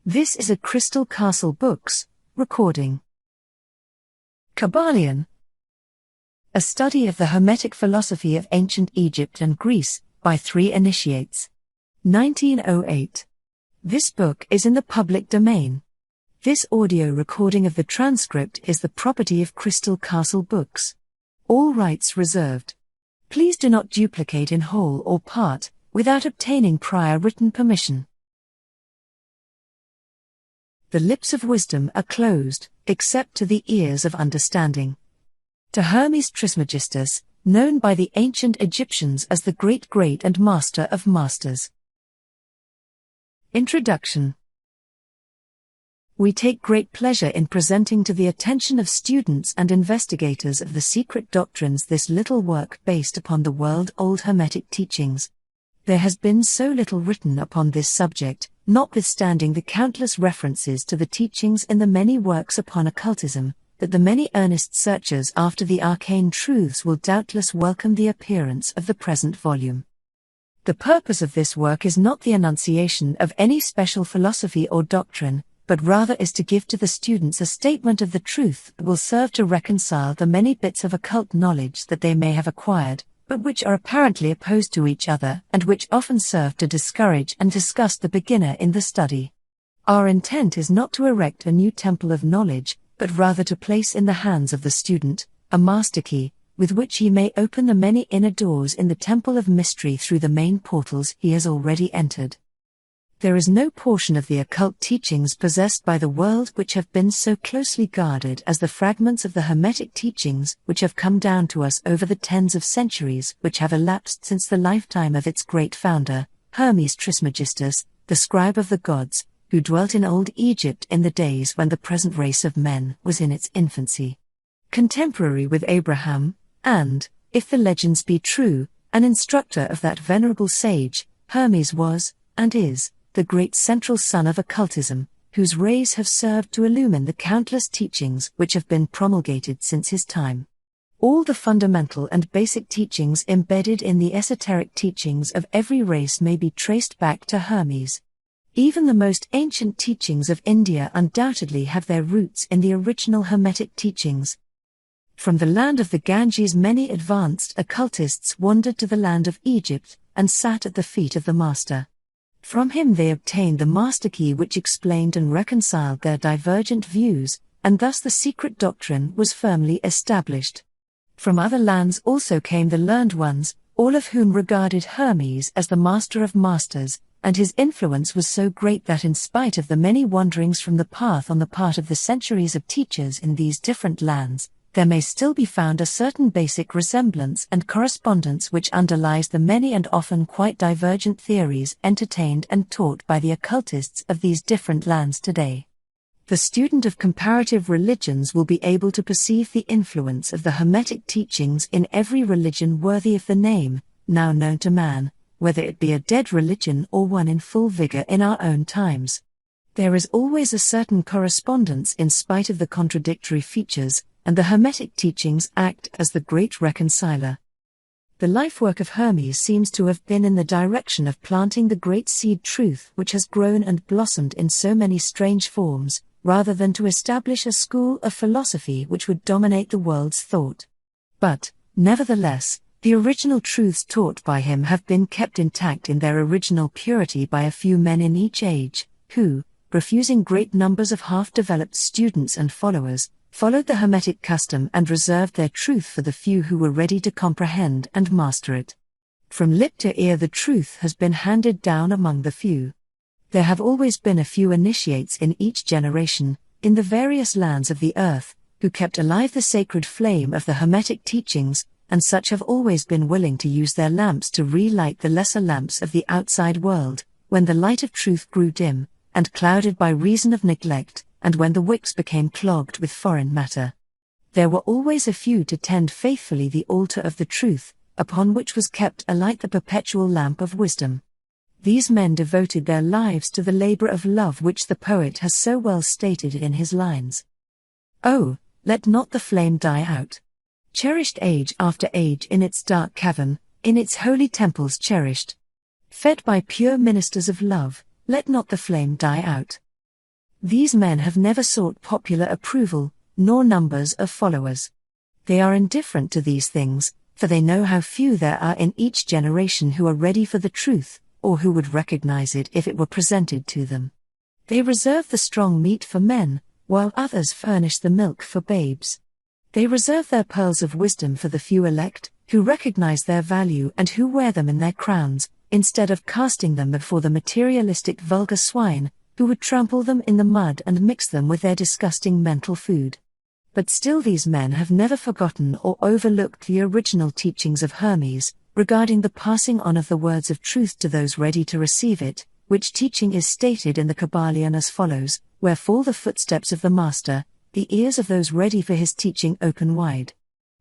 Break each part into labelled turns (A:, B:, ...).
A: This is a Crystal Castle Books recording. Kybalion. A study of the Hermetic philosophy of ancient Egypt and Greece, by 3 initiates. 1908. This book is in the public domain. This audio recording of the transcript is the property of Crystal Castle Books. All rights reserved. Please do not duplicate in whole or part, without obtaining prior written permission. The lips of wisdom are closed, except to the ears of understanding. To Hermes Trismegistus, known by the ancient Egyptians as the Great and Master of Masters. Introduction. We take great pleasure in presenting to the attention of students and investigators of the secret doctrines this little work based upon the world-old Hermetic teachings. There has been so little written upon this subject, notwithstanding the countless references to the teachings in the many works upon occultism, that the many earnest searchers after the arcane truths will doubtless welcome the appearance of the present volume. The purpose of this work is not the enunciation of any special philosophy or doctrine, but rather is to give to the students a statement of the truth that will serve to reconcile the many bits of occult knowledge that they may have acquired, but which are apparently opposed to each other and which often serve to discourage and disgust the beginner in the study. Our intent is not to erect a new temple of knowledge, but rather to place in the hands of the student a master key, with which he may open the many inner doors in the temple of mystery through the main portals he has already entered. There is no portion of the occult teachings possessed by the world which have been so closely guarded as the fragments of the Hermetic teachings which have come down to us over the tens of centuries which have elapsed since the lifetime of its great founder, Hermes Trismegistus, the scribe of the gods, who dwelt in old Egypt in the days when the present race of men was in its infancy. Contemporary with Abraham, and, if the legends be true, an instructor of that venerable sage, Hermes was, and is, the great central sun of occultism, whose rays have served to illumine the countless teachings which have been promulgated since his time. All the fundamental and basic teachings embedded in the esoteric teachings of every race may be traced back to Hermes. Even the most ancient teachings of India undoubtedly have their roots in the original Hermetic teachings. From the land of the Ganges many advanced occultists wandered to the land of Egypt, and sat at the feet of the master. From him they obtained the master key which explained and reconciled their divergent views, and thus the secret doctrine was firmly established. From other lands also came the learned ones, all of whom regarded Hermes as the master of masters, and his influence was so great that in spite of the many wanderings from the path on the part of the centuries of teachers in these different lands, there may still be found a certain basic resemblance and correspondence which underlies the many and often quite divergent theories entertained and taught by the occultists of these different lands today. The student of comparative religions will be able to perceive the influence of the Hermetic teachings in every religion worthy of the name, now known to man, whether it be a dead religion or one in full vigor in our own times. There is always a certain correspondence in spite of the contradictory features, and the Hermetic teachings act as the great reconciler. The life-work of Hermes seems to have been in the direction of planting the great seed truth which has grown and blossomed in so many strange forms, rather than to establish a school of philosophy which would dominate the world's thought. But, nevertheless, the original truths taught by him have been kept intact in their original purity by a few men in each age, who, refusing great numbers of half-developed students and followers, followed the Hermetic custom and reserved their truth for the few who were ready to comprehend and master it. From lip to ear the truth has been handed down among the few. There have always been a few initiates in each generation, in the various lands of the earth, who kept alive the sacred flame of the Hermetic teachings, and such have always been willing to use their lamps to relight the lesser lamps of the outside world, when the light of truth grew dim, and clouded by reason of neglect, and when the wicks became clogged with foreign matter. There were always a few to tend faithfully the altar of the truth, upon which was kept alight the perpetual lamp of wisdom. These men devoted their lives to the labor of love which the poet has so well stated in his lines. Oh, let not the flame die out. Cherished age after age in its dark cavern, in its holy temples cherished. Fed by pure ministers of love, let not the flame die out. These men have never sought popular approval, nor numbers of followers. They are indifferent to these things, for they know how few there are in each generation who are ready for the truth, or who would recognize it if it were presented to them. They reserve the strong meat for men, while others furnish the milk for babes. They reserve their pearls of wisdom for the few elect, who recognize their value and who wear them in their crowns, instead of casting them before the materialistic vulgar swine, who would trample them in the mud and mix them with their disgusting mental food. But still these men have never forgotten or overlooked the original teachings of Hermes, regarding the passing on of the words of truth to those ready to receive it, which teaching is stated in the Kybalion as follows: where fall the footsteps of the master, the ears of those ready for his teaching open wide.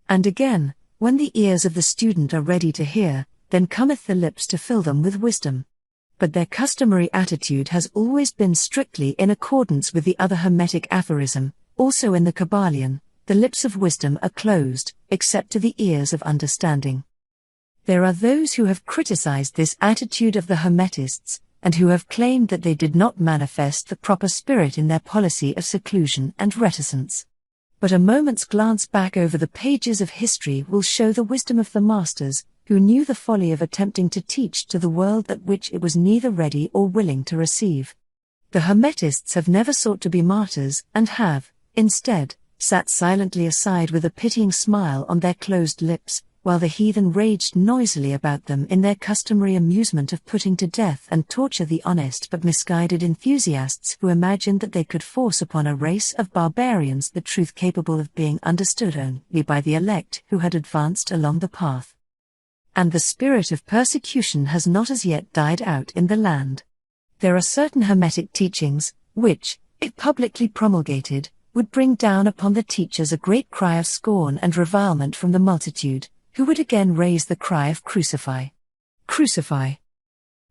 A: And again, when the ears of the student are ready to hear, then cometh the lips to fill them with wisdom. But their customary attitude has always been strictly in accordance with the other Hermetic aphorism, also in the Kybalion: the lips of wisdom are closed, except to the ears of understanding. There are those who have criticized this attitude of the Hermetists, and who have claimed that they did not manifest the proper spirit in their policy of seclusion and reticence. But a moment's glance back over the pages of history will show the wisdom of the masters, who knew the folly of attempting to teach to the world that which it was neither ready or willing to receive. The Hermetists have never sought to be martyrs, and have, instead, sat silently aside with a pitying smile on their closed lips, while the heathen raged noisily about them in their customary amusement of putting to death and torture the honest but misguided enthusiasts who imagined that they could force upon a race of barbarians the truth capable of being understood only by the elect who had advanced along the path. And the spirit of persecution has not as yet died out in the land. There are certain Hermetic teachings, which, if publicly promulgated, would bring down upon the teachers a great cry of scorn and revilement from the multitude, who would again raise the cry of crucify. Crucify.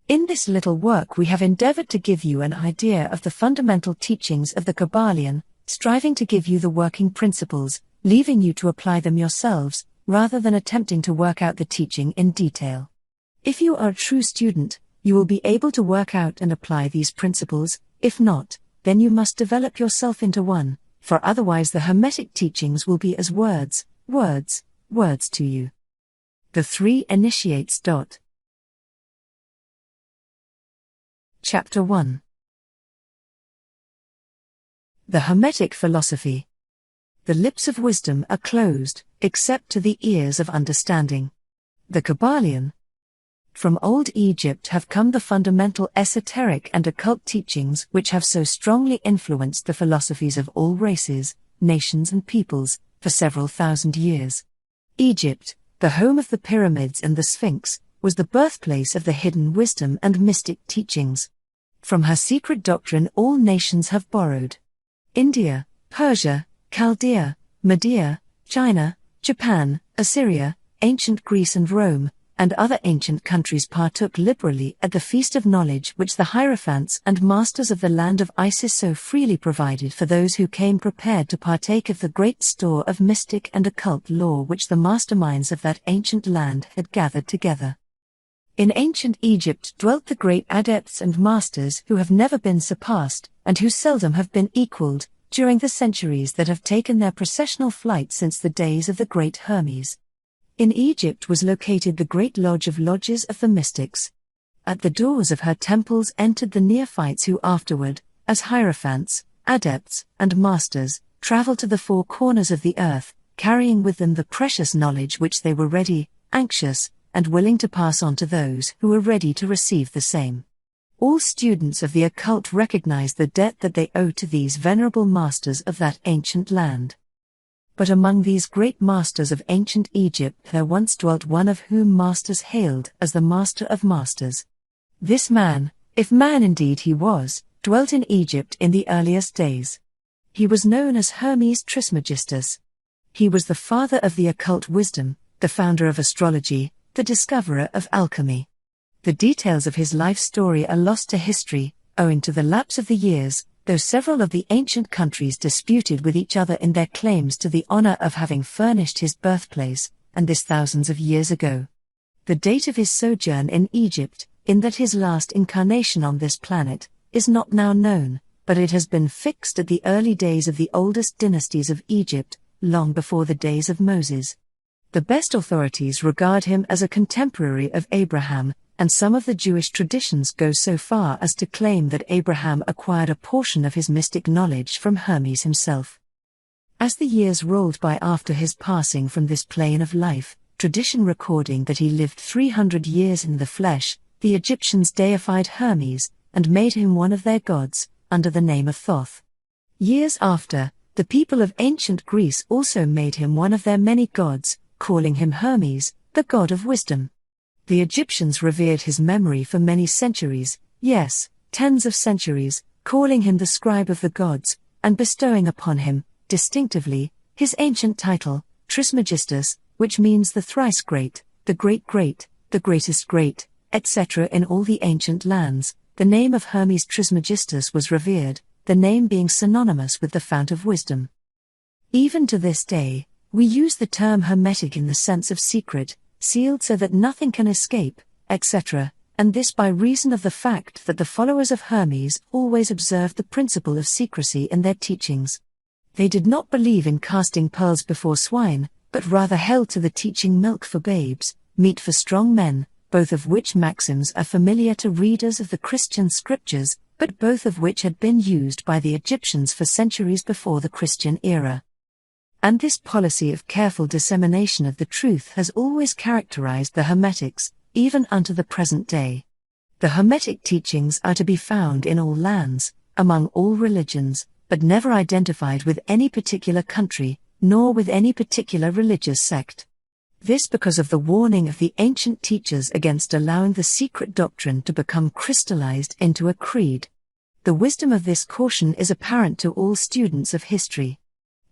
A: In this little work we have endeavored to give you an idea of the fundamental teachings of the Kybalion, striving to give you the working principles, leaving you to apply them yourselves, rather than attempting to work out the teaching in detail. If you are a true student, you will be able to work out and apply these principles; if not, then you must develop yourself into one, for otherwise the Hermetic teachings will be as words to you. The Three Initiates. Chapter 1. The Hermetic Philosophy. The lips of wisdom are closed, except to the ears of understanding. The Kybalion. From old Egypt have come the fundamental esoteric and occult teachings which have so strongly influenced the philosophies of all races, nations and peoples, for several thousand years. Egypt, the home of the pyramids and the Sphinx, was the birthplace of the hidden wisdom and mystic teachings. From her secret doctrine all nations have borrowed. India, Persia, Chaldea, Media, China, Japan, Assyria, ancient Greece and Rome, and other ancient countries partook liberally at the feast of knowledge which the hierophants and masters of the land of Isis so freely provided for those who came prepared to partake of the great store of mystic and occult lore which the masterminds of that ancient land had gathered together. In ancient Egypt dwelt the great adepts and masters who have never been surpassed, and who seldom have been equaled, during the centuries that have taken their processional flight since the days of the great Hermes. In Egypt was located the great lodge of lodges of the mystics. At the doors of her temples entered the neophytes who afterward, as hierophants, adepts, and masters, traveled to the four corners of the earth, carrying with them the precious knowledge which they were ready, anxious, and willing to pass on to those who were ready to receive the same. All students of the occult recognize the debt that they owe to these venerable masters of that ancient land. But among these great masters of ancient Egypt there once dwelt one of whom masters hailed as the Master of Masters. This man, if man indeed he was, dwelt in Egypt in the earliest days. He was known as Hermes Trismegistus. He was the father of the occult wisdom, the founder of astrology, the discoverer of alchemy. The details of his life story are lost to history, owing to the lapse of the years, though several of the ancient countries disputed with each other in their claims to the honor of having furnished his birthplace, and this thousands of years ago. The date of his sojourn in Egypt, in that his last incarnation on this planet, is not now known, but it has been fixed at the early days of the oldest dynasties of Egypt, long before the days of Moses. The best authorities regard him as a contemporary of Abraham, and some of the Jewish traditions go so far as to claim that Abraham acquired a portion of his mystic knowledge from Hermes himself. As the years rolled by after his passing from this plane of life, tradition recording that he lived 300 years in the flesh, the Egyptians deified Hermes, and made him one of their gods, under the name of Thoth. Years after, the people of ancient Greece also made him one of their many gods, calling him Hermes, the god of wisdom. The Egyptians revered his memory for many centuries, yes, tens of centuries, calling him the scribe of the gods, and bestowing upon him, distinctively, his ancient title, Trismegistus, which means the thrice great, the great, the greatest great, etc. In all the ancient lands, the name of Hermes Trismegistus was revered, the name being synonymous with the fount of wisdom. Even to this day, we use the term hermetic in the sense of secret, sealed so that nothing can escape, etc., and this by reason of the fact that the followers of Hermes always observed the principle of secrecy in their teachings. They did not believe in casting pearls before swine, but rather held to the teaching milk for babes, meat for strong men, both of which maxims are familiar to readers of the Christian scriptures, but both of which had been used by the Egyptians for centuries before the Christian era. And this policy of careful dissemination of the truth has always characterized the Hermetics, even unto the present day. The Hermetic teachings are to be found in all lands, among all religions, but never identified with any particular country, nor with any particular religious sect. This because of the warning of the ancient teachers against allowing the secret doctrine to become crystallized into a creed. The wisdom of this caution is apparent to all students of history.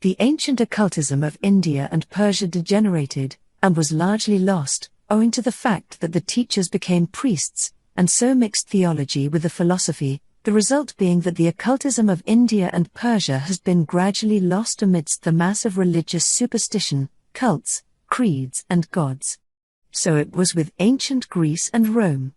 A: The ancient occultism of India and Persia degenerated, and was largely lost, owing to the fact that the teachers became priests, and so mixed theology with the philosophy, the result being that the occultism of India and Persia has been gradually lost amidst the mass of religious superstition, cults, creeds and gods. So it was with ancient Greece and Rome.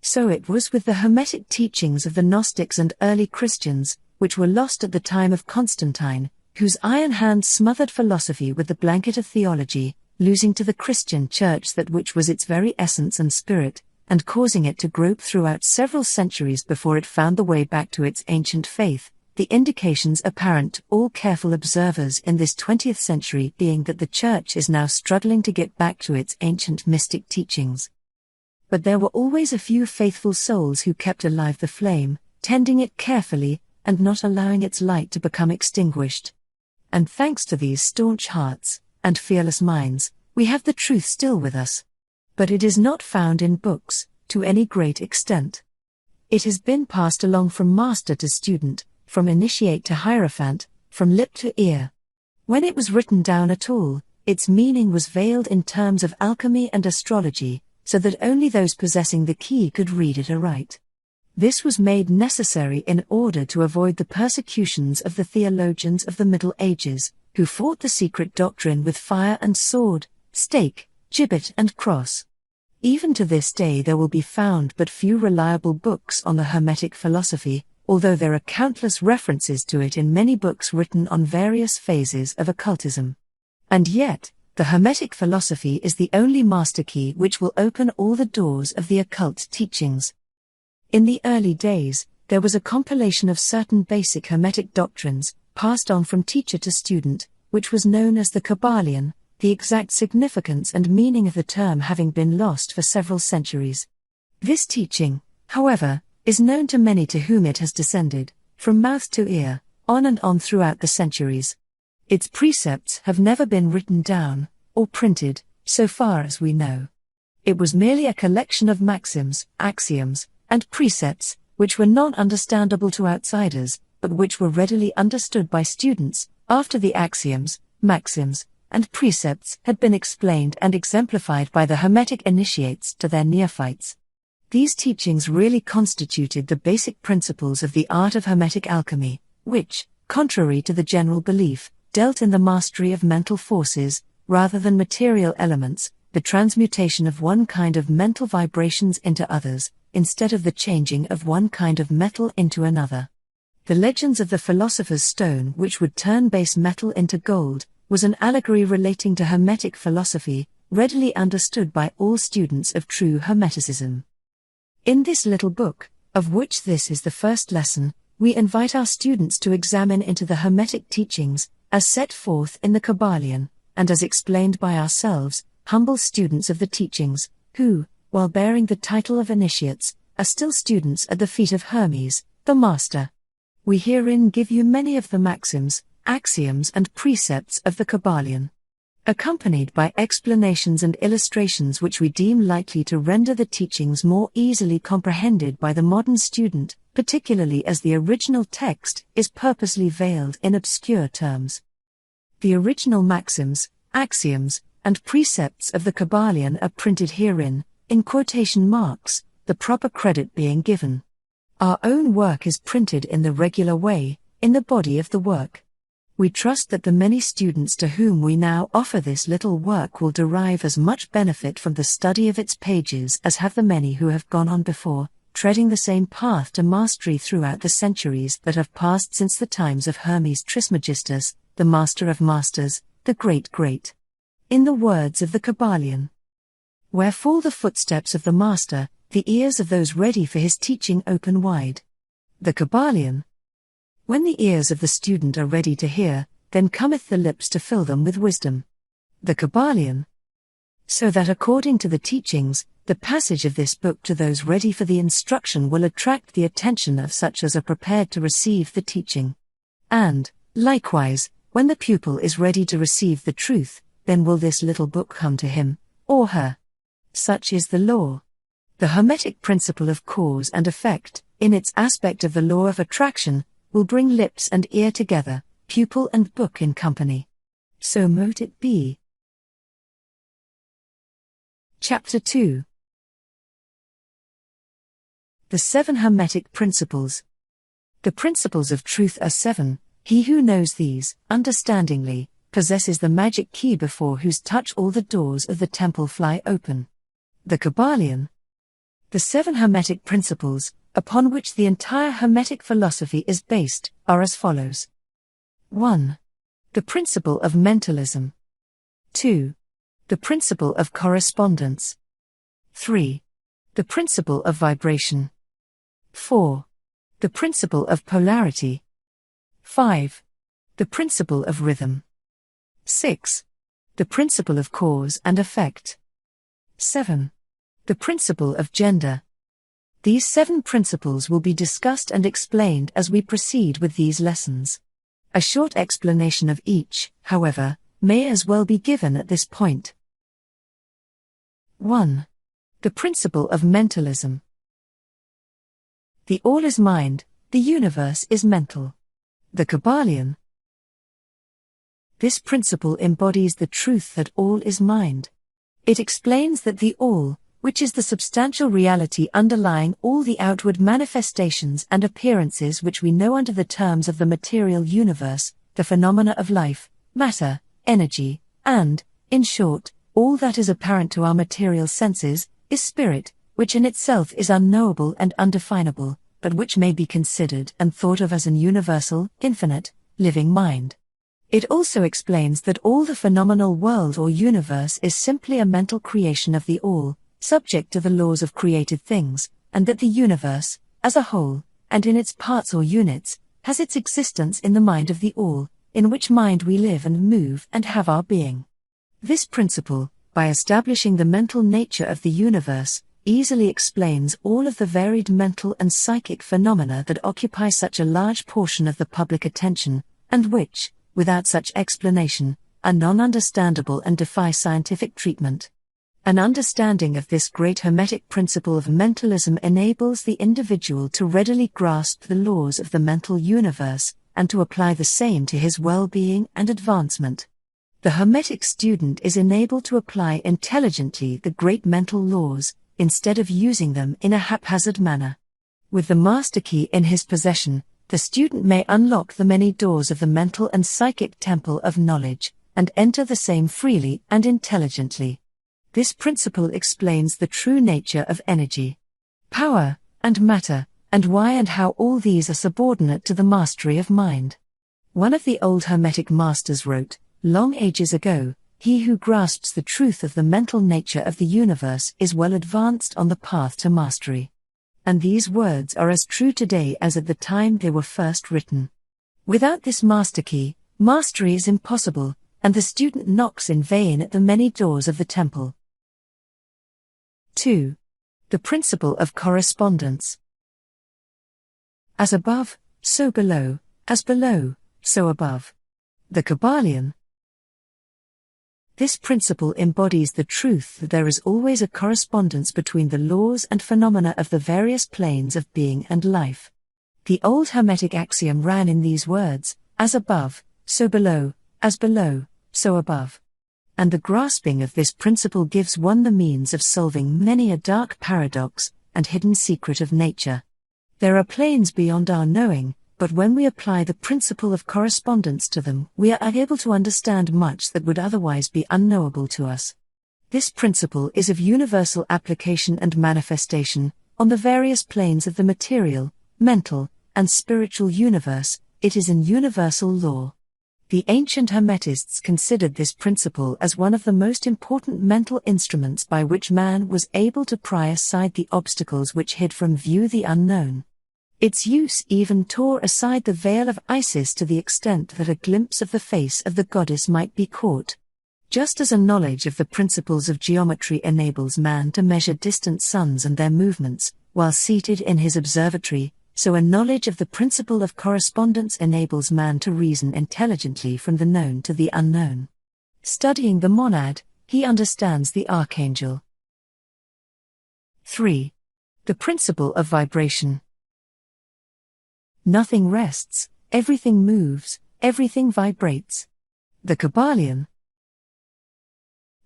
A: So it was with the Hermetic teachings of the Gnostics and early Christians, which were lost at the time of Constantine, whose iron hand smothered philosophy with the blanket of theology, losing to the Christian Church that which was its very essence and spirit, and causing it to grope throughout several centuries before it found the way back to its ancient faith, the indications apparent to all careful observers in this 20th century being that the Church is now struggling to get back to its ancient mystic teachings. But there were always a few faithful souls who kept alive the flame, tending it carefully, and not allowing its light to become extinguished. And thanks to these staunch hearts, and fearless minds, we have the truth still with us. But it is not found in books, to any great extent. It has been passed along from master to student, from initiate to hierophant, from lip to ear. When it was written down at all, its meaning was veiled in terms of alchemy and astrology, so that only those possessing the key could read it aright. This was made necessary in order to avoid the persecutions of the theologians of the Middle Ages, who fought the secret doctrine with fire and sword, stake, gibbet and cross. Even to this day there will be found but few reliable books on the Hermetic philosophy, although there are countless references to it in many books written on various phases of occultism. And yet, the Hermetic philosophy is the only master key which will open all the doors of the occult teachings. In the early days, there was a compilation of certain basic Hermetic doctrines, passed on from teacher to student, which was known as the Kybalion, the exact significance and meaning of the term having been lost for several centuries. This teaching, however, is known to many to whom it has descended, from mouth to ear, on and on throughout the centuries. Its precepts have never been written down, or printed, so far as we know. It was merely a collection of maxims, axioms, and precepts, which were non-understandable to outsiders, but which were readily understood by students, after the axioms, maxims, and precepts had been explained and exemplified by the Hermetic initiates to their neophytes. These teachings really constituted the basic principles of the art of Hermetic alchemy, which, contrary to the general belief, dealt in the mastery of mental forces, rather than material elements, the transmutation of one kind of mental vibrations into others, instead of the changing of one kind of metal into another. The legends of the philosopher's stone which would turn base metal into gold was an allegory relating to Hermetic philosophy, readily understood by all students of true Hermeticism. In this little book, of which this is the first lesson, we invite our students to examine into the Hermetic teachings, as set forth in the Kybalion, and as explained by ourselves, humble students of the teachings, who, while bearing the title of initiates, are still students at the feet of Hermes, the Master. We herein give you many of the maxims, axioms and precepts of the Kybalion, accompanied by explanations and illustrations which we deem likely to render the teachings more easily comprehended by the modern student, particularly as the original text is purposely veiled in obscure terms. The original maxims, axioms, and precepts of the Kybalion are printed herein, in quotation marks, the proper credit being given. Our own work is printed in the regular way, in the body of the work. We trust that the many students to whom we now offer this little work will derive as much benefit from the study of its pages as have the many who have gone on before, treading the same path to mastery throughout the centuries that have passed since the times of Hermes Trismegistus, the Master of Masters, the Great. In the words of the Kybalion, where fall the footsteps of the Master, the ears of those ready for his teaching open wide. The Kybalion. When the ears of the student are ready to hear, then cometh the lips to fill them with wisdom. The Kybalion. So that according to the teachings, the passage of this book to those ready for the instruction will attract the attention of such as are prepared to receive the teaching. And, likewise, when the pupil is ready to receive the truth, then will this little book come to him, or her. Such is the law. The Hermetic principle of cause and effect, in its aspect of the law of attraction, will bring lips and ear together, pupil and book in company. So mote it be. Chapter 2. The 7 Hermetic Principles. The principles of truth are 7. He who knows these, understandingly, possesses the magic key before whose touch all the doors of the temple fly open. The Kybalion. The 7 Hermetic Principles, upon which the entire Hermetic philosophy is based, are as follows. 1. The principle of mentalism. 2. The principle of correspondence. 3. The principle of vibration. 4. The principle of polarity. 5. The principle of rhythm. 6. The principle of cause and effect. 7. The principle of gender. These 7 principles will be discussed and explained as we proceed with these lessons. A short explanation of each, however, may as well be given at this point. 1. The principle of mentalism. The all is mind, the universe is mental. The Kybalion. This principle embodies the truth that all is mind. It explains that the all, which is the substantial reality underlying all the outward manifestations and appearances which we know under the terms of the material universe, the phenomena of life, matter, energy, and, in short, all that is apparent to our material senses, is spirit, which in itself is unknowable and undefinable, but which may be considered and thought of as an universal, infinite, living mind. It also explains that all the phenomenal world or universe is simply a mental creation of the all, subject to the laws of created things, and that the universe, as a whole, and in its parts or units, has its existence in the mind of the all, in which mind we live and move and have our being. This principle, by establishing the mental nature of the universe, easily explains all of the varied mental and psychic phenomena that occupy such a large portion of the public attention, and which, without such explanation, are non-understandable and defy scientific treatment. An understanding of this great Hermetic principle of mentalism enables the individual to readily grasp the laws of the mental universe, and to apply the same to his well-being and advancement. The Hermetic student is enabled to apply intelligently the great mental laws, instead of using them in a haphazard manner. With the master key in his possession, the student may unlock the many doors of the mental and psychic temple of knowledge, and enter the same freely and intelligently. This principle explains the true nature of energy, power, and matter, and why and how all these are subordinate to the mastery of mind. One of the old Hermetic masters wrote, long ages ago, "He who grasps the truth of the mental nature of the universe is well advanced on the path to mastery." And these words are as true today as at the time they were first written. Without this master key, mastery is impossible, and the student knocks in vain at the many doors of the temple. 2. The principle of correspondence. As above, so below, as below, so above. The Kybalion. This principle embodies the truth that there is always a correspondence between the laws and phenomena of the various planes of being and life. The old Hermetic axiom ran in these words, as above, so below, as below, so above. And the grasping of this principle gives one the means of solving many a dark paradox and hidden secret of nature. There are planes beyond our knowing, but when we apply the principle of correspondence to them, we are able to understand much that would otherwise be unknowable to us. This principle is of universal application and manifestation, on the various planes of the material, mental, and spiritual universe. It is an universal law. The ancient Hermetists considered this principle as one of the most important mental instruments by which man was able to pry aside the obstacles which hid from view the unknown. Its use even tore aside the veil of Isis to the extent that a glimpse of the face of the goddess might be caught. Just as a knowledge of the principles of geometry enables man to measure distant suns and their movements, while seated in his observatory, so a knowledge of the principle of correspondence enables man to reason intelligently from the known to the unknown. Studying the monad, he understands the archangel. 3. The principle of vibration. Nothing rests, everything moves, everything vibrates. The Kybalion.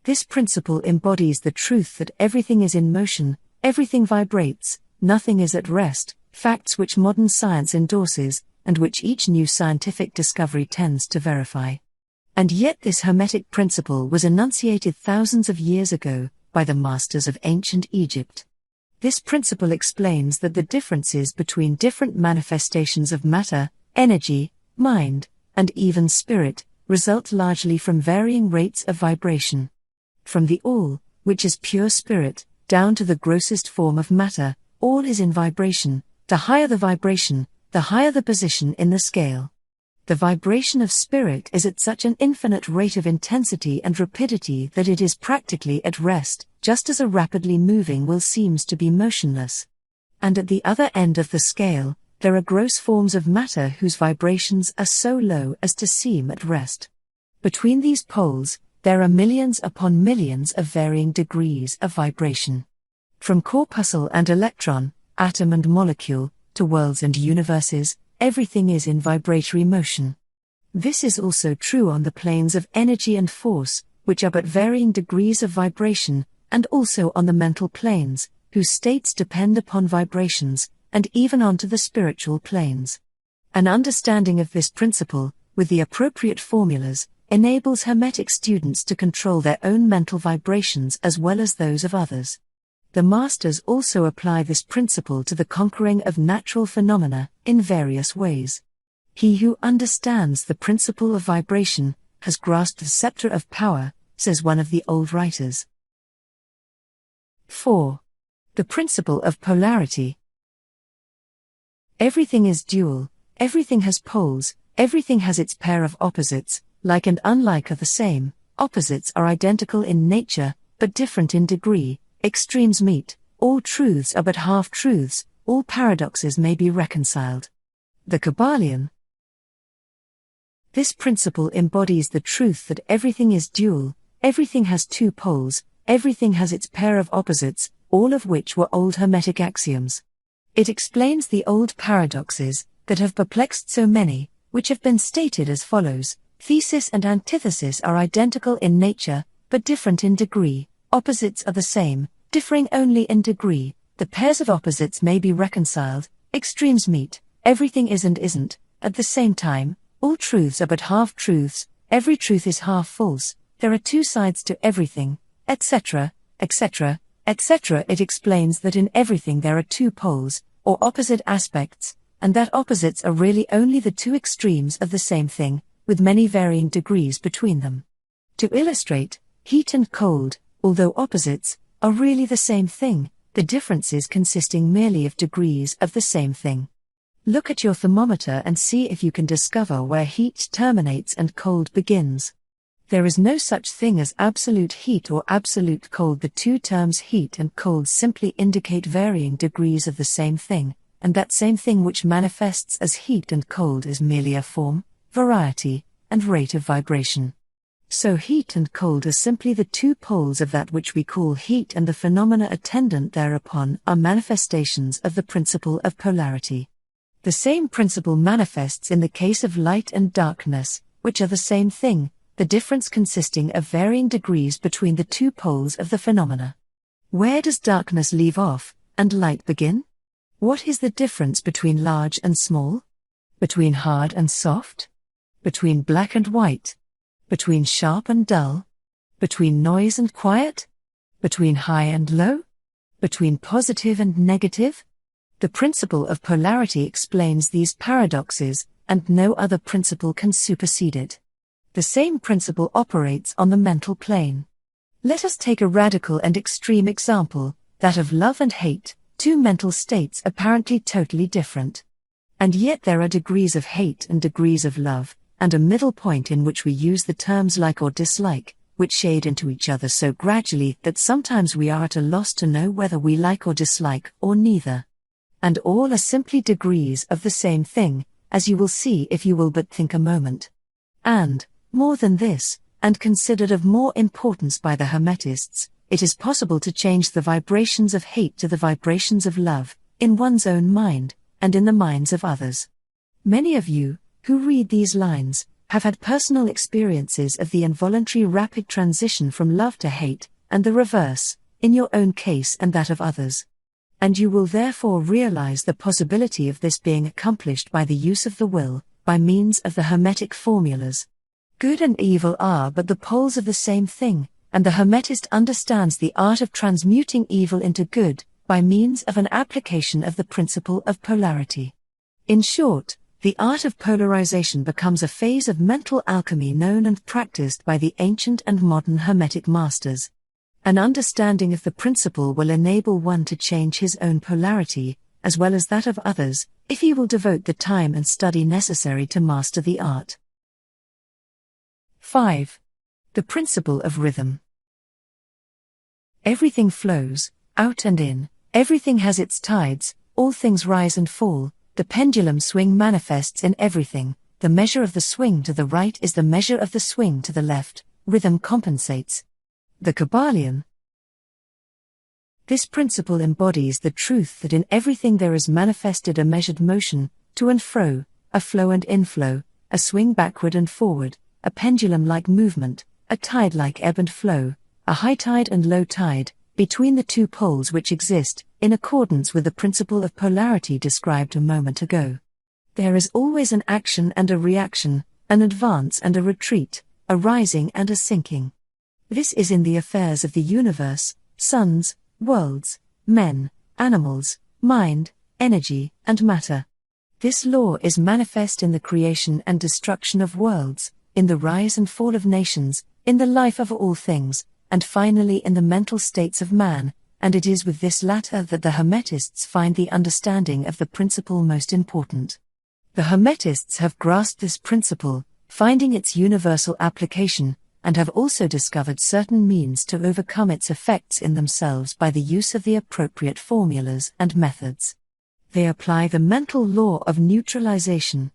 A: This principle embodies the truth that everything is in motion, everything vibrates, nothing is at rest, facts which modern science endorses, and which each new scientific discovery tends to verify. And yet this Hermetic principle was enunciated thousands of years ago, by the masters of ancient Egypt. This principle explains that the differences between different manifestations of matter, energy, mind, and even spirit, result largely from varying rates of vibration. From the all, which is pure spirit, down to the grossest form of matter, all is in vibration. The higher the vibration, the higher the position in the scale. The vibration of spirit is at such an infinite rate of intensity and rapidity that it is practically at rest, just as a rapidly moving will seems to be motionless. And at the other end of the scale, there are gross forms of matter whose vibrations are so low as to seem at rest. Between these poles, there are millions upon millions of varying degrees of vibration. From corpuscle and electron, atom and molecule, to worlds and universes, everything is in vibratory motion. This is also true on the planes of energy and force, which are but varying degrees of vibration, and also on the mental planes, whose states depend upon vibrations, and even onto the spiritual planes. An understanding of this principle, with the appropriate formulas, enables Hermetic students to control their own mental vibrations as well as those of others. The masters also apply this principle to the conquering of natural phenomena in various ways. He who understands the principle of vibration has grasped the scepter of power, says one of the old writers. 4. The principle of polarity. Everything is dual, everything has poles, everything has its pair of opposites, like and unlike are the same, opposites are identical in nature, but different in degree. Extremes meet, all truths are but half-truths, all paradoxes may be reconciled. The Kybalion. This principle embodies the truth that everything is dual, everything has two poles, everything has its pair of opposites, all of which were old Hermetic axioms. It explains the old paradoxes that have perplexed so many, which have been stated as follows: thesis and antithesis are identical in nature, but different in degree. Opposites are the same, differing only in degree. The pairs of opposites may be reconciled. Extremes meet. Everything is and isn't. At the same time, all truths are but half-truths. Every truth is half-false. There are two sides to everything, etc., etc., etc. It explains that in everything there are two poles, or opposite aspects, and that opposites are really only the two extremes of the same thing, with many varying degrees between them. To illustrate, heat and cold, although opposites, are really the same thing, the differences consisting merely of degrees of the same thing. Look at your thermometer and see if you can discover where heat terminates and cold begins. There is no such thing as absolute heat or absolute cold. The two terms heat and cold simply indicate varying degrees of the same thing, and that same thing which manifests as heat and cold is merely a form, variety, and rate of vibration. So heat and cold are simply the two poles of that which we call heat, and the phenomena attendant thereupon are manifestations of the principle of polarity. The same principle manifests in the case of light and darkness, which are the same thing, the difference consisting of varying degrees between the two poles of the phenomena. Where does darkness leave off, and light begin? What is the difference between large and small? Between hard and soft? Between black and white? Between sharp and dull? Between noise and quiet? Between high and low? Between positive and negative? The principle of polarity explains these paradoxes, and no other principle can supersede it. The same principle operates on the mental plane. Let us take a radical and extreme example, that of love and hate, two mental states apparently totally different. And yet there are degrees of hate and degrees of love, and a middle point in which we use the terms like or dislike, which shade into each other so gradually that sometimes we are at a loss to know whether we like or dislike, or neither. And all are simply degrees of the same thing, as you will see if you will but think a moment. And, more than this, and considered of more importance by the Hermetists, it is possible to change the vibrations of hate to the vibrations of love, in one's own mind, and in the minds of others. Many of you, who read these lines, have had personal experiences of the involuntary rapid transition from love to hate, and the reverse, in your own case and that of others. And you will therefore realize the possibility of this being accomplished by the use of the will, by means of the Hermetic formulas. Good and evil are but the poles of the same thing, and the Hermetist understands the art of transmuting evil into good, by means of an application of the principle of polarity. In short, the art of polarization becomes a phase of mental alchemy known and practiced by the ancient and modern Hermetic masters. An understanding of the principle will enable one to change his own polarity, as well as that of others, if he will devote the time and study necessary to master the art. 5. The principle of rhythm. Everything flows, out and in, everything has its tides, all things rise and fall, the pendulum swing manifests in everything, the measure of the swing to the right is the measure of the swing to the left, rhythm compensates. The Kybalion. This principle embodies the truth that in everything there is manifested a measured motion, to and fro, a flow and inflow, a swing backward and forward, a pendulum-like movement, a tide-like ebb and flow, a high tide and low tide, between the two poles which exist, in accordance with the principle of polarity described a moment ago. There is always an action and a reaction, an advance and a retreat, a rising and a sinking. This is in the affairs of the universe, suns, worlds, men, animals, mind, energy, and matter. This law is manifest in the creation and destruction of worlds, in the rise and fall of nations, in the life of all things, and finally in the mental states of man, and it is with this latter that the Hermetists find the understanding of the principle most important. The Hermetists have grasped this principle, finding its universal application, and have also discovered certain means to overcome its effects in themselves by the use of the appropriate formulas and methods. They apply the mental law of neutralization.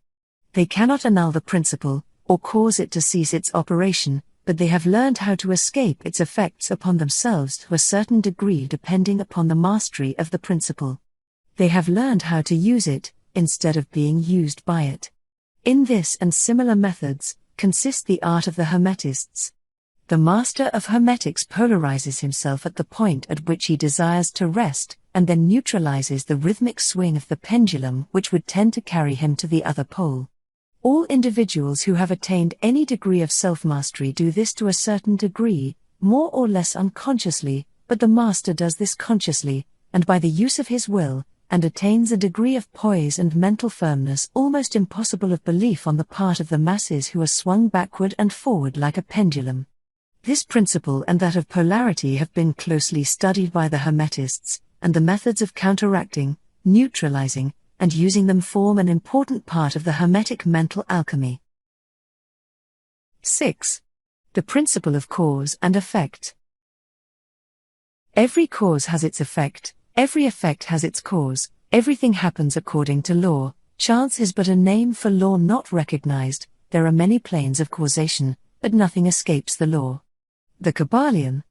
A: They cannot annul the principle, or cause it to cease its operation, but they have learned how to escape its effects upon themselves to a certain degree depending upon the mastery of the principle. They have learned how to use it, instead of being used by it. In this and similar methods, consists the art of the Hermetists. The master of Hermetics polarizes himself at the point at which he desires to rest, and then neutralizes the rhythmic swing of the pendulum which would tend to carry him to the other pole. All individuals who have attained any degree of self-mastery do this to a certain degree, more or less unconsciously, but the master does this consciously, and by the use of his will, and attains a degree of poise and mental firmness almost impossible of belief on the part of the masses who are swung backward and forward like a pendulum. This principle and that of polarity have been closely studied by the Hermetists, and the methods of counteracting, neutralizing, and using them form an important part of the Hermetic mental alchemy. 6. The principle of cause and effect. Every cause has its effect, every effect has its cause, everything happens according to law. Chance is but a name for law not recognized. There are many planes of causation, but nothing escapes the law. The Kybalion.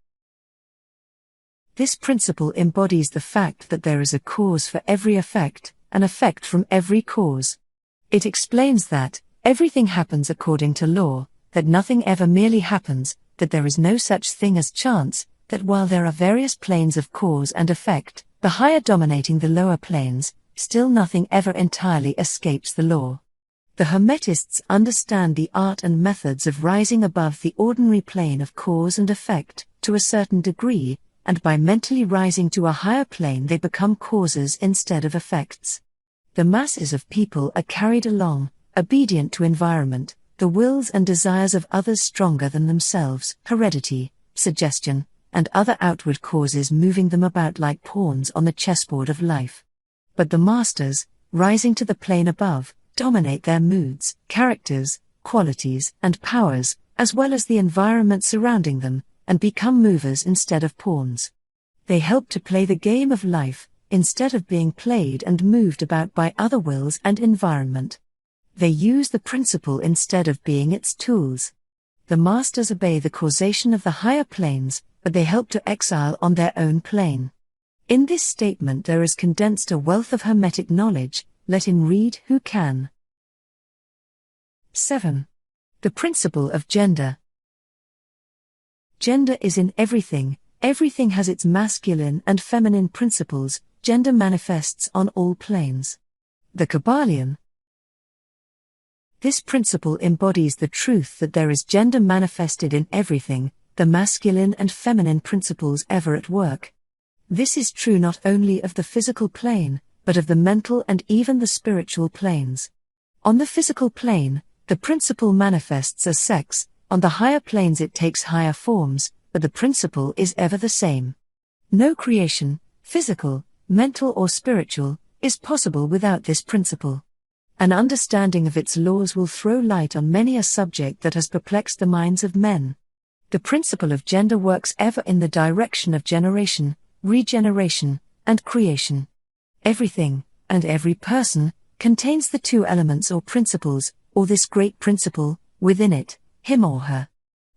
A: This principle embodies the fact that there is a cause for every effect, an effect from every cause. It explains that everything happens according to law, that nothing ever merely happens, that there is no such thing as chance, that while there are various planes of cause and effect, the higher dominating the lower planes, still nothing ever entirely escapes the law. The Hermetists understand the art and methods of rising above the ordinary plane of cause and effect, to a certain degree, and by mentally rising to a higher plane they become causes instead of effects. The masses of people are carried along, obedient to environment, the wills and desires of others stronger than themselves, heredity, suggestion, and other outward causes moving them about like pawns on the chessboard of life. But the masters, rising to the plane above, dominate their moods, characters, qualities, and powers, as well as the environment surrounding them, and become movers instead of pawns. They help to play the game of life, instead of being played and moved about by other wills and environment. They use the principle instead of being its tools. The masters obey the causation of the higher planes, but they help to exile on their own plane. In this statement there is condensed a wealth of Hermetic knowledge. Let him read who can. 7. The principle of gender. Gender is in everything, everything has its masculine and feminine principles, gender manifests on all planes. The Kybalion. This principle embodies the truth that there is gender manifested in everything, the masculine and feminine principles ever at work. This is true not only of the physical plane, but of the mental and even the spiritual planes. On the physical plane, the principle manifests as sex, on the higher planes it takes higher forms, but the principle is ever the same. No creation, physical, mental or spiritual, is possible without this principle. An understanding of its laws will throw light on many a subject that has perplexed the minds of men. The principle of gender works ever in the direction of generation, regeneration, and creation. Everything, and every person, contains the two elements or principles, or this great principle, within it, him or her.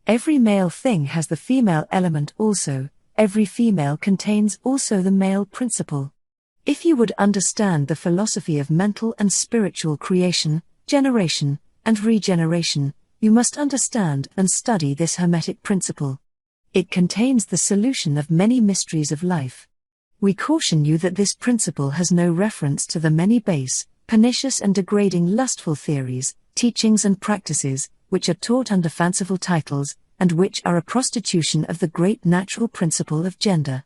A: Every male thing has the female element also, every female contains also the male principle. If you would understand the philosophy of mental and spiritual creation, generation, and regeneration, you must understand and study this Hermetic principle. It contains the solution of many mysteries of life. We caution you that this principle has no reference to the many base, pernicious and degrading lustful theories, teachings and practices, which are taught under fanciful titles, and which are a prostitution of the great natural principle of gender.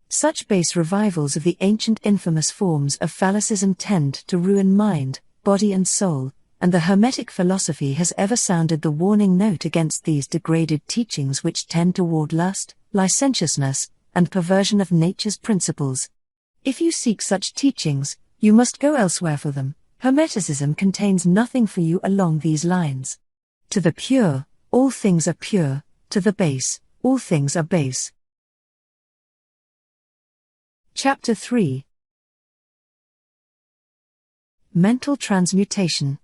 A: Such base revivals of the ancient infamous forms of phallicism tend to ruin mind, body and soul, and the Hermetic philosophy has ever sounded the warning note against these degraded teachings which tend toward lust, licentiousness, and perversion of nature's principles. If you seek such teachings, you must go elsewhere for them. Hermeticism contains nothing for you along these lines. To the pure, all things are pure, to the base, all things are base. Chapter 3. Mental Transmutation.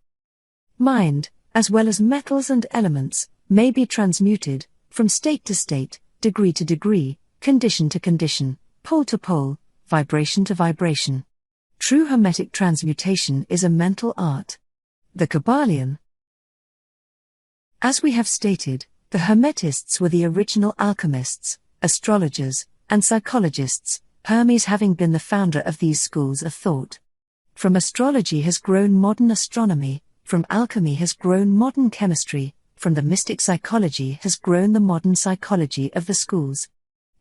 A: Mind, as well as metals and elements, may be transmuted, from state to state, degree to degree, condition to condition, pole to pole, vibration to vibration. True Hermetic transmutation is a mental art. The Kybalion. As we have stated, the Hermetists were the original alchemists, astrologers, and psychologists, Hermes having been the founder of these schools of thought. From astrology has grown modern astronomy, from alchemy has grown modern chemistry, from the mystic psychology has grown the modern psychology of the schools.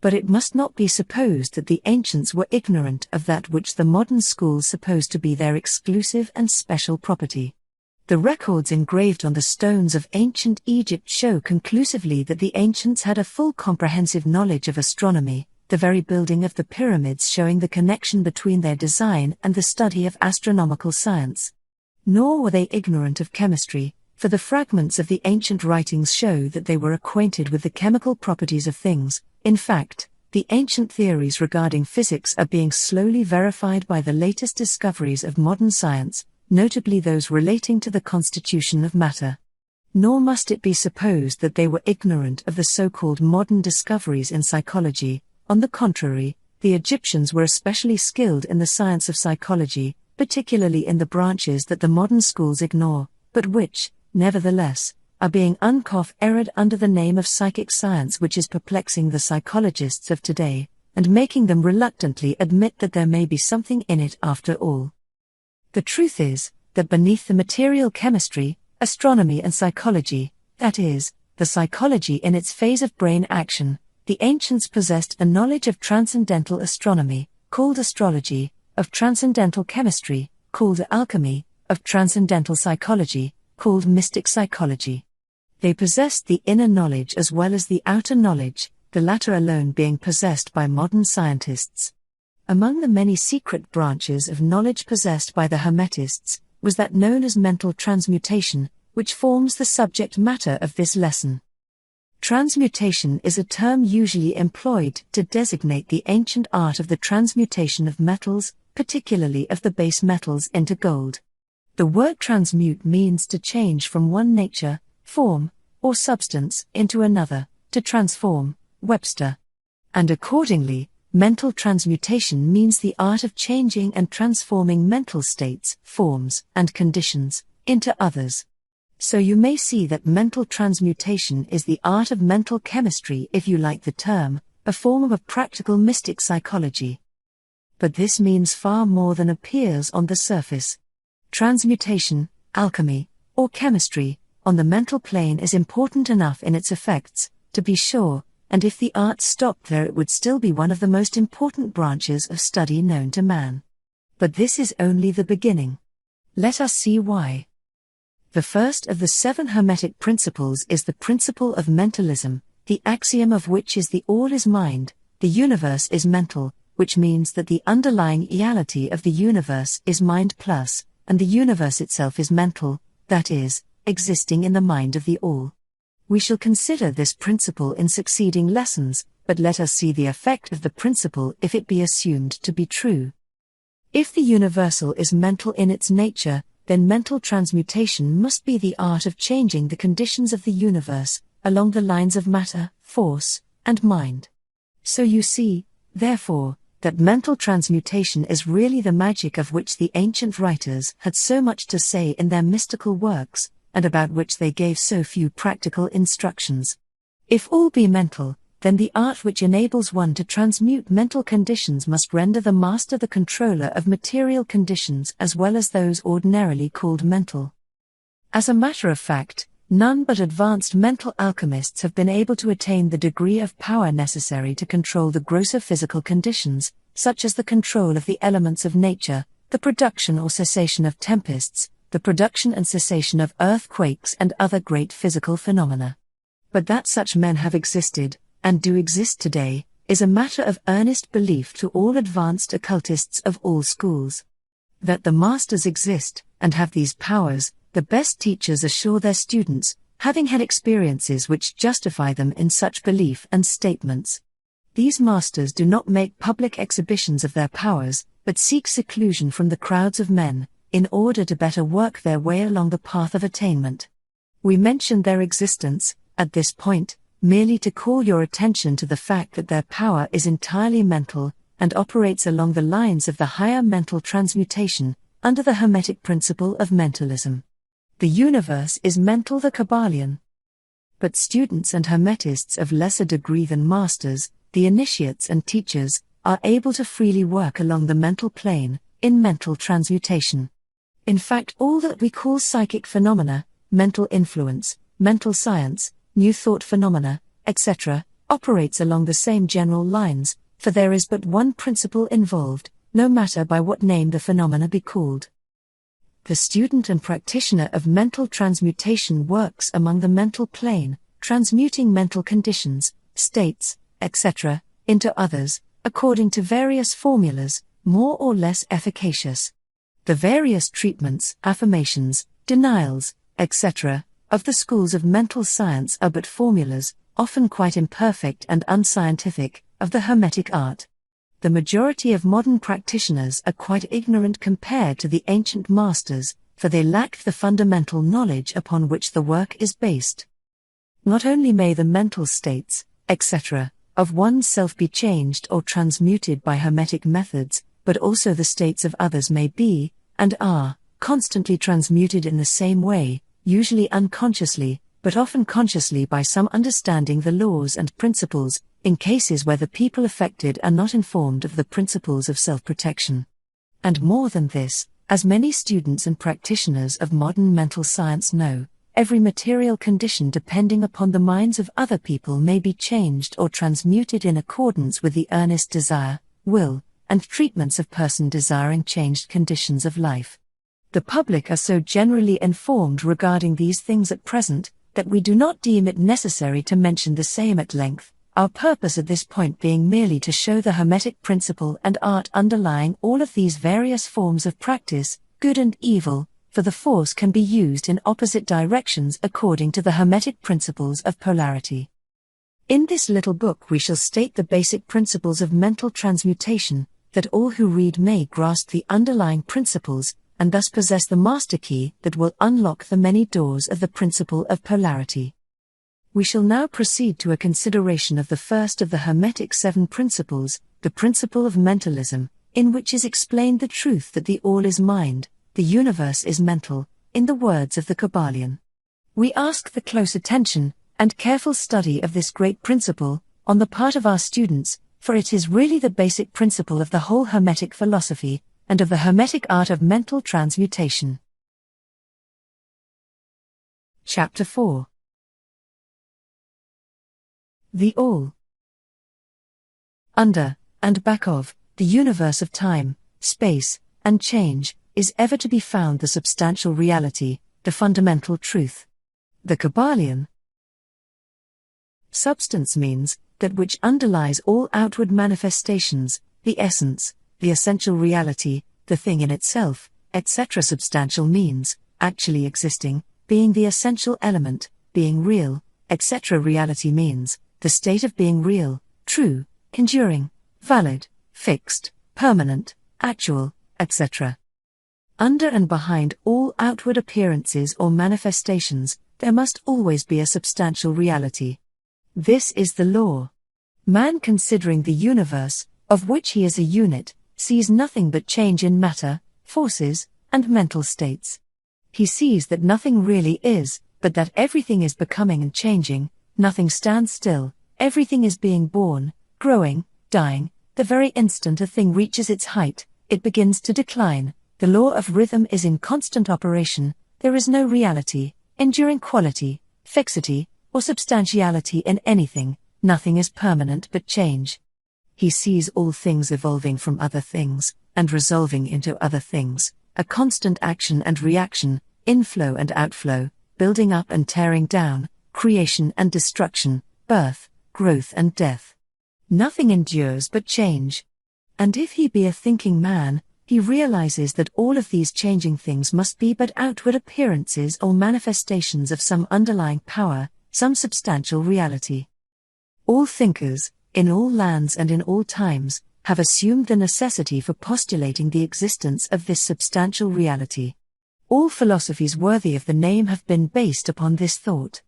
A: But it must not be supposed that the ancients were ignorant of that which the modern schools suppose to be their exclusive and special property. The records engraved on the stones of ancient Egypt show conclusively that the ancients had a full comprehensive knowledge of astronomy, the very building of the pyramids showing the connection between their design and the study of astronomical science. Nor were they ignorant of chemistry, for the fragments of the ancient writings show that they were acquainted with the chemical properties of things. In fact, the ancient theories regarding physics are being slowly verified by the latest discoveries of modern science, notably those relating to the constitution of matter. Nor must it be supposed that they were ignorant of the so-called modern discoveries in psychology. On the contrary, the Egyptians were especially skilled in the science of psychology, particularly in the branches that the modern schools ignore, but which, nevertheless, are being uncovered under the name of psychic science, which is perplexing the psychologists of today, and making them reluctantly admit that there may be something in it after all. The truth is, that beneath the material chemistry, astronomy and psychology, that is, the psychology in its phase of brain action, the ancients possessed a knowledge of transcendental astronomy, called astrology, of transcendental chemistry, called alchemy, of transcendental psychology, called mystic psychology. They possessed the inner knowledge as well as the outer knowledge, the latter alone being possessed by modern scientists. Among the many secret branches of knowledge possessed by the Hermetists, was that known as mental transmutation, which forms the subject matter of this lesson. Transmutation is a term usually employed to designate the ancient art of the transmutation of metals, particularly of the base metals, into gold. The word transmute means to change from one nature, form, or substance into another, to transform, Webster. And accordingly, mental transmutation means the art of changing and transforming mental states, forms, and conditions, into others. So you may see that mental transmutation is the art of mental chemistry, if you like the term, a form of practical mystic psychology. But this means far more than appears on the surface. Transmutation, alchemy, or chemistry, on the mental plane is important enough in its effects, to be sure, and if the art stopped there it would still be one of the most important branches of study known to man. But this is only the beginning. Let us see why. The first of the 7 Hermetic principles is the principle of mentalism, the axiom of which is the all is mind, the universe is mental, which means that the underlying reality of the universe is mind plus, and the universe itself is mental, that is, existing in the mind of the all. We shall consider this principle in succeeding lessons, but let us see the effect of the principle if it be assumed to be true. If the universal is mental in its nature, then mental transmutation must be the art of changing the conditions of the universe, along the lines of matter, force, and mind. So you see, therefore, that mental transmutation is really the magic of which the ancient writers had so much to say in their mystical works, and about which they gave so few practical instructions. If all be mental, then the art which enables one to transmute mental conditions must render the master the controller of material conditions as well as those ordinarily called mental. As a matter of fact, none but advanced mental alchemists have been able to attain the degree of power necessary to control the grosser physical conditions, such as the control of the elements of nature, the production or cessation of tempests, the production and cessation of earthquakes and other great physical phenomena. But that such men have existed, and do exist today, is a matter of earnest belief to all advanced occultists of all schools. That the masters exist, and have these powers, the best teachers assure their students, having had experiences which justify them in such belief and statements. These masters do not make public exhibitions of their powers, but seek seclusion from the crowds of men, in order to better work their way along the path of attainment. We mention their existence, at this point, merely to call your attention to the fact that their power is entirely mental, and operates along the lines of the higher mental transmutation, under the Hermetic principle of mentalism. The universe is mental, the Kybalion. But students and Hermetists of lesser degree than masters, the initiates and teachers, are able to freely work along the mental plane, in mental transmutation. In fact, all that we call psychic phenomena, mental influence, mental science, new thought phenomena, etc., operates along the same general lines, for there is but one principle involved, no matter by what name the phenomena be called. The student and practitioner of mental transmutation works among the mental plane, transmuting mental conditions, states, etc., into others, according to various formulas, more or less efficacious. The various treatments, affirmations, denials, etc., of the schools of mental science are but formulas, often quite imperfect and unscientific, of the Hermetic art. The majority of modern practitioners are quite ignorant compared to the ancient masters, for they lacked the fundamental knowledge upon which the work is based. Not only may the mental states, etc., of oneself be changed or transmuted by Hermetic methods, but also the states of others may be, and are, constantly transmuted in the same way, usually unconsciously, but often consciously by some understanding the laws and principles, in cases where the people affected are not informed of the principles of self-protection. And more than this, as many students and practitioners of modern mental science know, every material condition depending upon the minds of other people may be changed or transmuted in accordance with the earnest desire, will, and treatments of person desiring changed conditions of life. The public are so generally informed regarding these things at present, that we do not deem it necessary to mention the same at length, our purpose at this point being merely to show the Hermetic principle and art underlying all of these various forms of practice, good and evil, for the force can be used in opposite directions according to the Hermetic principles of polarity. In this little book we shall state the basic principles of mental transmutation, that all who read may grasp the underlying principles, and thus possess the master key that will unlock the many doors of the principle of polarity. We shall now proceed to a consideration of the first of the Hermetic 7 principles, the principle of mentalism, in which is explained the truth that the all is mind, the universe is mental, in the words of the Kybalion. We ask the close attention and careful study of this great principle, on the part of our students, for it is really the basic principle of the whole Hermetic philosophy, and of the Hermetic art of mental transmutation. Chapter 4. The All. Under, and back of, the universe of time, space, and change, is ever to be found the substantial reality, the fundamental truth. The Kybalion. Substance means that which underlies all outward manifestations, the essence, the essential reality, the thing in itself, etc. Substantial means, actually existing, being the essential element, being real, etc. Reality means, the state of being real, true, enduring, valid, fixed, permanent, actual, etc. Under and behind all outward appearances or manifestations, there must always be a substantial reality. This is the law. Man, considering the universe, of which he is a unit, sees nothing but change in matter, forces, and mental states. He sees that nothing really is, but that everything is becoming and changing, nothing stands still, everything is being born, growing, dying. The very instant a thing reaches its height, it begins to decline. The law of rhythm is in constant operation. There is no reality, enduring quality, fixity, or substantiality in anything. Nothing is permanent but change. He sees all things evolving from other things, and resolving into other things, a constant action and reaction, inflow and outflow, building up and tearing down, creation and destruction, birth, growth and death. Nothing endures but change. And if he be a thinking man, he realizes that all of these changing things must be but outward appearances or manifestations of some underlying power, some substantial reality. All thinkers, in all lands and in all times, have assumed the necessity for postulating the existence of this substantial reality. All philosophies worthy of the name have been based upon this thought.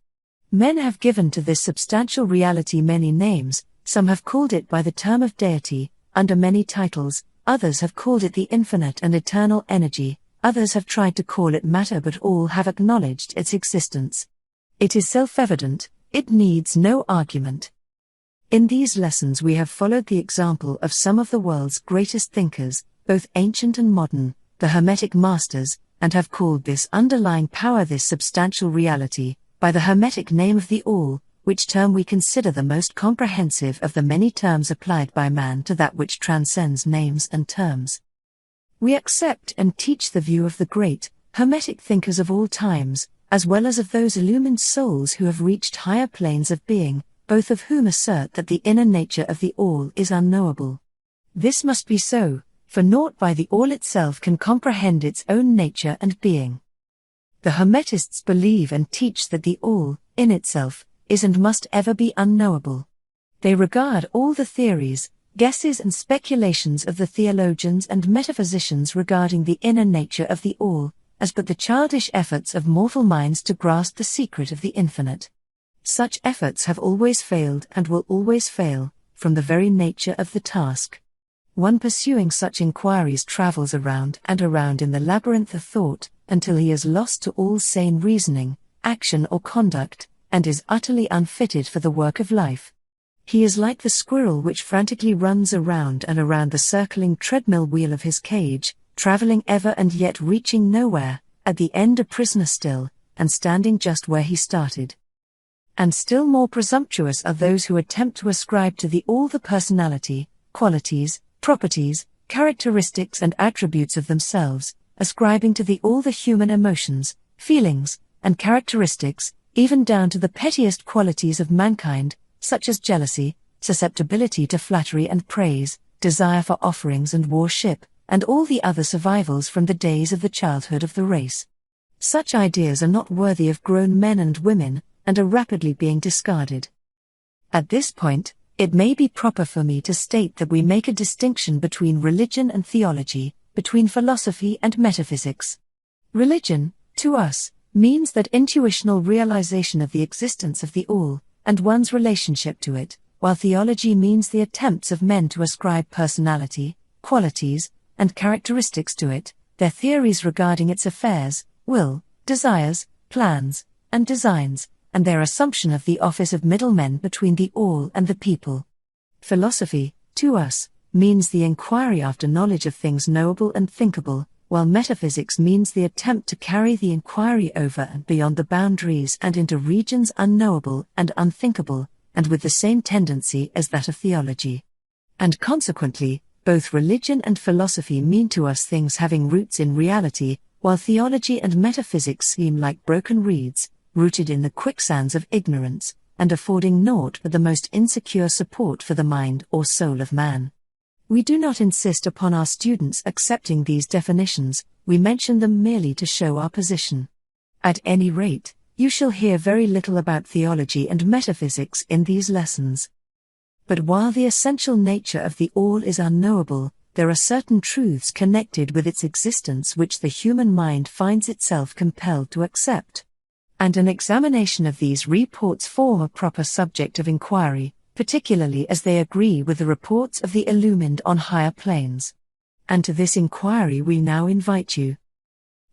A: Men have given to this substantial reality many names. Some have called it by the term of deity, under many titles, others have called it the infinite and eternal energy, others have tried to call it matter, but all have acknowledged its existence. It is self-evident, it needs no argument. In these lessons we have followed the example of some of the world's greatest thinkers, both ancient and modern, the Hermetic masters, and have called this underlying power, this substantial reality, by the Hermetic name of the All, which term we consider the most comprehensive of the many terms applied by man to that which transcends names and terms. We accept and teach the view of the great, Hermetic thinkers of all times, as well as of those illumined souls who have reached higher planes of being, both of whom assert that the inner nature of the All is unknowable. This must be so, for naught by the All itself can comprehend its own nature and being. The Hermetists believe and teach that the All, in itself, is and must ever be unknowable. They regard all the theories, guesses and speculations of the theologians and metaphysicians regarding the inner nature of the All, as but the childish efforts of mortal minds to grasp the secret of the infinite. Such efforts have always failed and will always fail, from the very nature of the task. One pursuing such inquiries travels around and around in the labyrinth of thought, until he is lost to all sane reasoning, action or conduct, and is utterly unfitted for the work of life. He is like the squirrel which frantically runs around and around the circling treadmill wheel of his cage, traveling ever and yet reaching nowhere, at the end a prisoner still, and standing just where he started. And still more presumptuous are those who attempt to ascribe to the All the personality, qualities, properties, characteristics and attributes of themselves, ascribing to the All the human emotions, feelings, and characteristics, even down to the pettiest qualities of mankind, such as jealousy, susceptibility to flattery and praise, desire for offerings and worship, and all the other survivals from the days of the childhood of the race. Such ideas are not worthy of grown men and women, and are rapidly being discarded. At this point, it may be proper for me to state that we make a distinction between religion and theology, between philosophy and metaphysics. Religion, to us, means that intuitional realization of the existence of the All, and one's relationship to it, while theology means the attempts of men to ascribe personality, qualities, and characteristics to it, their theories regarding its affairs, will, desires, plans, and designs, and their assumption of the office of middlemen between the All and the people. Philosophy, to us, means the inquiry after knowledge of things knowable and thinkable, while metaphysics means the attempt to carry the inquiry over and beyond the boundaries and into regions unknowable and unthinkable, and with the same tendency as that of theology. And consequently, both religion and philosophy mean to us things having roots in reality, while theology and metaphysics seem like broken reeds, rooted in the quicksands of ignorance, and affording naught but the most insecure support for the mind or soul of man. We do not insist upon our students accepting these definitions, we mention them merely to show our position. At any rate, you shall hear very little about theology and metaphysics in these lessons. But while the essential nature of the All is unknowable, there are certain truths connected with its existence which the human mind finds itself compelled to accept. And an examination of these reports form a proper subject of inquiry, particularly as they agree with the reports of the illumined on higher planes. And to this inquiry we now invite you.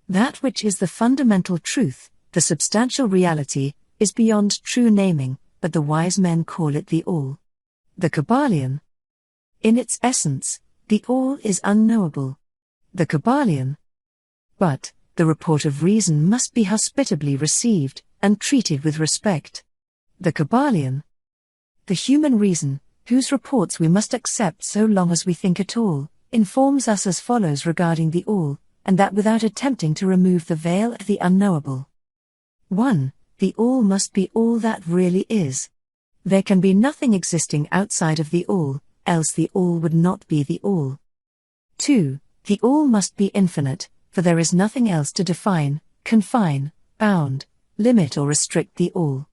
A: That which is the fundamental truth, the substantial reality, is beyond true naming, but the wise men call it the All. The Kybalion. In its essence, the All is unknowable. The Kybalion. But the report of reason must be hospitably received, and treated with respect. The Kybalion. The human reason, whose reports we must accept so long as we think at all, informs us as follows regarding the All, and that without attempting to remove the veil of the unknowable. 1. The All must be all that really is. There can be nothing existing outside of the All, else the All would not be the All. 2. The All must be infinite, for there is nothing else to define, confine, bound, limit or restrict the All.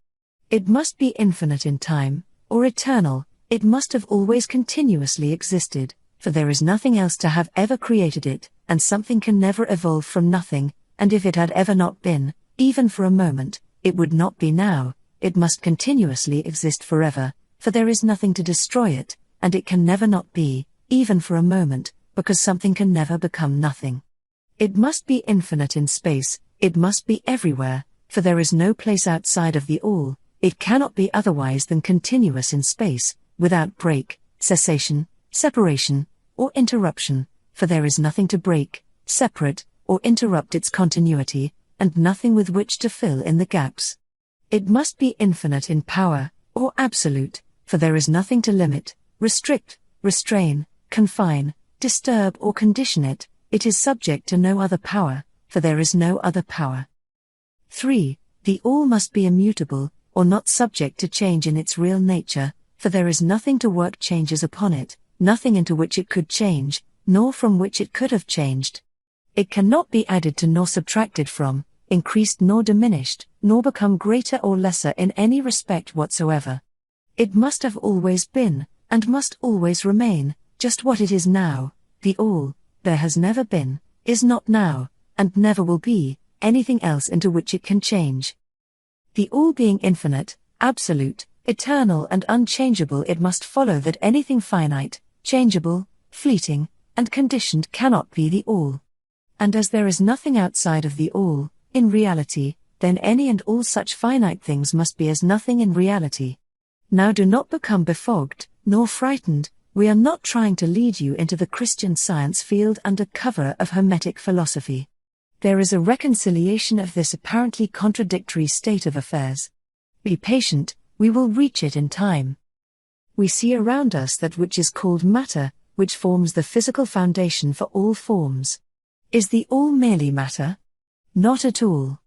A: It must be infinite in time, or eternal, it must have always continuously existed, for there is nothing else to have ever created it, and something can never evolve from nothing, and if it had ever not been, even for a moment, it would not be now, it must continuously exist forever, for there is nothing to destroy it, and it can never not be, even for a moment, because something can never become nothing. It must be infinite in space, it must be everywhere, for there is no place outside of the All, it cannot be otherwise than continuous in space, without break, cessation, separation, or interruption, for there is nothing to break, separate, or interrupt its continuity, and nothing with which to fill in the gaps. It must be infinite in power, or absolute, for there is nothing to limit, restrict, restrain, confine, disturb or condition it. It is subject to no other power, for there is no other power. 3. The all must be immutable, or not subject to change in its real nature, for there is nothing to work changes upon it, nothing into which it could change, nor from which it could have changed. It cannot be added to nor subtracted from, increased nor diminished, nor become greater or lesser in any respect whatsoever. It must have always been, and must always remain, just what it is now, the all. There has never been, is not now, and never will be, anything else into which it can change. The all being infinite, absolute, eternal and unchangeable, it must follow that anything finite, changeable, fleeting, and conditioned cannot be the all. And as there is nothing outside of the all, in reality, then any and all such finite things must be as nothing in reality. Now do not become befogged, nor frightened. We are not trying to lead you into the Christian Science field under cover of Hermetic philosophy. There is a reconciliation of this apparently contradictory state of affairs. Be patient, we will reach it in time. We see around us that which is called matter, which forms the physical foundation for all forms. Is the all merely matter? Not at all.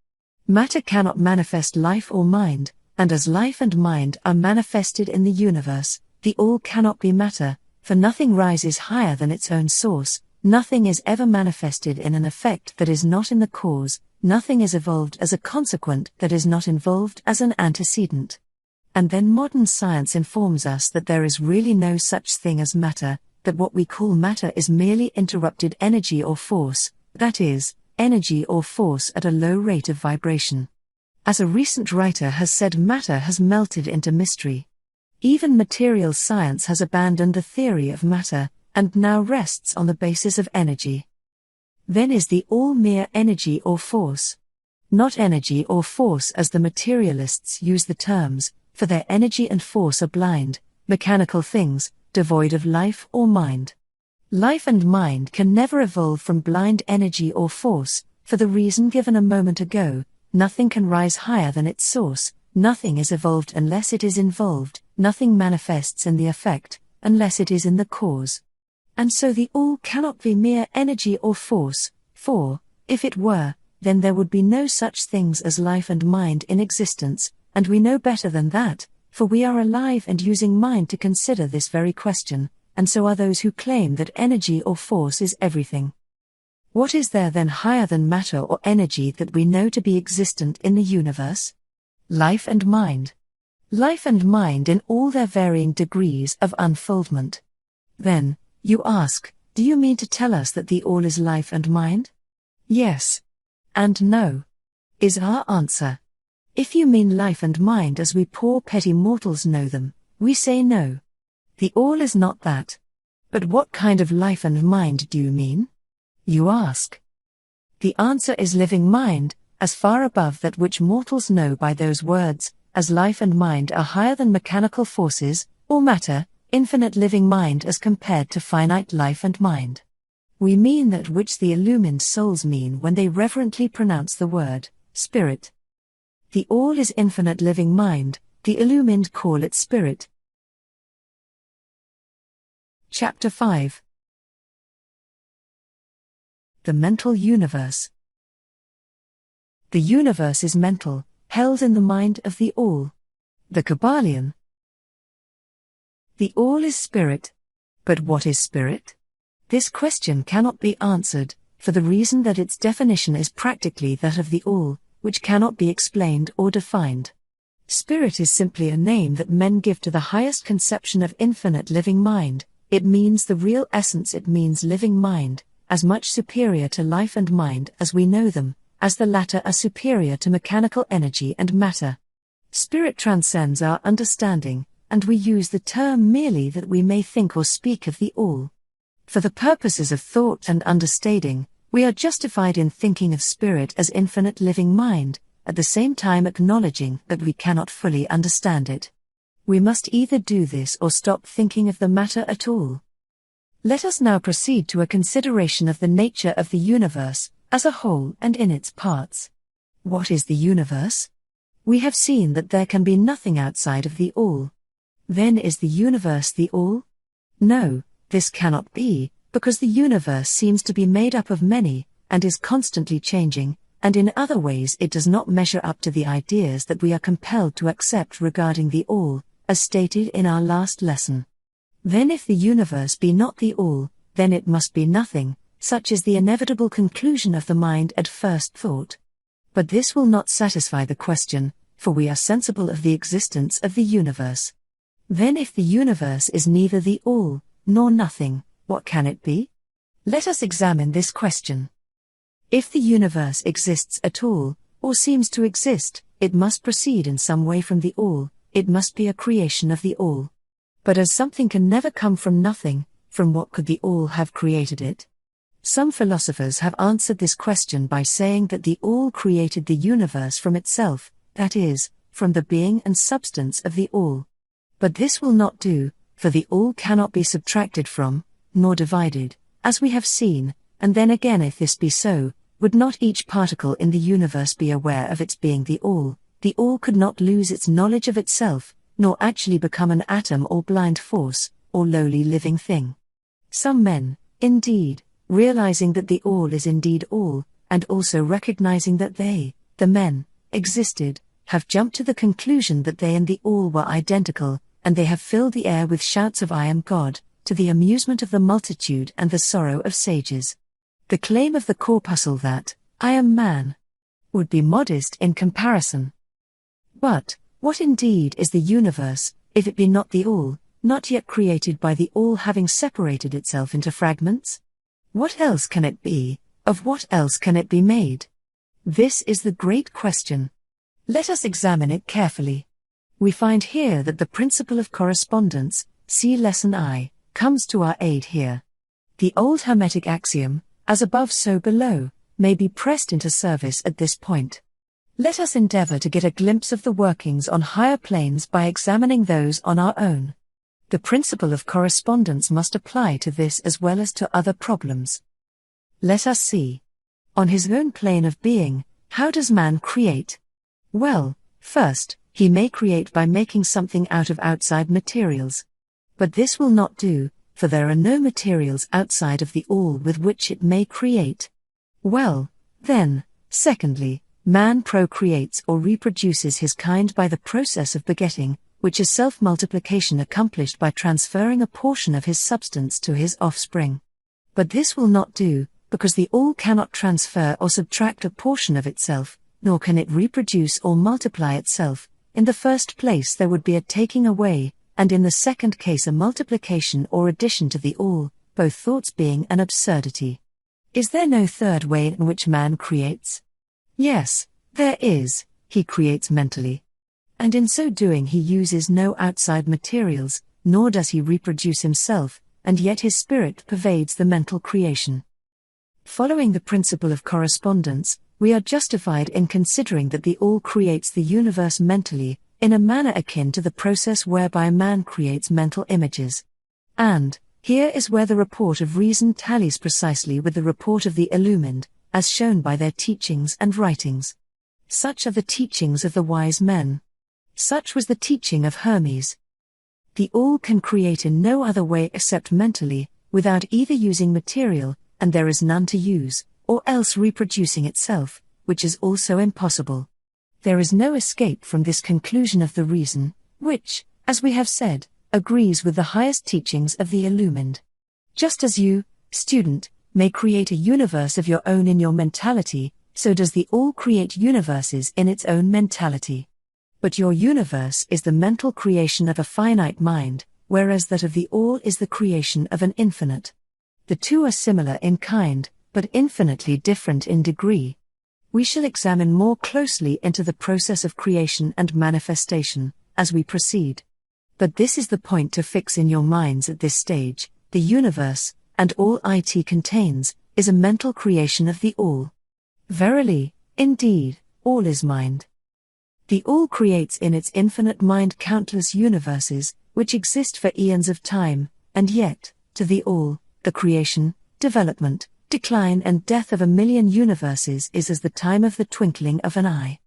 A: Matter cannot manifest life or mind, and as life and mind are manifested in the universe, the all cannot be matter, for nothing rises higher than its own source, nothing is ever manifested in an effect that is not in the cause, nothing is evolved as a consequent that is not involved as an antecedent. And then modern science informs us that there is really no such thing as matter, that what we call matter is merely interrupted energy or force, that is, energy or force at a low rate of vibration. As a recent writer has said, matter has melted into mystery. Even material science has abandoned the theory of matter, and now rests on the basis of energy. Then is the all mere energy or force? Not energy or force as the materialists use the terms, for their energy and force are blind, mechanical things, devoid of life or mind. Life and mind can never evolve from blind energy or force, for the reason given a moment ago. Nothing can rise higher than its source, nothing is evolved unless it is involved, nothing manifests in the effect, unless it is in the cause. And so the all cannot be mere energy or force, for, if it were, then there would be no such things as life and mind in existence, and we know better than that, for we are alive and using mind to consider this very question, and so are those who claim that energy or force is everything. What is there then higher than matter or energy that we know to be existent in the universe? Life and mind. Life and mind in all their varying degrees of unfoldment. Then, you ask, do you mean to tell us that the all is life and mind? Yes. And no. Is our answer. If you mean life and mind as we poor petty mortals know them, we say no. The all is not that. But what kind of life and mind do you mean? You ask. The answer is living mind, as far above that which mortals know by those words, as life and mind are higher than mechanical forces, or matter, infinite living mind as compared to finite life and mind. We mean that which the illumined souls mean when they reverently pronounce the word, spirit. The all is infinite living mind, the illumined call it spirit. Chapter 5. The mental universe. The universe is mental, held in the mind of the all. The Kybalion. The all is spirit. But what is spirit? This question cannot be answered, for the reason that its definition is practically that of the all, which cannot be explained or defined. Spirit is simply a name that men give to the highest conception of infinite living mind. It means the real essence, it means living mind, as much superior to life and mind as we know them, as the latter are superior to mechanical energy and matter. Spirit transcends our understanding, and we use the term merely that we may think or speak of the all. For the purposes of thought and understanding, we are justified in thinking of spirit as infinite living mind, at the same time acknowledging that we cannot fully understand it. We must either do this or stop thinking of the matter at all. Let us now proceed to a consideration of the nature of the universe, as a whole and in its parts. What is the universe? We have seen that there can be nothing outside of the All. Then is the universe the All? No, this cannot be, because the universe seems to be made up of many, and is constantly changing, and in other ways it does not measure up to the ideas that we are compelled to accept regarding the All, as stated in our last lesson. Then if the universe be not the All, then it must be nothing, such is the inevitable conclusion of the mind at first thought. But this will not satisfy the question, for we are sensible of the existence of the universe. Then if the universe is neither the All, nor nothing, what can it be? Let us examine this question. If the universe exists at all, or seems to exist, it must proceed in some way from the All, it must be a creation of the All. But as something can never come from nothing, from what could the All have created it? Some philosophers have answered this question by saying that the All created the universe from itself, that is, from the being and substance of the All. But this will not do, for the All cannot be subtracted from, nor divided, as we have seen, and then again if this be so, would not each particle in the universe be aware of its being the All could not lose its knowledge of itself, nor actually become an atom or blind force, or lowly living thing. Some men, indeed, realizing that the All is indeed All, and also recognizing that they, the men, existed, have jumped to the conclusion that they and the All were identical, and they have filled the air with shouts of "I am God," to the amusement of the multitude and the sorrow of sages. The claim of the corpuscle that, "I am man," would be modest in comparison. But, what indeed is the universe, if it be not the All, not yet created by the All having separated itself into fragments? What else can it be? Of what else can it be made? This is the great question. Let us examine it carefully. We find here that the principle of correspondence, see lesson I, comes to our aid here. The old Hermetic axiom, as above so below, may be pressed into service at this point. Let us endeavor to get a glimpse of the workings on higher planes by examining those on our own. The principle of correspondence must apply to this as well as to other problems. Let us see. On his own plane of being, how does man create? Well, first, he may create by making something out of outside materials. But this will not do, for there are no materials outside of the All with which it may create. Well, then, secondly, man procreates or reproduces his kind by the process of begetting, which is self-multiplication accomplished by transferring a portion of his substance to his offspring. But this will not do, because the All cannot transfer or subtract a portion of itself, nor can it reproduce or multiply itself. In the first place there would be a taking away, and in the second case a multiplication or addition to the All, both thoughts being an absurdity. Is there no third way in which man creates? Yes, there is. He creates mentally. And in so doing he uses no outside materials, nor does he reproduce himself, and yet his spirit pervades the mental creation. Following the principle of correspondence, we are justified in considering that the All creates the universe mentally, in a manner akin to the process whereby man creates mental images. And, here is where the report of reason tallies precisely with the report of the illumined, as shown by their teachings and writings. Such are the teachings of the wise men. Such was the teaching of Hermes. The All can create in no other way except mentally, without either using material, and there is none to use, or else reproducing itself, which is also impossible. There is no escape from this conclusion of the reason, which, as we have said, agrees with the highest teachings of the illumined. Just as you, student, may create a universe of your own in your mentality, so does the All create universes in its own mentality. But your universe is the mental creation of a finite mind, whereas that of the All is the creation of an infinite. The two are similar in kind, but infinitely different in degree. We shall examine more closely into the process of creation and manifestation, as we proceed. But this is the point to fix in your minds at this stage: the universe, and all it contains, is a mental creation of the All. Verily, indeed, all is mind. The All creates in its infinite mind countless universes, which exist for eons of time, and yet, to the All, the creation, development, decline and death of a million universes is as the time of the twinkling of an eye.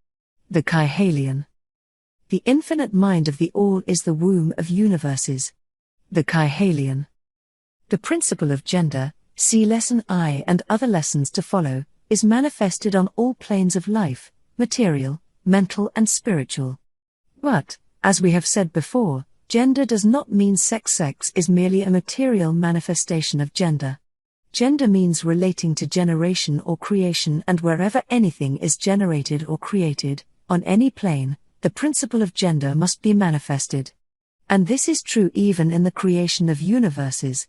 A: The Kybalion. The infinite mind of the All is the womb of universes. The Kybalion. The principle of gender, see Lesson I and other lessons to follow, is manifested on all planes of life, material, mental and spiritual. But, as we have said before, gender does not mean sex. Sex is merely a material manifestation of gender. Gender means relating to generation or creation, and wherever anything is generated or created, on any plane, the principle of gender must be manifested. And this is true even in the creation of universes.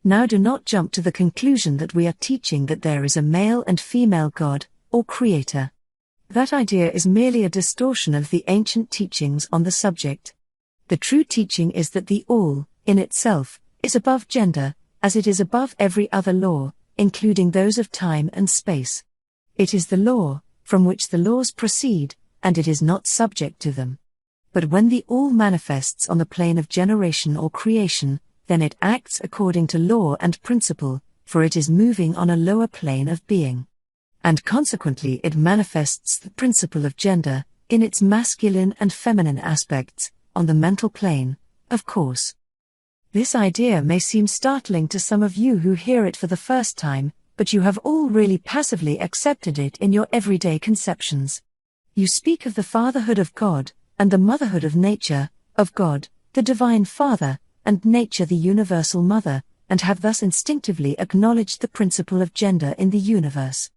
A: Now do not jump to the conclusion that we are teaching that there is a male and female God, or creator. That idea is merely a distortion of the ancient teachings on the subject. The true teaching is that the All, in itself, is above gender, as it is above every other law, including those of time and space. It is the law, from which the laws proceed, and it is not subject to them. But when the All manifests on the plane of generation or creation, then it acts according to law and principle, for it is moving on a lower plane of being. And consequently it manifests the principle of gender, in its masculine and feminine aspects, on the mental plane, of course. This idea may seem startling to some of you who hear it for the first time, but you have all really passively accepted it in your everyday conceptions. You speak of the fatherhood of God, and the motherhood of nature, of God, the Divine Father, and nature the universal mother, and have thus instinctively acknowledged the principle of gender in the universe.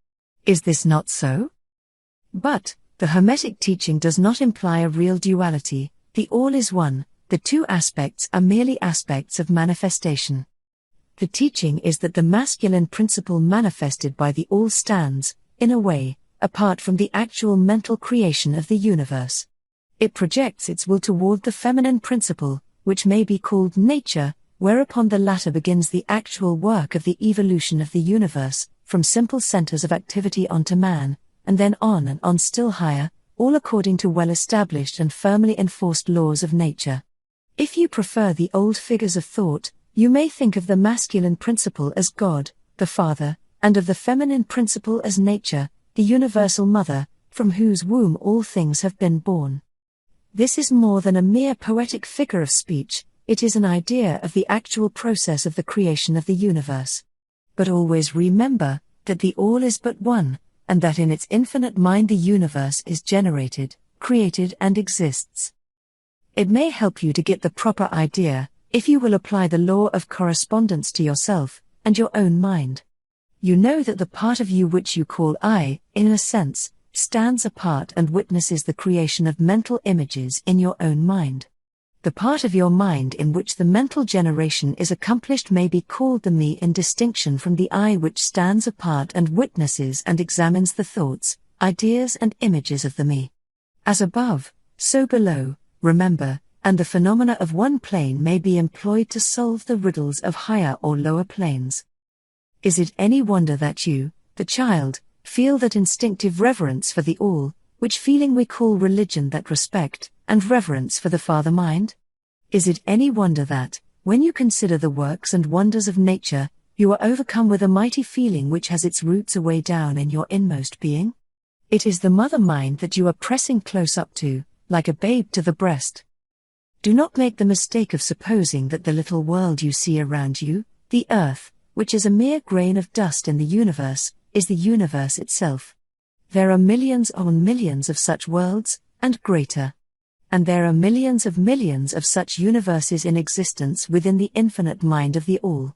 A: Is this not so? But, the Hermetic teaching does not imply a real duality. The All is one, the two aspects are merely aspects of manifestation. The teaching is that the masculine principle manifested by the All stands, in a way, apart from the actual mental creation of the universe. It projects its will toward the feminine principle, which may be called nature, whereupon the latter begins the actual work of the evolution of the universe, from simple centers of activity onto man, and then on and on still higher, all according to well-established and firmly enforced laws of nature. If you prefer the old figures of thought, you may think of the masculine principle as God, the Father, and of the feminine principle as nature, the universal mother, from whose womb all things have been born. This is more than a mere poetic figure of speech, it is an idea of the actual process of the creation of the universe. But always remember that the All is but one, and that in its infinite mind the universe is generated, created and exists. It may help you to get the proper idea, if you will apply the law of correspondence to yourself, and your own mind. You know that the part of you which you call I, in a sense, stands apart and witnesses the creation of mental images in your own mind. The part of your mind in which the mental generation is accomplished may be called the me in distinction from the I which stands apart and witnesses and examines the thoughts, ideas and images of the me. As above, so below, remember, and the phenomena of one plane may be employed to solve the riddles of higher or lower planes. Is it any wonder that you, the child, feel that instinctive reverence for the All, which feeling we call religion, that respect and reverence for the Father mind? Is it any wonder that, when you consider the works and wonders of nature, you are overcome with a mighty feeling which has its roots away down in your inmost being? It is the mother mind that you are pressing close up to, like a babe to the breast. Do not make the mistake of supposing that the little world you see around you, the earth, which is a mere grain of dust in the universe, is the universe itself. There are millions on millions of such worlds, and greater. And there are millions of such universes in existence within the infinite mind of the All.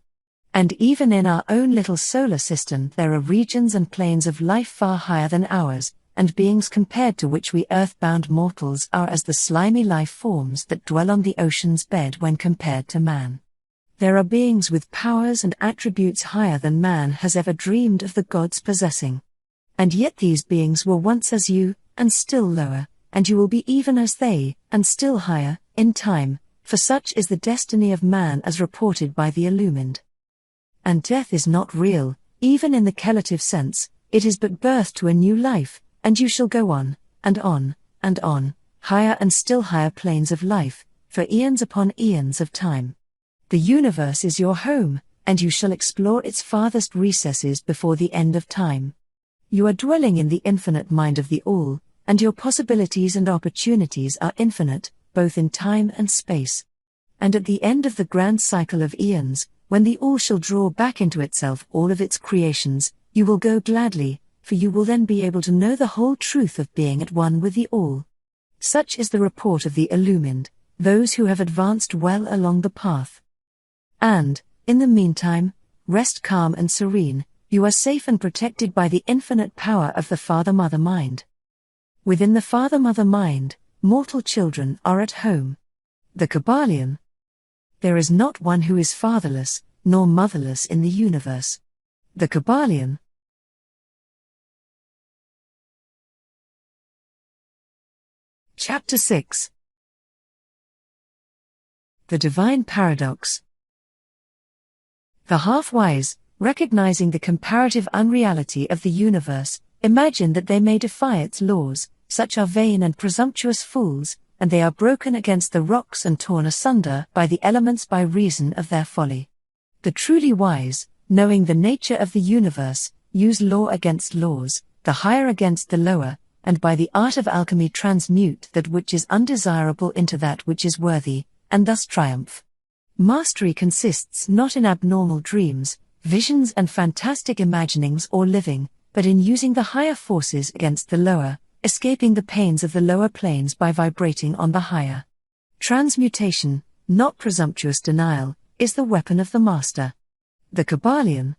A: And even in our own little solar system there are regions and planes of life far higher than ours, and beings compared to which we earthbound mortals are as the slimy life forms that dwell on the ocean's bed when compared to man. There are beings with powers and attributes higher than man has ever dreamed of the gods possessing. And yet these beings were once as you, and still lower, and you will be even as they, and still higher, in time, for such is the destiny of man as reported by the illumined. And death is not real, even in the relative sense, it is but birth to a new life, and you shall go on, and on, and on, higher and still higher planes of life, for eons upon eons of time. The universe is your home, and you shall explore its farthest recesses before the end of time. You are dwelling in the infinite mind of the All, and your possibilities and opportunities are infinite, both in time and space. And at the end of the grand cycle of eons, when the all shall draw back into itself all of its creations, you will go gladly, for you will then be able to know the whole truth of being at one with the all. Such is the report of the illumined, those who have advanced well along the path. And, in the meantime, rest calm and serene, you are safe and protected by the infinite power of the Father-Mother mind. Within the Father-Mother mind, mortal children are at home. The Kybalion. There is not one who is fatherless, nor motherless in the universe. The Kybalion. Chapter 6. The Divine Paradox. The half-wise, recognizing the comparative unreality of the universe, imagine that they may defy its laws. Such are vain and presumptuous fools, and they are broken against the rocks and torn asunder by the elements by reason of their folly. The truly wise, knowing the nature of the universe, use law against laws, the higher against the lower, and by the art of alchemy transmute that which is undesirable into that which is worthy, and thus triumph. Mastery consists not in abnormal dreams, visions and fantastic imaginings or living, but in using the higher forces against the lower, escaping the pains of the lower planes by vibrating on the higher. Transmutation, not presumptuous denial, is the weapon of the master. The Kybalion.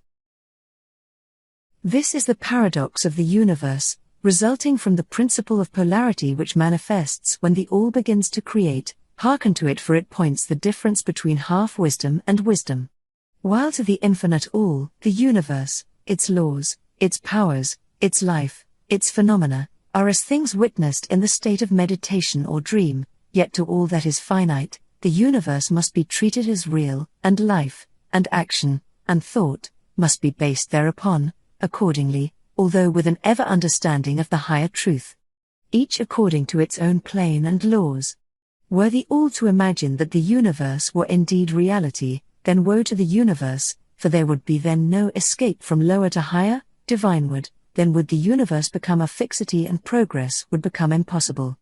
A: This is the paradox of the universe, resulting from the principle of polarity which manifests when the all begins to create. Hearken to it, for it points the difference between half-wisdom and wisdom. While to the infinite all, the universe, its laws, its powers, its life, its phenomena, are as things witnessed in the state of meditation or dream, yet to all that is finite, the universe must be treated as real, and life, and action, and thought, must be based thereupon, accordingly, although with an ever understanding of the higher truth. Each according to its own plane and laws. Were the all to imagine that the universe were indeed reality, then woe to the universe, for there would be then no escape from lower to higher, divineward. Then would the universe become a fixity and progress would become impossible.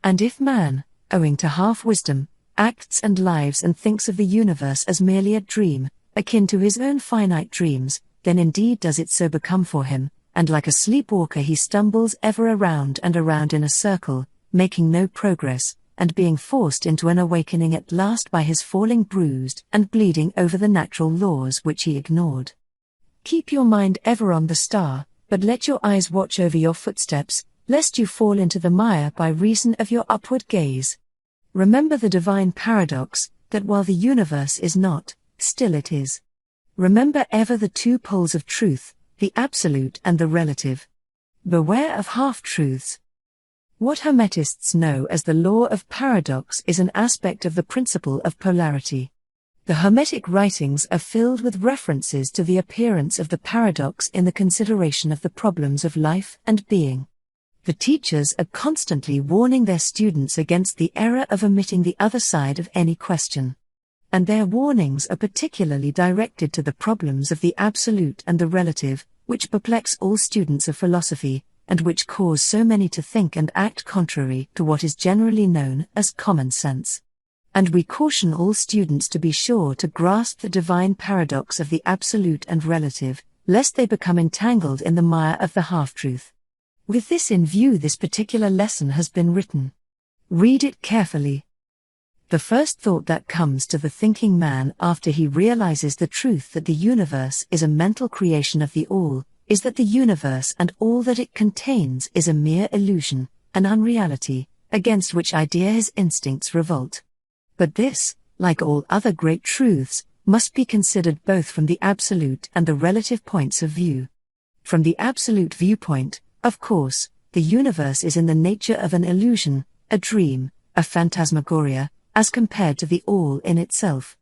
A: And if man, owing to half-wisdom, acts and lives and thinks of the universe as merely a dream, akin to his own finite dreams, then indeed does it so become for him, and like a sleepwalker he stumbles ever around and around in a circle, making no progress, and being forced into an awakening at last by his falling bruised and bleeding over the natural laws which he ignored. Keep your mind ever on the star, but let your eyes watch over your footsteps, lest you fall into the mire by reason of your upward gaze. Remember the divine paradox, that while the universe is not, still it is. Remember ever the two poles of truth, the absolute and the relative. Beware of half-truths. What Hermetists know as the law of paradox is an aspect of the principle of polarity. The Hermetic writings are filled with references to the appearance of the paradox in the consideration of the problems of life and being. The teachers are constantly warning their students against the error of omitting the other side of any question. And their warnings are particularly directed to the problems of the absolute and the relative, which perplex all students of philosophy, and which cause so many to think and act contrary to what is generally known as common sense. And we caution all students to be sure to grasp the divine paradox of the absolute and relative, lest they become entangled in the mire of the half-truth. With this in view, this particular lesson has been written. Read it carefully. The first thought that comes to the thinking man after he realizes the truth that the universe is a mental creation of the all, is that the universe and all that it contains is a mere illusion, an unreality, against which idea his instincts revolt. But this, like all other great truths, must be considered both from the absolute and the relative points of view. From the absolute viewpoint, of course, the universe is in the nature of an illusion, a dream, a phantasmagoria, as compared to the all in itself.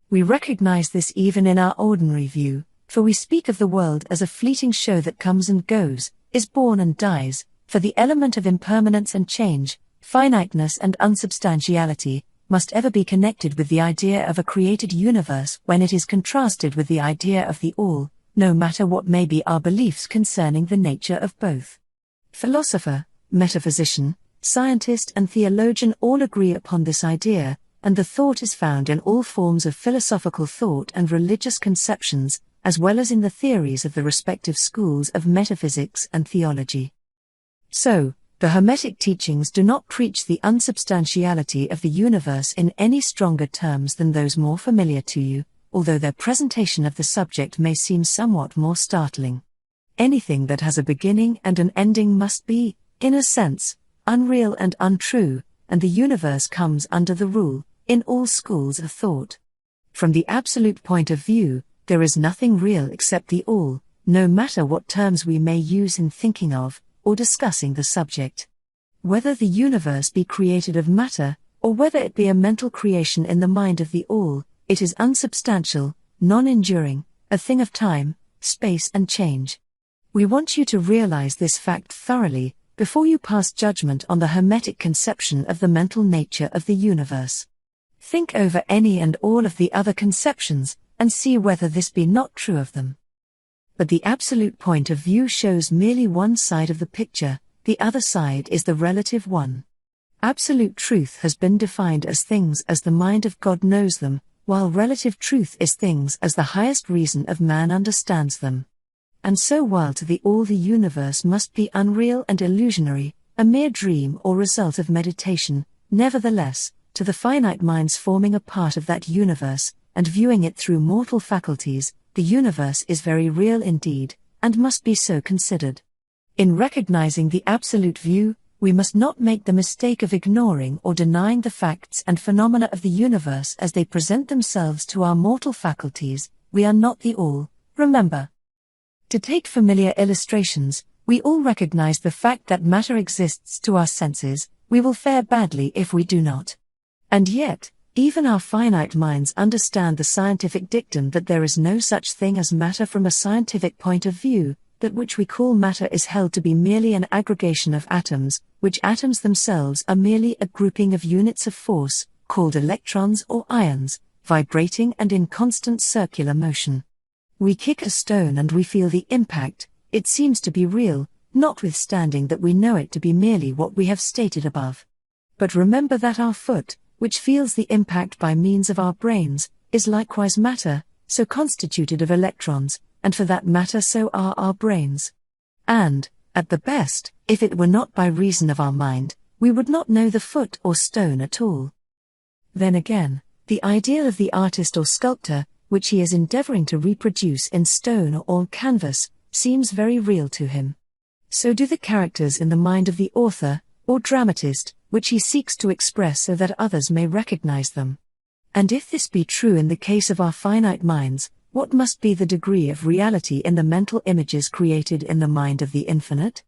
A: We recognize this even in our ordinary view, for we speak of the world as a fleeting show that comes and goes, is born and dies, for the element of impermanence and change, finiteness and unsubstantiality, must ever be connected with the idea of a created universe when it is contrasted with the idea of the all, no matter what may be our beliefs concerning the nature of both. Philosopher, metaphysician, scientist and theologian all agree upon this idea, and the thought is found in all forms of philosophical thought and religious conceptions, as well as in the theories of the respective schools of metaphysics and theology. So, the Hermetic teachings do not preach the unsubstantiality of the universe in any stronger terms than those more familiar to you, although their presentation of the subject may seem somewhat more startling. Anything that has a beginning and an ending must be, in a sense, unreal and untrue, and the universe comes under the rule, in all schools of thought. From the absolute point of view, there is nothing real except the all, no matter what terms we may use in thinking of, or discussing the subject. Whether the universe be created of matter, or whether it be a mental creation in the mind of the all, it is unsubstantial, non-enduring, a thing of time, space and change. We want you to realize this fact thoroughly, before you pass judgment on the Hermetic conception of the mental nature of the universe. Think over any and all of the other conceptions, and see whether this be not true of them. But the absolute point of view shows merely one side of the picture, the other side is the relative one. Absolute truth has been defined as things as the mind of God knows them, while relative truth is things as the highest reason of man understands them. And so while to the all the universe must be unreal and illusionary, a mere dream or result of meditation, nevertheless, to the finite minds forming a part of that universe, and viewing it through mortal faculties, the universe is very real indeed, and must be so considered. In recognizing the absolute view, we must not make the mistake of ignoring or denying the facts and phenomena of the universe as they present themselves to our mortal faculties. We are not the all, remember. To take familiar illustrations, we all recognize the fact that matter exists to our senses. We will fare badly if we do not. And yet, even our finite minds understand the scientific dictum that there is no such thing as matter from a scientific point of view, that which we call matter is held to be merely an aggregation of atoms, which atoms themselves are merely a grouping of units of force, called electrons or ions, vibrating and in constant circular motion. We kick a stone and we feel the impact, it seems to be real, notwithstanding that we know it to be merely what we have stated above. But remember that our foot, which feels the impact by means of our brains, is likewise matter, so constituted of electrons, and for that matter so are our brains. And, at the best, if it were not by reason of our mind, we would not know the foot or stone at all. Then again, the ideal of the artist or sculptor, which he is endeavoring to reproduce in stone or on canvas, seems very real to him. So do the characters in the mind of the author, or dramatist, which he seeks to express so that others may recognize them. And if this be true in the case of our finite minds, what must be the degree of reality in the mental images created in the mind of the infinite?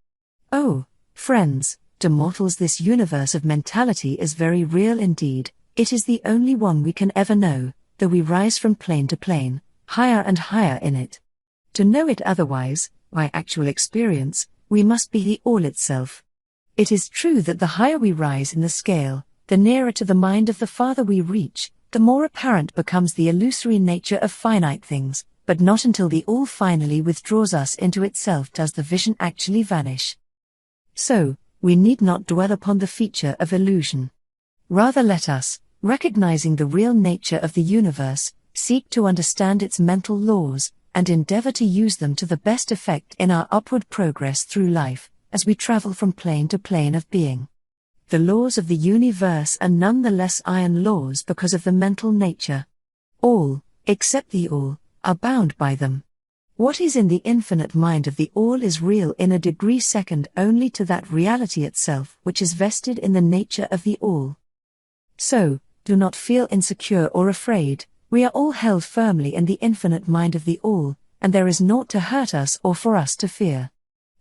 A: Oh, friends, to mortals this universe of mentality is very real indeed. It is the only one we can ever know, though we rise from plane to plane, higher and higher in it. To know it otherwise, by actual experience, we must be the all itself. It is true that the higher we rise in the scale, the nearer to the mind of the Father we reach, the more apparent becomes the illusory nature of finite things, but not until the all finally withdraws us into itself does the vision actually vanish. So, we need not dwell upon the feature of illusion. Rather let us, recognizing the real nature of the universe, seek to understand its mental laws, and endeavor to use them to the best effect in our upward progress through life, as we travel from plane to plane of being. The laws of the universe are none the less iron laws because of the mental nature. All, except the all, are bound by them. What is in the infinite mind of the all is real in a degree second only to that reality itself which is vested in the nature of the all. So, do not feel insecure or afraid, we are all held firmly in the infinite mind of the all, and there is naught to hurt us or for us to fear.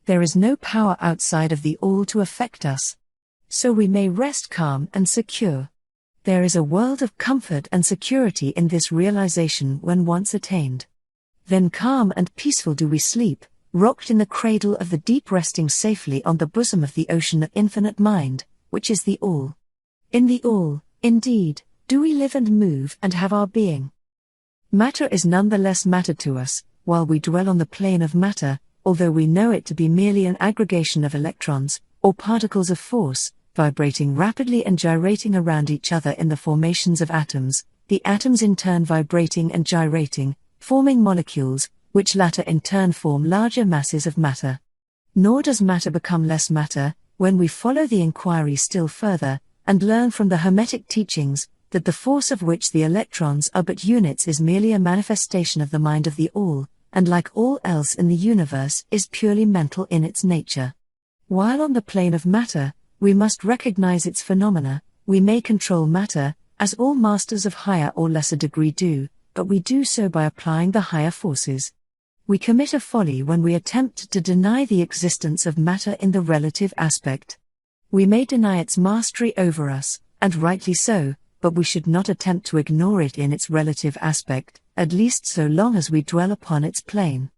A: There is no power outside of the all to affect us. So we may rest calm and secure. There is a world of comfort and security in this realization when once attained. Then calm and peaceful do we sleep, rocked in the cradle of the deep, resting safely on the bosom of the ocean of infinite mind, which is the all. In the all, indeed, do we live and move and have our being. Matter is none the less matter to us, while we dwell on the plane of matter, although we know it to be merely an aggregation of electrons, or particles of force, vibrating rapidly and gyrating around each other in the formations of atoms, the atoms in turn vibrating and gyrating, forming molecules, which latter in turn form larger masses of matter. Nor does matter become less matter, when we follow the inquiry still further, and learn from the Hermetic teachings, that the force of which the electrons are but units is merely a manifestation of the mind of the All, and like all else in the universe is purely mental in its nature. While on the plane of matter, we must recognize its phenomena, we may control matter, as all masters of higher or lesser degree do, but we do so by applying the higher forces. We commit a folly when we attempt to deny the existence of matter in the relative aspect. We may deny its mastery over us, and rightly so, but we should not attempt to ignore it in its relative aspect, at least so long as we dwell upon its plane.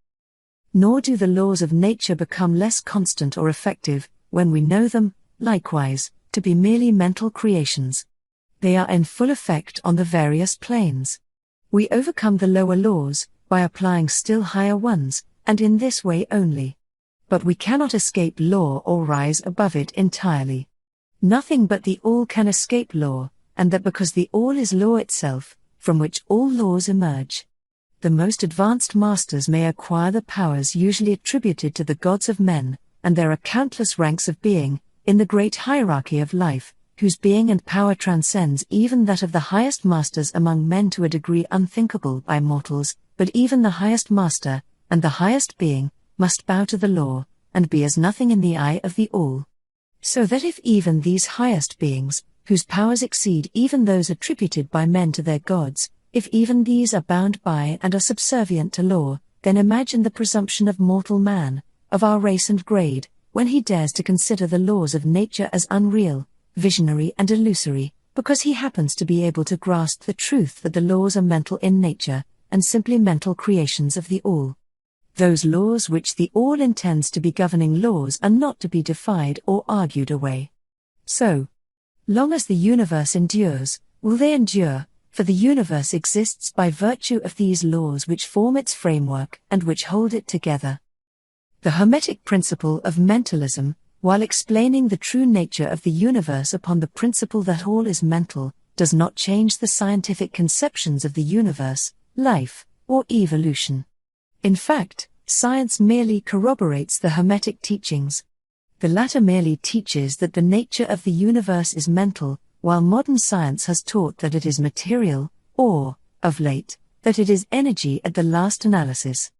A: Nor do the laws of nature become less constant or effective, when we know them, likewise, to be merely mental creations. They are in full effect on the various planes. We overcome the lower laws, by applying still higher ones, and in this way only. But we cannot escape law or rise above it entirely. Nothing but the All can escape law, and that because the All is law itself, from which all laws emerge. The most advanced masters may acquire the powers usually attributed to the gods of men, and there are countless ranks of being, in the great hierarchy of life, whose being and power transcends even that of the highest masters among men to a degree unthinkable by mortals, but even the highest master, and the highest being, must bow to the law, and be as nothing in the eye of the All. So that if even these highest beings, whose powers exceed even those attributed by men to their gods, if even these are bound by and are subservient to law, then imagine the presumption of mortal man, of our race and grade, when he dares to consider the laws of nature as unreal, visionary and illusory, because he happens to be able to grasp the truth that the laws are mental in nature, and simply mental creations of the All. Those laws which the All intends to be governing laws are not to be defied or argued away. So long as the universe endures, will they endure, for the universe exists by virtue of these laws which form its framework and which hold it together. The Hermetic principle of mentalism, while explaining the true nature of the universe upon the principle that all is mental, does not change the scientific conceptions of the universe, life, or evolution. In fact, science merely corroborates the Hermetic teachings. The latter merely teaches that the nature of the universe is mental, while modern science has taught that it is material, or, of late, that it is energy at the last analysis.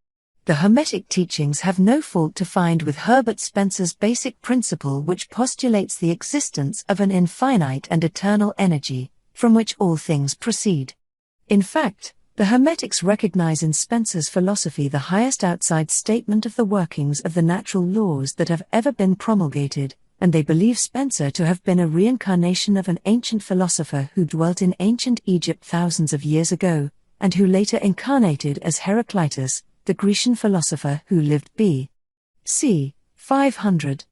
A: The Hermetic teachings have no fault to find with Herbert Spencer's basic principle, which postulates the existence of an infinite and eternal energy, from which all things proceed. In fact, the Hermetics recognize in Spencer's philosophy the highest outside statement of the workings of the natural laws that have ever been promulgated, and they believe Spencer to have been a reincarnation of an ancient philosopher who dwelt in ancient Egypt thousands of years ago, and who later incarnated as Heraclitus, the Grecian philosopher who lived b.c. 500.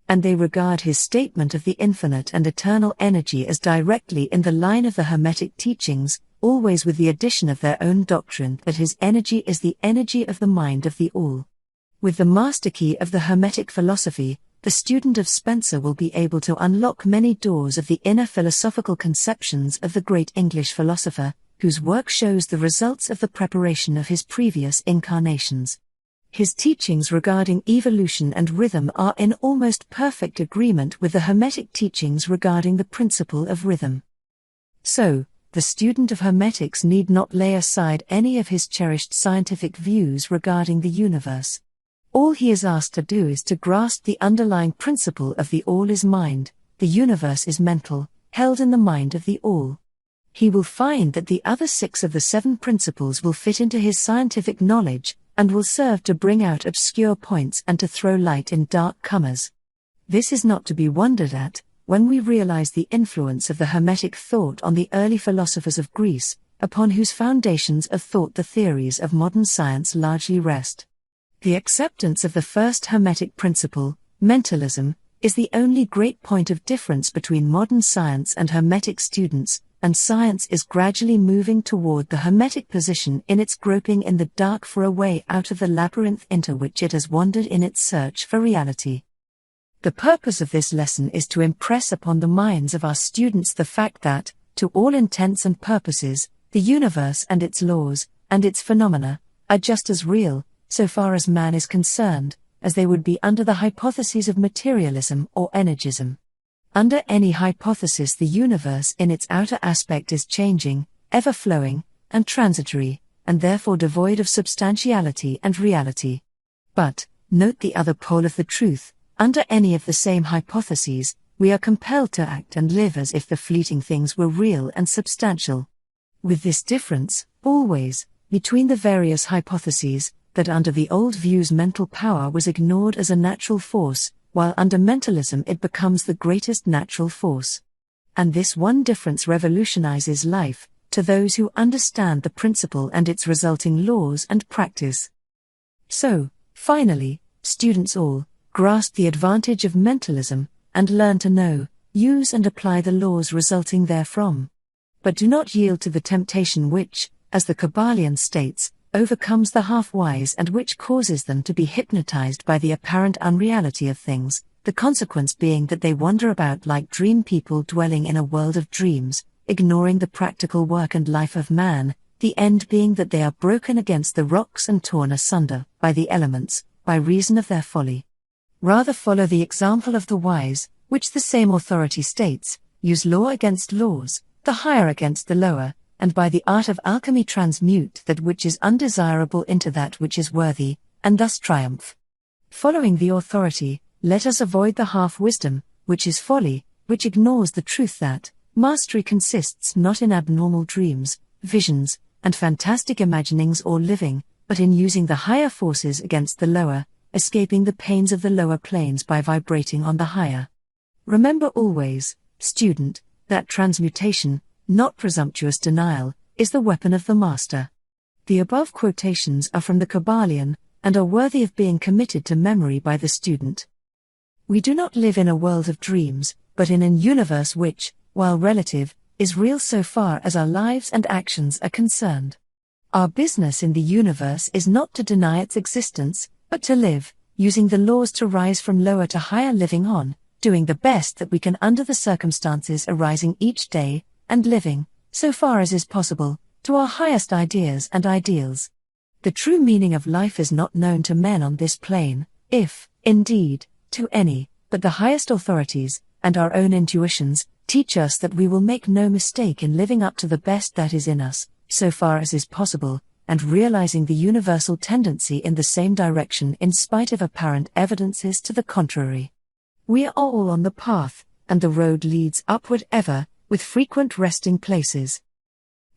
A: And they regard his statement of the infinite and eternal energy as directly in the line of the Hermetic teachings, always with the addition of their own doctrine that his energy is the energy of the mind of the All. With the master key of the Hermetic philosophy, the student of Spencer will be able to unlock many doors of the inner philosophical conceptions of the great English philosopher, whose work shows the results of the preparation of his previous incarnations. His teachings regarding evolution and rhythm are in almost perfect agreement with the Hermetic teachings regarding the principle of rhythm. So, the student of Hermetics need not lay aside any of his cherished scientific views regarding the universe. All he is asked to do is to grasp the underlying principle of the All is mind, the universe is mental, held in the mind of the All. He will find that the other 6 of the 7 principles will fit into his scientific knowledge, and will serve to bring out obscure points and to throw light in dark corners. This is not to be wondered at, when we realize the influence of the Hermetic thought on the early philosophers of Greece, upon whose foundations of thought the theories of modern science largely rest. The acceptance of the first Hermetic principle, mentalism, is the only great point of difference between modern science and Hermetic students, and science is gradually moving toward the Hermetic position in its groping in the dark for a way out of the labyrinth into which it has wandered in its search for reality. The purpose of this lesson is to impress upon the minds of our students the fact that, to all intents and purposes, the universe and its laws, and its phenomena, are just as real, so far as man is concerned, as they would be under the hypotheses of materialism or energism. Under any hypothesis, the universe in its outer aspect is changing, ever-flowing, and transitory, and therefore devoid of substantiality and reality. But, note the other pole of the truth, under any of the same hypotheses, we are compelled to act and live as if the fleeting things were real and substantial. With this difference, always, between the various hypotheses, that under the old views mental power was ignored as a natural force, while under mentalism it becomes the greatest natural force. And this one difference revolutionizes life, to those who understand the principle and its resulting laws and practice. So, finally, students all, grasp the advantage of mentalism, and learn to know, use and apply the laws resulting therefrom. But do not yield to the temptation which, as the Kybalion states, overcomes the half-wise and which causes them to be hypnotized by the apparent unreality of things, the consequence being that they wander about like dream people dwelling in a world of dreams, ignoring the practical work and life of man, the end being that they are broken against the rocks and torn asunder by the elements, by reason of their folly. Rather follow the example of the wise, which the same authority states, use law against laws, the higher against the lower, and by the art of alchemy transmute that which is undesirable into that which is worthy, and thus triumph. Following the authority, let us avoid the half-wisdom, which is folly, which ignores the truth that mastery consists not in abnormal dreams, visions, and fantastic imaginings or living, but in using the higher forces against the lower, escaping the pains of the lower planes by vibrating on the higher. Remember always, student, that transmutation, not presumptuous denial, is the weapon of the master. The above quotations are from the Kybalion, and are worthy of being committed to memory by the student. We do not live in a world of dreams, but in an universe which, while relative, is real so far as our lives and actions are concerned. Our business in the universe is not to deny its existence, but to live, using the laws to rise from lower to higher, living on, doing the best that we can under the circumstances arising each day, and living, so far as is possible, to our highest ideas and ideals. The true meaning of life is not known to men on this plane, if, indeed, to any, but the highest authorities, and our own intuitions, teach us that we will make no mistake in living up to the best that is in us, so far as is possible, and realizing the universal tendency in the same direction in spite of apparent evidences to the contrary. We are all on the path, and the road leads upward ever, with frequent resting places.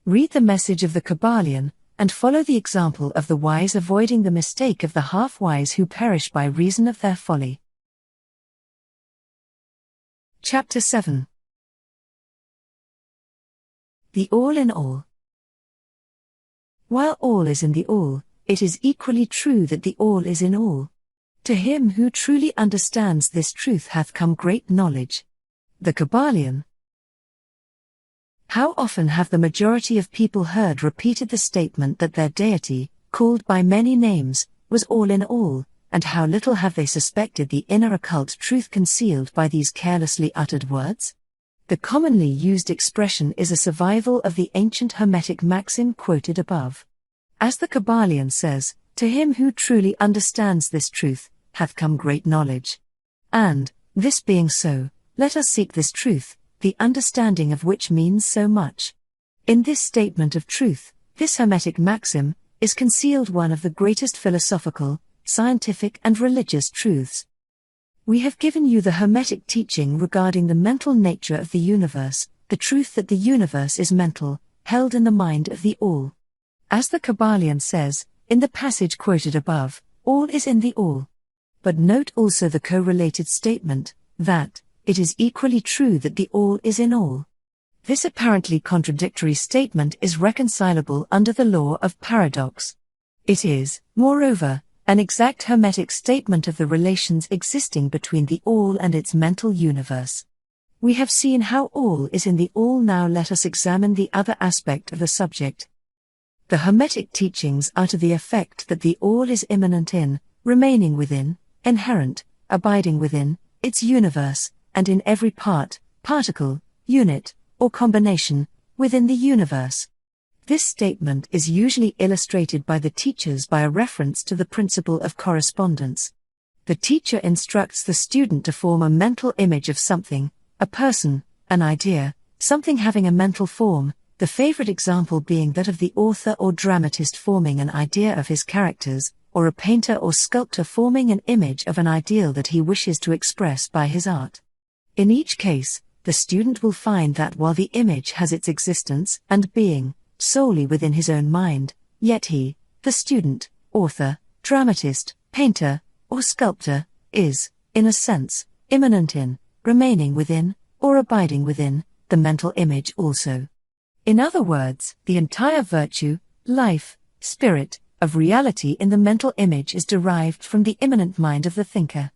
A: Read the message of the Kybalion, and follow the example of the wise, avoiding the mistake of the half-wise who perish by reason of their folly. Chapter 7. The All in All. While all is in the all, it is equally true that the all is in all. To him who truly understands this truth hath come great knowledge. The Kybalion. How often have the majority of people heard repeated the statement that their deity, called by many names, was all in all, and how little have they suspected the inner occult truth concealed by these carelessly uttered words? The commonly used expression is a survival of the ancient Hermetic maxim quoted above. As the Kybalion says, to him who truly understands this truth, hath come great knowledge. And, this being so, let us seek this truth, the understanding of which means so much. In this statement of truth, this Hermetic maxim, is concealed one of the greatest philosophical, scientific and religious truths. We have given you the Hermetic teaching regarding the mental nature of the universe, the truth that the universe is mental, held in the mind of the all. As the Kybalion says, in the passage quoted above, all is in the all. But note also the correlated statement, that, it is equally true that the all is in all. This apparently contradictory statement is reconcilable under the law of paradox. It is, moreover, an exact Hermetic statement of the relations existing between the all and its mental universe. We have seen how all is in the all. Now let us examine the other aspect of the subject. The Hermetic teachings are to the effect that the all is immanent in, remaining within, inherent, abiding within, its universe, and in every part, particle, unit, or combination, within the universe. This statement is usually illustrated by the teachers by a reference to the principle of correspondence. The teacher instructs the student to form a mental image of something, a person, an idea, something having a mental form, the favorite example being that of the author or dramatist forming an idea of his characters, or a painter or sculptor forming an image of an ideal that he wishes to express by his art. In each case, the student will find that while the image has its existence and being solely within his own mind, yet he, the student, author, dramatist, painter, or sculptor, is, in a sense, immanent in, remaining within, or abiding within, the mental image also. In other words, the entire virtue, life, spirit, of reality in the mental image is derived from the immanent mind of the thinker.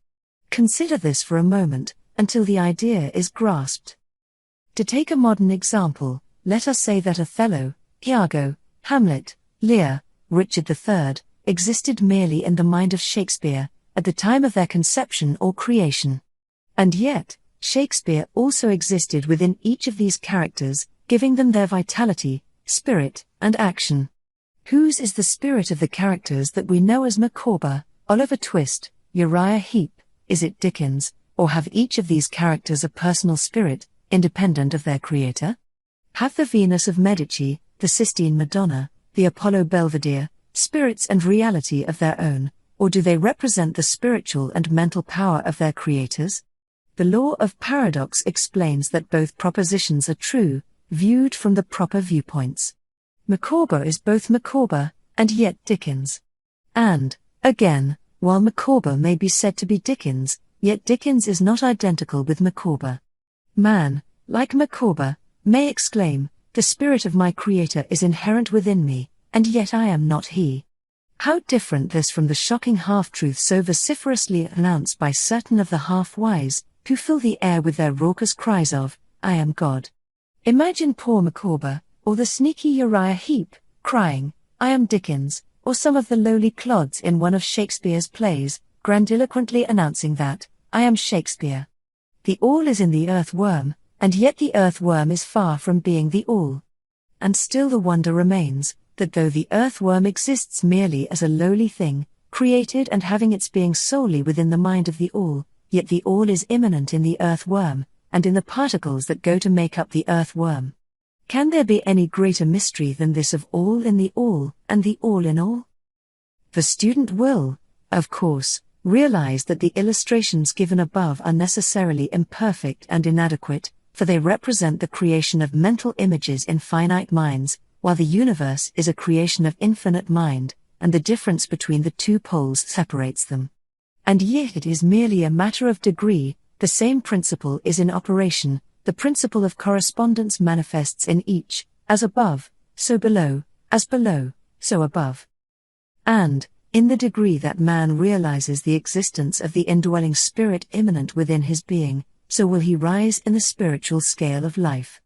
A: Consider this for a moment, until the idea is grasped. To take a modern example, let us say that Othello, Iago, Hamlet, Lear, Richard III, existed merely in the mind of Shakespeare, at the time of their conception or creation. And yet, Shakespeare also existed within each of these characters, giving them their vitality, spirit, and action. Whose is the spirit of the characters that we know as Micawber, Oliver Twist, Uriah Heep? Is it Dickens, or have each of these characters a personal spirit, independent of their creator? Have the Venus of Medici, the Sistine Madonna, the Apollo Belvedere, spirits and reality of their own, or do they represent the spiritual and mental power of their creators? The law of paradox explains that both propositions are true, viewed from the proper viewpoints. Micawber is both Micawber, and yet Dickens. And, again, while Micawber may be said to be Dickens, yet Dickens is not identical with Micawber. Man, like Micawber, may exclaim, "The spirit of my creator is inherent within me, and yet I am not he." How different this from the shocking half-truth so vociferously announced by certain of the half-wise, who fill the air with their raucous cries of, "I am God." Imagine poor Micawber, or the sneaky Uriah Heep, crying, "I am Dickens," or some of the lowly clods in one of Shakespeare's plays, grandiloquently announcing that, "I am Shakespeare." The all is in the earthworm, and yet the earthworm is far from being the all. And still the wonder remains, that though the earthworm exists merely as a lowly thing, created and having its being solely within the mind of the all, yet the all is immanent in the earthworm, and in the particles that go to make up the earthworm. Can there be any greater mystery than this of all in the all, and the all in all? The student will, of course, realize that the illustrations given above are necessarily imperfect and inadequate, for they represent the creation of mental images in finite minds, while the universe is a creation of infinite mind, and the difference between the two poles separates them. And yet it is merely a matter of degree. The same principle is in operation. The principle of correspondence manifests in each, as above, so below, as below, so above. And, in the degree that man realizes the existence of the indwelling spirit immanent within his being, so will he rise in the spiritual scale of life.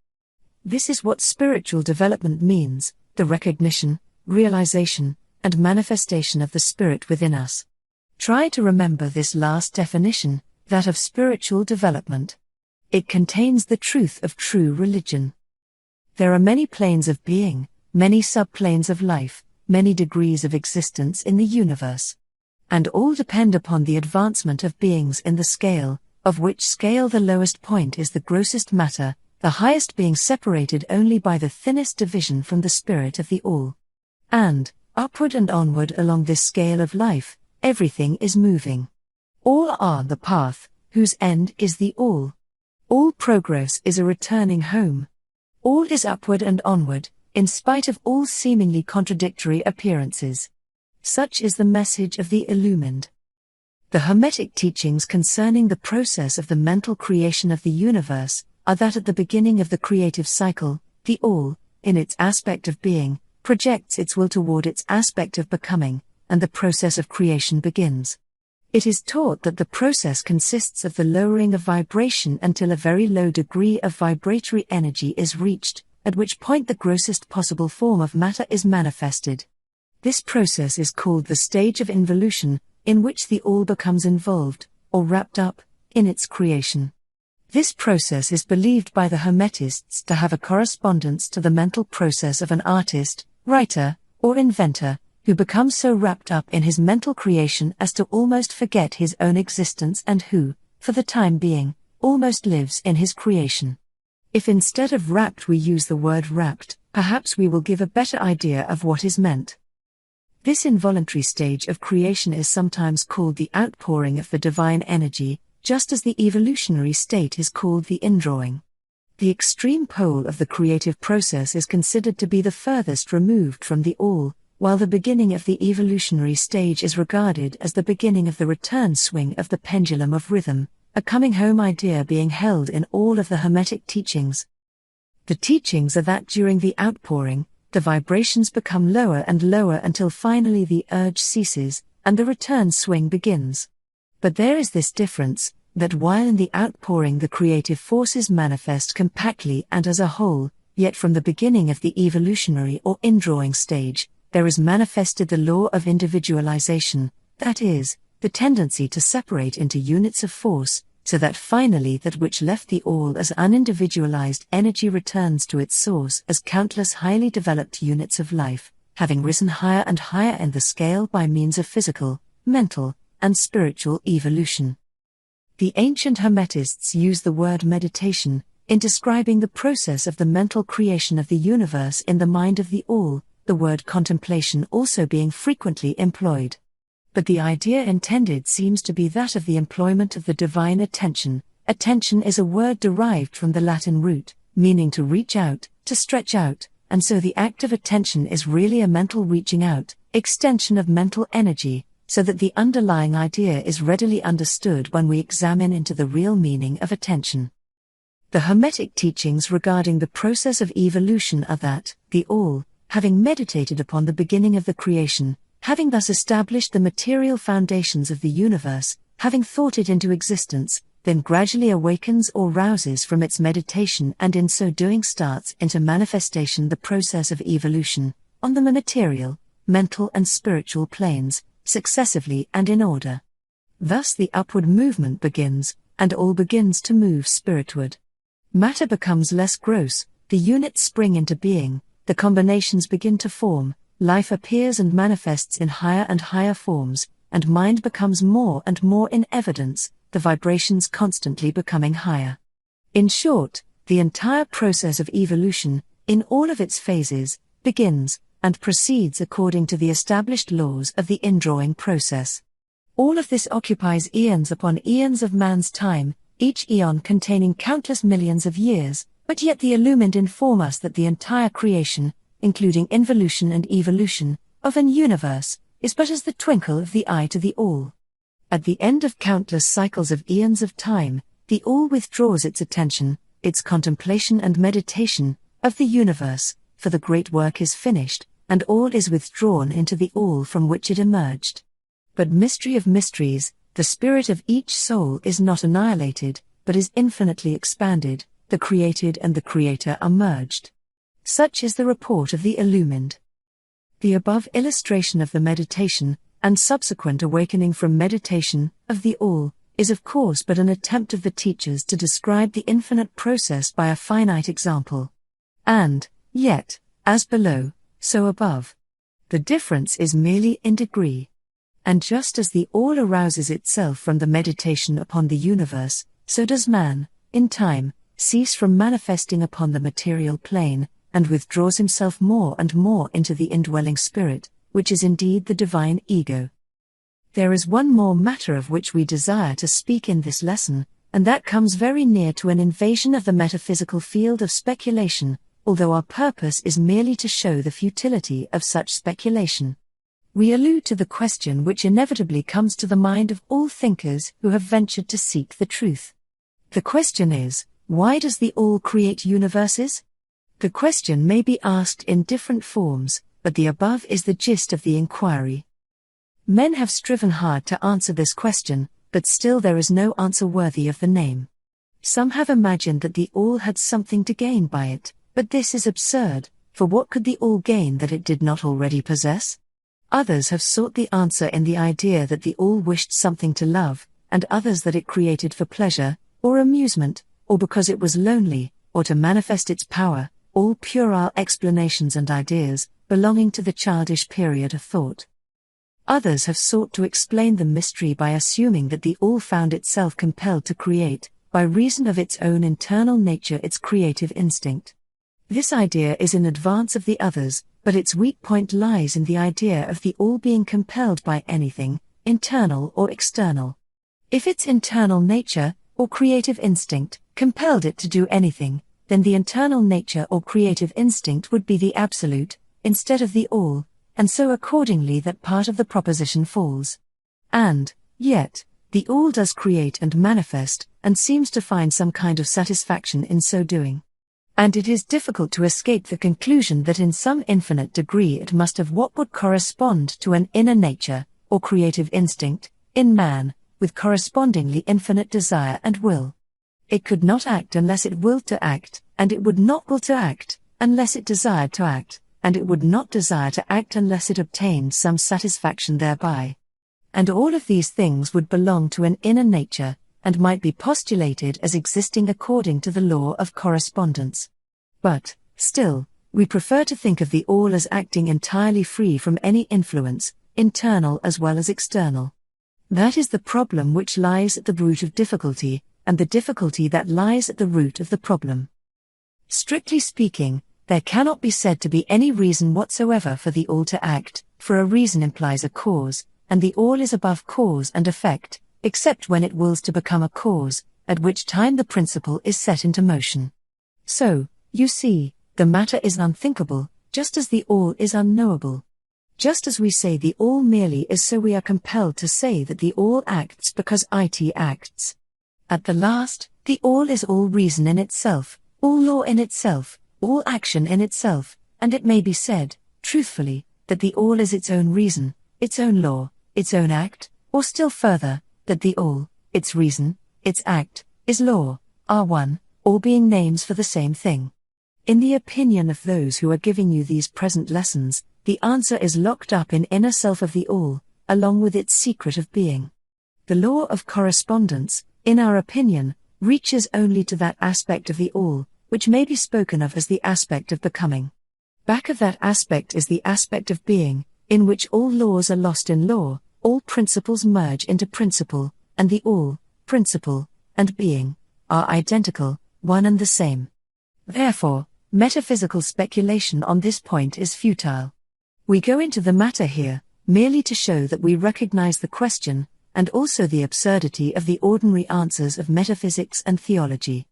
A: This is what spiritual development means, the recognition, realization, and manifestation of the spirit within us. Try to remember this last definition, that of spiritual development. It contains the truth of true religion. There are many planes of being, many subplanes of life, many degrees of existence in the universe. And all depend upon the advancement of beings in the scale, of which scale the lowest point is the grossest matter, the highest being separated only by the thinnest division from the spirit of the all. And, upward and onward along this scale of life, everything is moving. All are the path, whose end is the all. All progress is a returning home. All is upward and onward, in spite of all seemingly contradictory appearances. Such is the message of the illumined. The Hermetic teachings concerning the process of the mental creation of the universe are that at the beginning of the creative cycle, the all, in its aspect of being, projects its will toward its aspect of becoming, and the process of creation begins. It is taught that the process consists of the lowering of vibration until a very low degree of vibratory energy is reached, at which point the grossest possible form of matter is manifested. This process is called the stage of involution, in which the all becomes involved, or wrapped up, in its creation. This process is believed by the Hermetists to have a correspondence to the mental process of an artist, writer, or inventor, who becomes so wrapped up in his mental creation as to almost forget his own existence and who, for the time being, almost lives in his creation. If instead of wrapped we use the word wrapped, perhaps we will give a better idea of what is meant. This involuntary stage of creation is sometimes called the outpouring of the divine energy, just as the evolutionary state is called the indrawing. The extreme pole of the creative process is considered to be the furthest removed from the all, while the beginning of the evolutionary stage is regarded as the beginning of the return swing of the pendulum of rhythm, a coming home idea being held in all of the Hermetic teachings. The teachings are that during the outpouring, the vibrations become lower and lower until finally the urge ceases, and the return swing begins. But there is this difference, that while in the outpouring the creative forces manifest compactly and as a whole, yet from the beginning of the evolutionary or indrawing stage, there is manifested the law of individualization, that is, the tendency to separate into units of force, so that finally that which left the all as unindividualized energy returns to its source as countless highly developed units of life, having risen higher and higher in the scale by means of physical, mental, and spiritual evolution. The ancient Hermetists use the word meditation in describing the process of the mental creation of the universe in the mind of the all, the word contemplation also being frequently employed. But the idea intended seems to be that of the employment of the divine attention. Attention is a word derived from the Latin root, meaning to reach out, to stretch out, and so the act of attention is really a mental reaching out, extension of mental energy, so that the underlying idea is readily understood when we examine into the real meaning of attention. The Hermetic teachings regarding the process of evolution are that, the all, having meditated upon the beginning of the creation, having thus established the material foundations of the universe, having thought it into existence, then gradually awakens or rouses from its meditation and in so doing starts into manifestation the process of evolution, on the material, mental and spiritual planes, successively and in order. Thus the upward movement begins, and all begins to move spiritward. Matter becomes less gross, the units spring into being, the combinations begin to form, life appears and manifests in higher and higher forms, and mind becomes more and more in evidence, the vibrations constantly becoming higher. In short, the entire process of evolution, in all of its phases, begins, and proceeds according to the established laws of the indrawing process. All of this occupies eons upon eons of man's time, each eon containing countless millions of years, but yet the illumined inform us that the entire creation, including involution and evolution, of an universe, is but as the twinkle of the eye to the all. At the end of countless cycles of eons of time, the all withdraws its attention, its contemplation and meditation, of the universe, for the great work is finished, and all is withdrawn into the all from which it emerged. But mystery of mysteries, the spirit of each soul is not annihilated, but is infinitely expanded, the created and the creator are merged. Such is the report of the illumined. The above illustration of the meditation, and subsequent awakening from meditation, of the all, is of course but an attempt of the teachers to describe the infinite process by a finite example. And, yet, as below, so above. The difference is merely in degree. And just as the all arouses itself from the meditation upon the universe, so does man, in time, cease from manifesting upon the material plane, and withdraws himself more and more into the indwelling spirit, which is indeed the divine ego. There is one more matter of which we desire to speak in this lesson, and that comes very near to an invasion of the metaphysical field of speculation, although our purpose is merely to show the futility of such speculation. We allude to the question which inevitably comes to the mind of all thinkers who have ventured to seek the truth. The question is, why does the all create universes? The question may be asked in different forms, but the above is the gist of the inquiry. Men have striven hard to answer this question, but still there is no answer worthy of the name. Some have imagined that the all had something to gain by it, but this is absurd, for what could the all gain that it did not already possess? Others have sought the answer in the idea that the all wished something to love, and others that it created for pleasure, or amusement, or because it was lonely, or to manifest its power, all puerile explanations and ideas, belonging to the childish period of thought. Others have sought to explain the mystery by assuming that the All found itself compelled to create, by reason of its own internal nature, its creative instinct. This idea is in advance of the others, but its weak point lies in the idea of the All being compelled by anything, internal or external. If its internal nature, or creative instinct, compelled it to do anything, then the internal nature or creative instinct would be the absolute, instead of the All, and so accordingly that part of the proposition falls. And, yet, the All does create and manifest, and seems to find some kind of satisfaction in so doing. And it is difficult to escape the conclusion that in some infinite degree it must have what would correspond to an inner nature, or creative instinct, in man, with correspondingly infinite desire and will. It could not act unless it willed to act, and it would not will to act, unless it desired to act, and it would not desire to act unless it obtained some satisfaction thereby. And all of these things would belong to an inner nature, and might be postulated as existing according to the law of correspondence. But, still, we prefer to think of the All as acting entirely free from any influence, internal as well as external. That is the problem which lies at the root of difficulty, and the difficulty that lies at the root of the problem. Strictly speaking, there cannot be said to be any reason whatsoever for the All to act, for a reason implies a cause, and the All is above cause and effect, except when it wills to become a cause, at which time the principle is set into motion. So, you see, the matter is unthinkable, just as the All is unknowable. Just as we say the All merely is, so we are compelled to say that the All acts because it acts. At the last, the All is all reason in itself, all law in itself, all action in itself, and it may be said, truthfully, that the All is its own reason, its own law, its own act, or still further, that the All, its reason, its act, is law, are one, all being names for the same thing. In the opinion of those who are giving you these present lessons, the answer is locked up in inner self of the All, along with its secret of being. The law of correspondence, in our opinion, reaches only to that aspect of the All, which may be spoken of as the aspect of becoming. Back of that aspect is the aspect of being, in which all laws are lost in law, all principles merge into principle, and the All, principle, and being, are identical, one and the same. Therefore, metaphysical speculation on this point is futile. We go into the matter here, merely to show that we recognize the question, and also the absurdity of the ordinary answers of metaphysics and theology.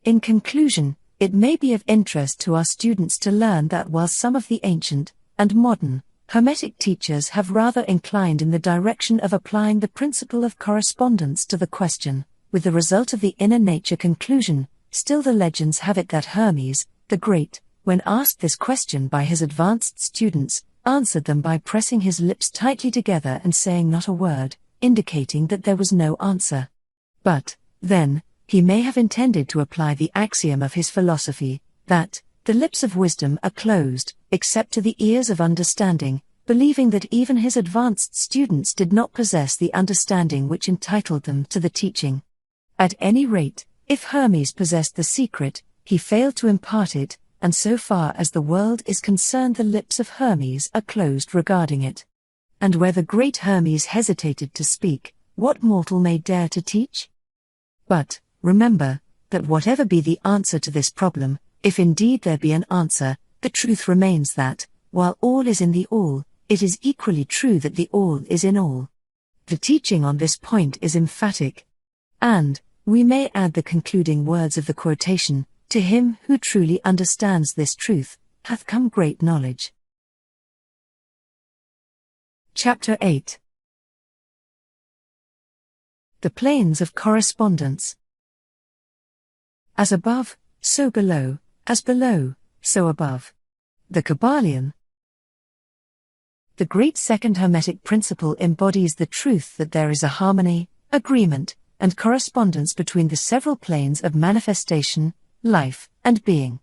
A: In conclusion, it may be of interest to our students to learn that while some of the ancient, and modern, Hermetic teachers have rather inclined in the direction of applying the principle of correspondence to the question, with the result of the inner nature conclusion, still the legends have it that Hermes, the Great, when asked this question by his advanced students, answered them by pressing his lips tightly together and saying not a word, indicating that there was no answer. But, then, he may have intended to apply the axiom of his philosophy, that the lips of wisdom are closed, except to the ears of understanding, believing that even his advanced students did not possess the understanding which entitled them to the teaching. At any rate, if Hermes possessed the secret, he failed to impart it, and so far as the world is concerned the lips of Hermes are closed regarding it. And where the great Hermes hesitated to speak, what mortal may dare to teach? But, remember, that whatever be the answer to this problem, if indeed there be an answer, the truth remains that, while all is in the All, it is equally true that the All is in all. The teaching on this point is emphatic. And, we may add the concluding words of the quotation, "To him who truly understands this truth, hath come great knowledge." Chapter 8. The Planes of Correspondence. As above, so below, as below, so above. The Kybalion. The great second Hermetic principle embodies the truth that there is a harmony, agreement, and correspondence between the several planes of manifestation, life, and being.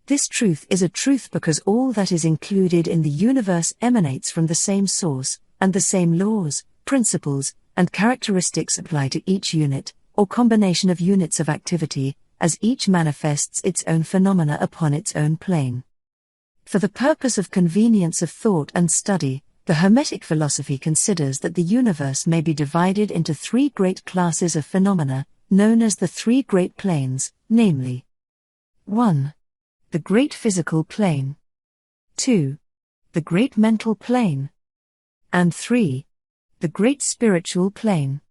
A: This truth is a truth because all that is included in the universe emanates from the same source, and the same laws, principles, and characteristics apply to each unit, or combination of units of activity, as each manifests its own phenomena upon its own plane. For the purpose of convenience of thought and study, the Hermetic philosophy considers that the universe may be divided into three great classes of phenomena, known as the three great planes, namely 1. The great physical plane. 2. The great mental plane. And 3. The great spiritual plane.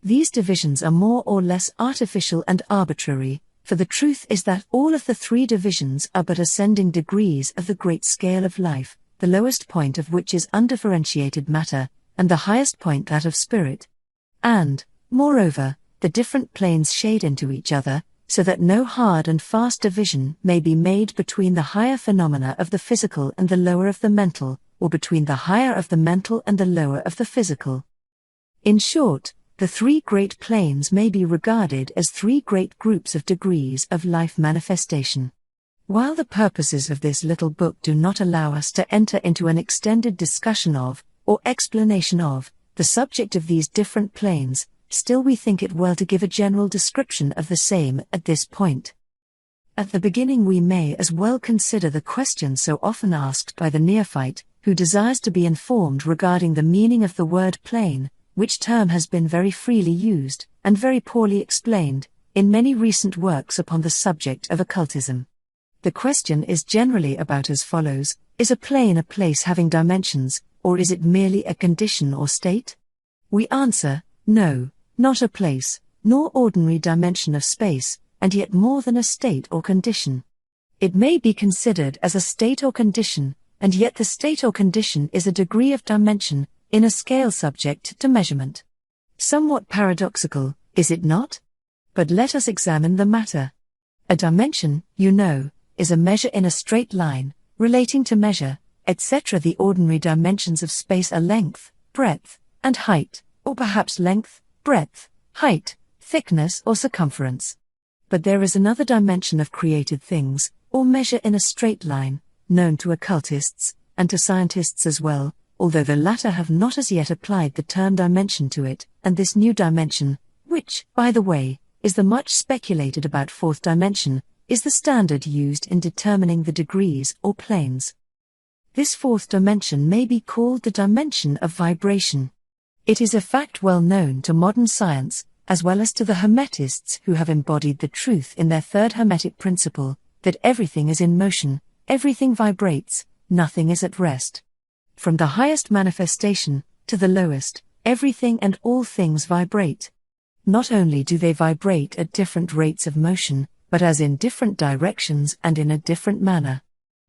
A: These divisions are more or less artificial and arbitrary, for the truth is that all of the three divisions are but ascending degrees of the great scale of life, the lowest point of which is undifferentiated matter, and the highest point that of spirit. And, moreover, the different planes shade into each other, so that no hard and fast division may be made between the higher phenomena of the physical and the lower of the mental, or between the higher of the mental and the lower of the physical. In short, the three great planes may be regarded as three great groups of degrees of life manifestation. While the purposes of this little book do not allow us to enter into an extended discussion of, or explanation of, the subject of these different planes, still we think it well to give a general description of the same at this point. At the beginning we may as well consider the question so often asked by the neophyte, who desires to be informed regarding the meaning of the word plane, which term has been very freely used, and very poorly explained, in many recent works upon the subject of occultism. The question is generally about as follows: is a plane a place having dimensions, or is it merely a condition or state? We answer, no, not a place, nor ordinary dimension of space, and yet more than a state or condition. It may be considered as a state or condition, and yet the state or condition is a degree of dimension, in a scale subject to measurement. Somewhat paradoxical, is it not? But let us examine the matter. A dimension, you know, is a measure in a straight line, relating to measure, etc. The ordinary dimensions of space are length, breadth, and height, or perhaps length, breadth, height, thickness or circumference. But there is another dimension of created things, or measure in a straight line, known to occultists, and to scientists as well, although the latter have not as yet applied the term dimension to it, and this new dimension, which, by the way, is the much speculated about fourth dimension, is the standard used in determining the degrees or planes. This fourth dimension may be called the dimension of vibration. It is a fact well known to modern science, as well as to the Hermetists who have embodied the truth in their third Hermetic principle, that everything is in motion, everything vibrates, nothing is at rest. From the highest manifestation, to the lowest, everything and all things vibrate. Not only do they vibrate at different rates of motion, but as in different directions and in a different manner.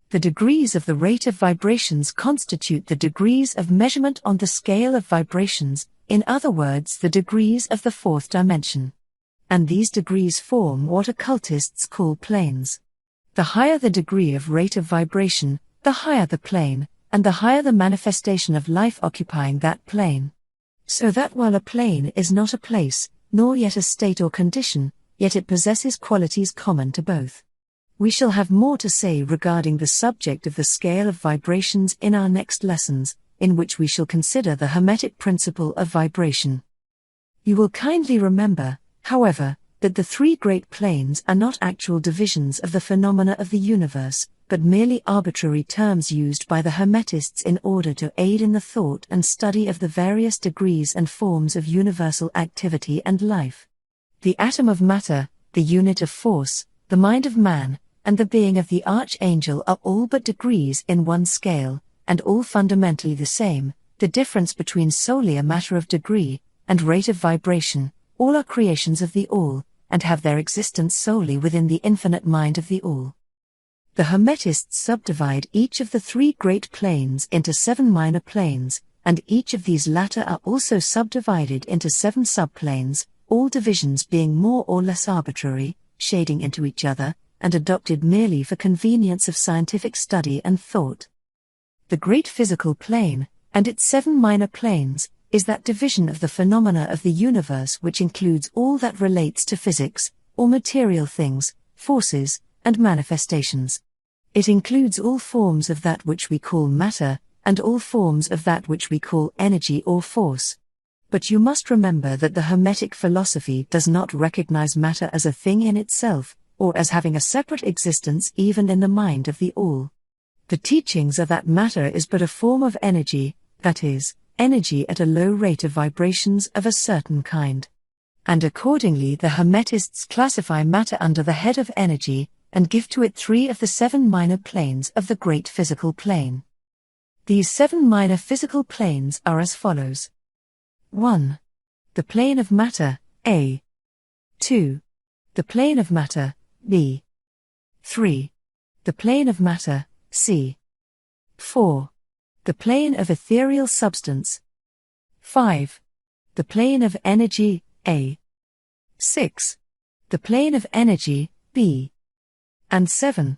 A: The degrees of the rate of vibrations constitute the degrees of measurement on the scale of vibrations, in other words the degrees of the fourth dimension. And these degrees form what occultists call planes. The higher the degree of rate of vibration, the higher the plane, and the higher the manifestation of life occupying that plane. So that while a plane is not a place, nor yet a state or condition, yet it possesses qualities common to both. We shall have more to say regarding the subject of the scale of vibrations in our next lessons, in which we shall consider the Hermetic principle of vibration. You will kindly remember, however, that the three great planes are not actual divisions of the phenomena of the universe, but merely arbitrary terms used by the Hermetists in order to aid in the thought and study of the various degrees and forms of universal activity and life. The atom of matter, the unit of force, the mind of man, and the being of the archangel are all but degrees in one scale, and all fundamentally the same. The difference between solely a matter of degree, and rate of vibration, all are creations of the All, and have their existence solely within the infinite mind of the All. The Hermetists subdivide each of the three great planes into 7 minor planes, and each of these latter are also subdivided into 7 subplanes, all divisions being more or less arbitrary, shading into each other, and adopted merely for convenience of scientific study and thought. The great physical plane, and its 7 minor planes, is that division of the phenomena of the universe which includes all that relates to physics, or material things, forces, and manifestations. It includes all forms of that which we call matter, and all forms of that which we call energy or force. But you must remember that the Hermetic philosophy does not recognize matter as a thing in itself, or as having a separate existence even in the mind of the all. The teachings are that matter is but a form of energy, that is, energy at a low rate of vibrations of a certain kind. And accordingly the Hermetists classify matter under the head of energy, and give to it 3 of the 7 minor planes of the great physical plane. These 7 minor physical planes are as follows. 1. The plane of matter, A. 2. The plane of matter, B. 3. The plane of matter, C. 4. The plane of ethereal substance. 5. The plane of energy, A. 6. The plane of energy, B. And 7.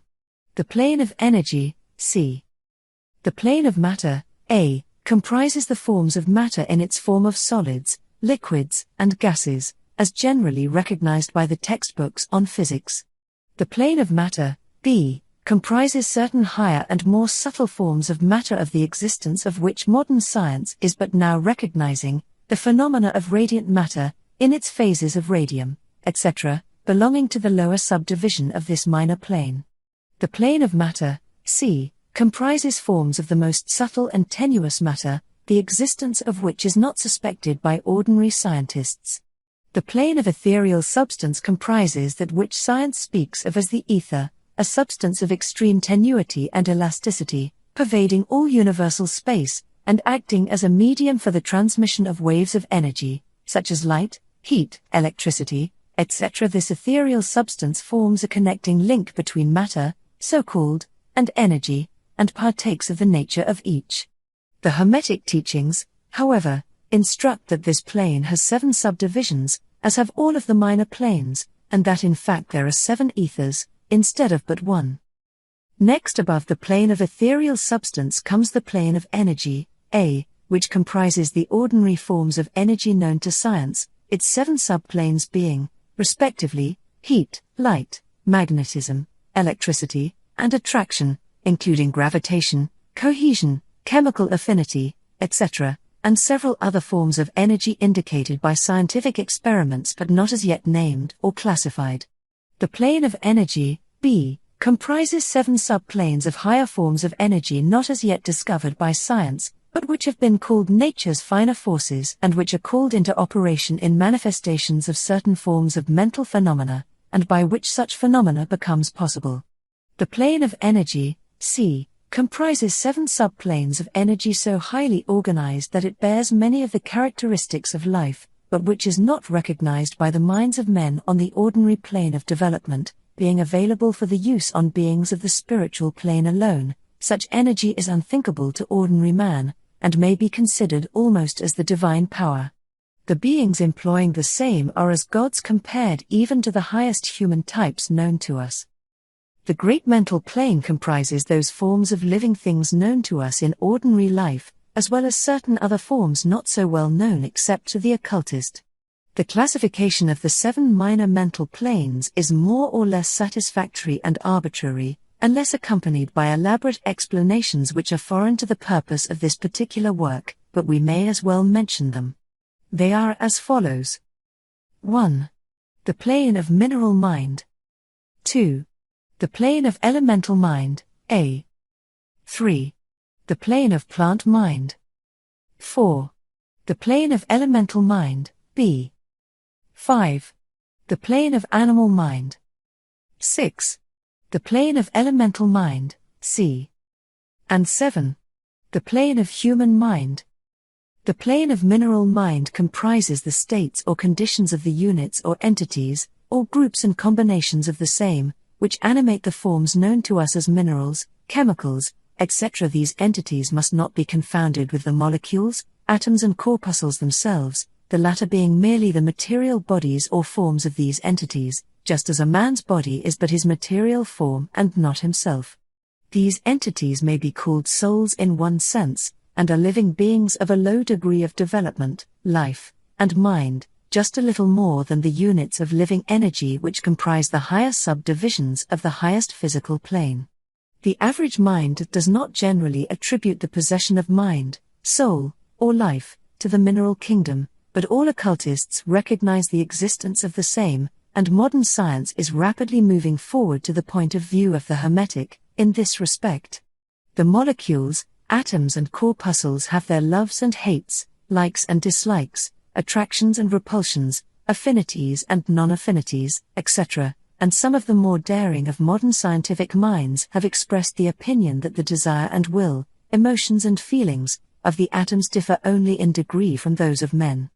A: The plane of energy, C. The plane of matter, A, comprises the forms of matter in its form of solids, liquids, and gases, as generally recognized by the textbooks on physics. The plane of matter, B, comprises certain higher and more subtle forms of matter of the existence of which modern science is but now recognizing, the phenomena of radiant matter, in its phases of radium, etc., belonging to the lower subdivision of this minor plane. The plane of matter, C, comprises forms of the most subtle and tenuous matter, the existence of which is not suspected by ordinary scientists. The plane of ethereal substance comprises that which science speaks of as the ether, a substance of extreme tenuity and elasticity, pervading all universal space, and acting as a medium for the transmission of waves of energy, such as light, heat, electricity, etc. This ethereal substance forms a connecting link between matter, so-called, and energy, and partakes of the nature of each. The Hermetic teachings, however, instruct that this plane has 7 subdivisions, as have all of the minor planes, and that in fact there are 7 ethers, instead of but 1. Next above the plane of ethereal substance comes the plane of energy, A, which comprises the ordinary forms of energy known to science, its 7 subplanes being, respectively, heat, light, magnetism, electricity, and attraction, including gravitation, cohesion, chemical affinity, etc., and several other forms of energy indicated by scientific experiments but not as yet named or classified. The plane of energy, B, comprises 7 subplanes of higher forms of energy not as yet discovered by science, but which have been called nature's finer forces and which are called into operation in manifestations of certain forms of mental phenomena, and by which such phenomena becomes possible. The plane of energy, C, comprises 7 subplanes of energy so highly organized that it bears many of the characteristics of life, but which is not recognized by the minds of men on the ordinary plane of development, being available for the use on beings of the spiritual plane alone. Such energy is unthinkable to ordinary man, and may be considered almost as the divine power. The beings employing the same are as gods compared even to the highest human types known to us. The great mental plane comprises those forms of living things known to us in ordinary life, as well as certain other forms not so well known except to the occultist. The classification of the 7 minor mental planes is more or less satisfactory and arbitrary, unless accompanied by elaborate explanations which are foreign to the purpose of this particular work, but we may as well mention them. They are as follows. 1. The plane of mineral mind. 2. The plane of elemental mind, A. 3. The plane of plant mind. 4. The plane of elemental mind, B. 5. The plane of animal mind. 6. The plane of elemental mind, C. And 7. The plane of human mind. The plane of mineral mind comprises the states or conditions of the units or entities, or groups and combinations of the same, which animate the forms known to us as minerals, chemicals, etc. These entities must not be confounded with the molecules, atoms and corpuscles themselves, the latter being merely the material bodies or forms of these entities, just as a man's body is but his material form and not himself. These entities may be called souls in one sense, and are living beings of a low degree of development, life, and mind, just a little more than the units of living energy which comprise the higher subdivisions of the highest physical plane. The average mind does not generally attribute the possession of mind, soul, or life, to the mineral kingdom, but all occultists recognize the existence of the same, and modern science is rapidly moving forward to the point of view of the Hermetic, in this respect. The molecules, atoms and corpuscles have their loves and hates, likes and dislikes, attractions and repulsions, affinities and non-affinities, etc., and some of the more daring of modern scientific minds have expressed the opinion that the desire and will, emotions and feelings, of the atoms differ only in degree from those of men.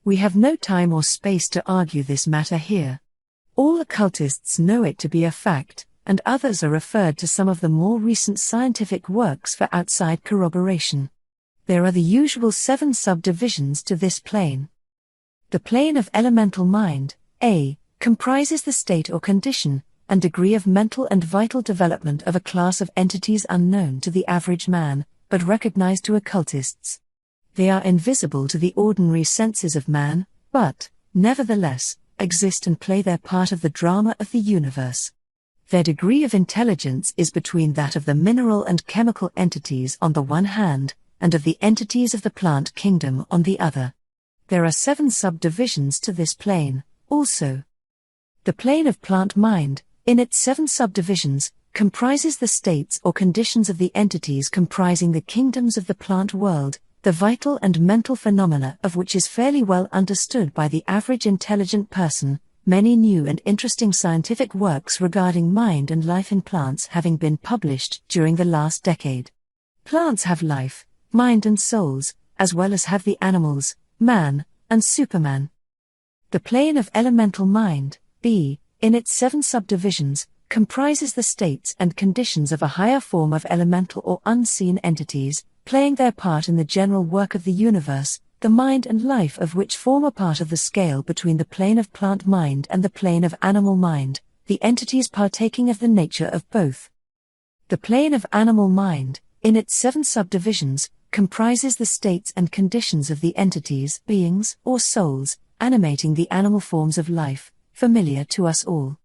A: We have no time or space to argue this matter here. All occultists know it to be a fact, and others are referred to some of the more recent scientific works for outside corroboration. There are the usual 7 subdivisions to this plane. The plane of elemental mind, A, comprises the state or condition, and degree of mental and vital development of a class of entities unknown to the average man, but recognized to occultists. They are invisible to the ordinary senses of man, but, nevertheless, exist and play their part of the drama of the universe. Their degree of intelligence is between that of the mineral and chemical entities on the one hand, and of the entities of the plant kingdom on the other. There are 7 subdivisions to this plane, also. The plane of plant mind, in its 7 subdivisions, comprises the states or conditions of the entities comprising the kingdoms of the plant world, the vital and mental phenomena of which is fairly well understood by the average intelligent person, many new and interesting scientific works regarding mind and life in plants having been published during the last decade. Plants have life, mind and souls, as well as have the animals, man, and Superman. The plane of elemental mind, B, in its 7 subdivisions, comprises the states and conditions of a higher form of elemental or unseen entities, playing their part in the general work of the universe, the mind and life of which form a part of the scale between the plane of plant mind and the plane of animal mind, the entities partaking of the nature of both. The plane of animal mind, in its 7 subdivisions, comprises the states and conditions of the entities, beings, or souls, animating the animal forms of life, familiar to us all.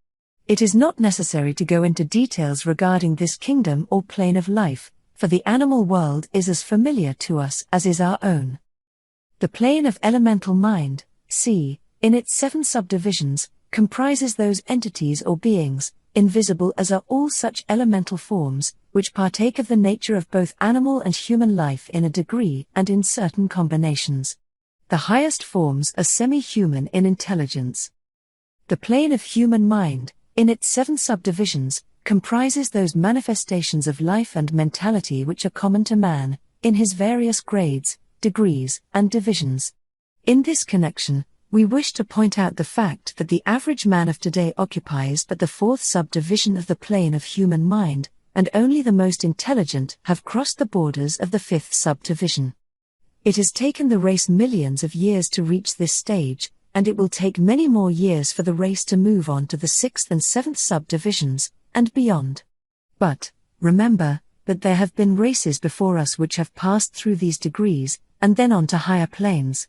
A: It is not necessary to go into details regarding this kingdom or plane of life, for the animal world is as familiar to us as is our own. The plane of elemental mind, C, in its 7 subdivisions, comprises those entities or beings, invisible as are all such elemental forms, which partake of the nature of both animal and human life in a degree and in certain combinations. The highest forms are semi-human in intelligence. The plane of human mind, in its 7 subdivisions, comprises those manifestations of life and mentality which are common to man, in his various grades, degrees, and divisions. In this connection, we wish to point out the fact that the average man of today occupies but the 4th subdivision of the plane of human mind, and only the most intelligent have crossed the borders of the 5th subdivision. It has taken the race millions of years to reach this stage, and it will take many more years for the race to move on to the 6th and 7th subdivisions, and beyond. But, remember, that there have been races before us which have passed through these degrees, and then on to higher planes.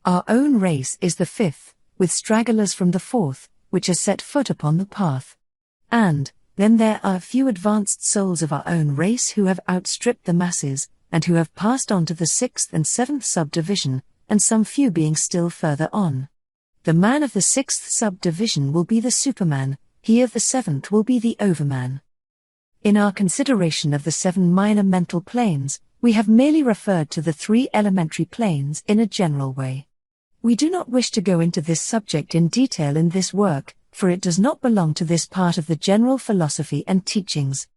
A: Our own race is the 5th, with stragglers from the 4th, which has set foot upon the path. And, then there are a few advanced souls of our own race who have outstripped the masses, and who have passed on to the 6th and 7th subdivision, and some few being still further on. The man of the 6th subdivision will be the Superman, he of the 7th will be the Overman. In our consideration of the 7 minor mental planes, we have merely referred to the 3 elementary planes in a general way. We do not wish to go into this subject in detail in this work, for it does not belong to this part of the general philosophy and teachings.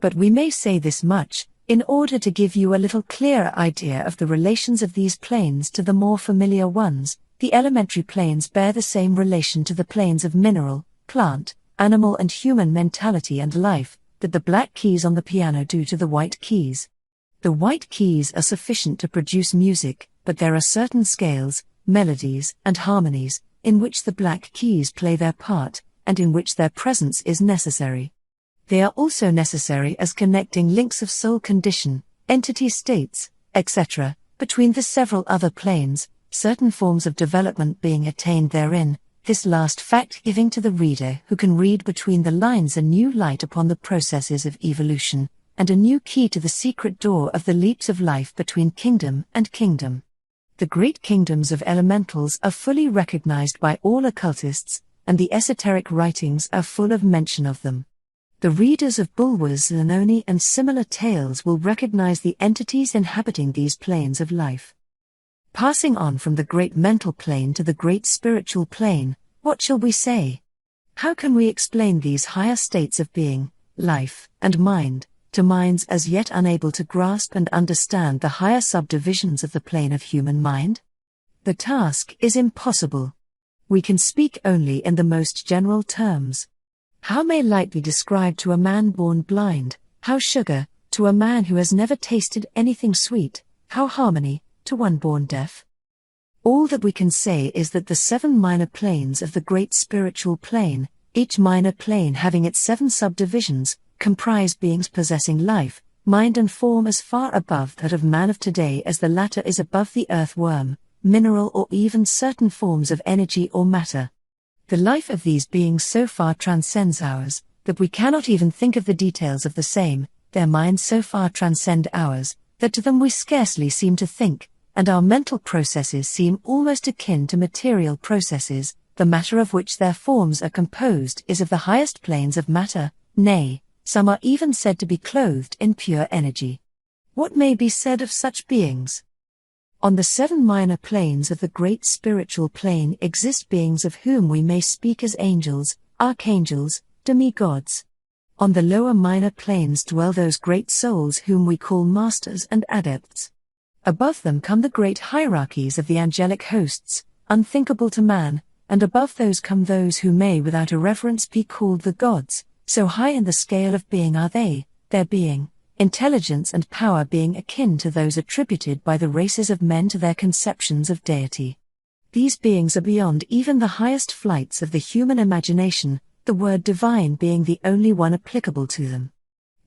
A: But we may say this much, in order to give you a little clearer idea of the relations of these planes to the more familiar ones. The elementary planes bear the same relation to the planes of mineral, plant, animal and human mentality and life, that the black keys on the piano do to the white keys. The white keys are sufficient to produce music, but there are certain scales, melodies, and harmonies, in which the black keys play their part, and in which their presence is necessary. They are also necessary as connecting links of soul condition, entity states, etc., between the several other planes, certain forms of development being attained therein, this last fact giving to the reader who can read between the lines a new light upon the processes of evolution, and a new key to the secret door of the leaps of life between kingdom and kingdom. The great kingdoms of elementals are fully recognized by all occultists, and the esoteric writings are full of mention of them. The readers of Bulwer's Zanoni and similar tales will recognize the entities inhabiting these planes of life. Passing on from the great mental plane to the great spiritual plane, what shall we say? How can we explain these higher states of being, life, and mind, to minds as yet unable to grasp and understand the higher subdivisions of the plane of human mind? The task is impossible. We can speak only in the most general terms. How may light be described to a man born blind, how sugar, to a man who has never tasted anything sweet, how harmony, to one born deaf? All that we can say is that the 7 minor planes of the great spiritual plane, each minor plane having its 7 subdivisions, comprise beings possessing life, mind and form as far above that of man of today as the latter is above the earthworm, mineral or even certain forms of energy or matter. The life of these beings so far transcends ours, that we cannot even think of the details of the same, their minds so far transcend ours, that to them we scarcely seem to think, and our mental processes seem almost akin to material processes, the matter of which their forms are composed is of the highest planes of matter, nay, some are even said to be clothed in pure energy. What may be said of such beings? On the 7 minor planes of the great spiritual plane exist beings of whom we may speak as angels, archangels, demigods. On the lower minor planes dwell those great souls whom we call masters and adepts. Above them come the great hierarchies of the angelic hosts, unthinkable to man, and above those come those who may without irreverence be called the gods, so high in the scale of being are they, their being, intelligence and power being akin to those attributed by the races of men to their conceptions of deity. These beings are beyond even the highest flights of the human imagination, the word divine being the only one applicable to them.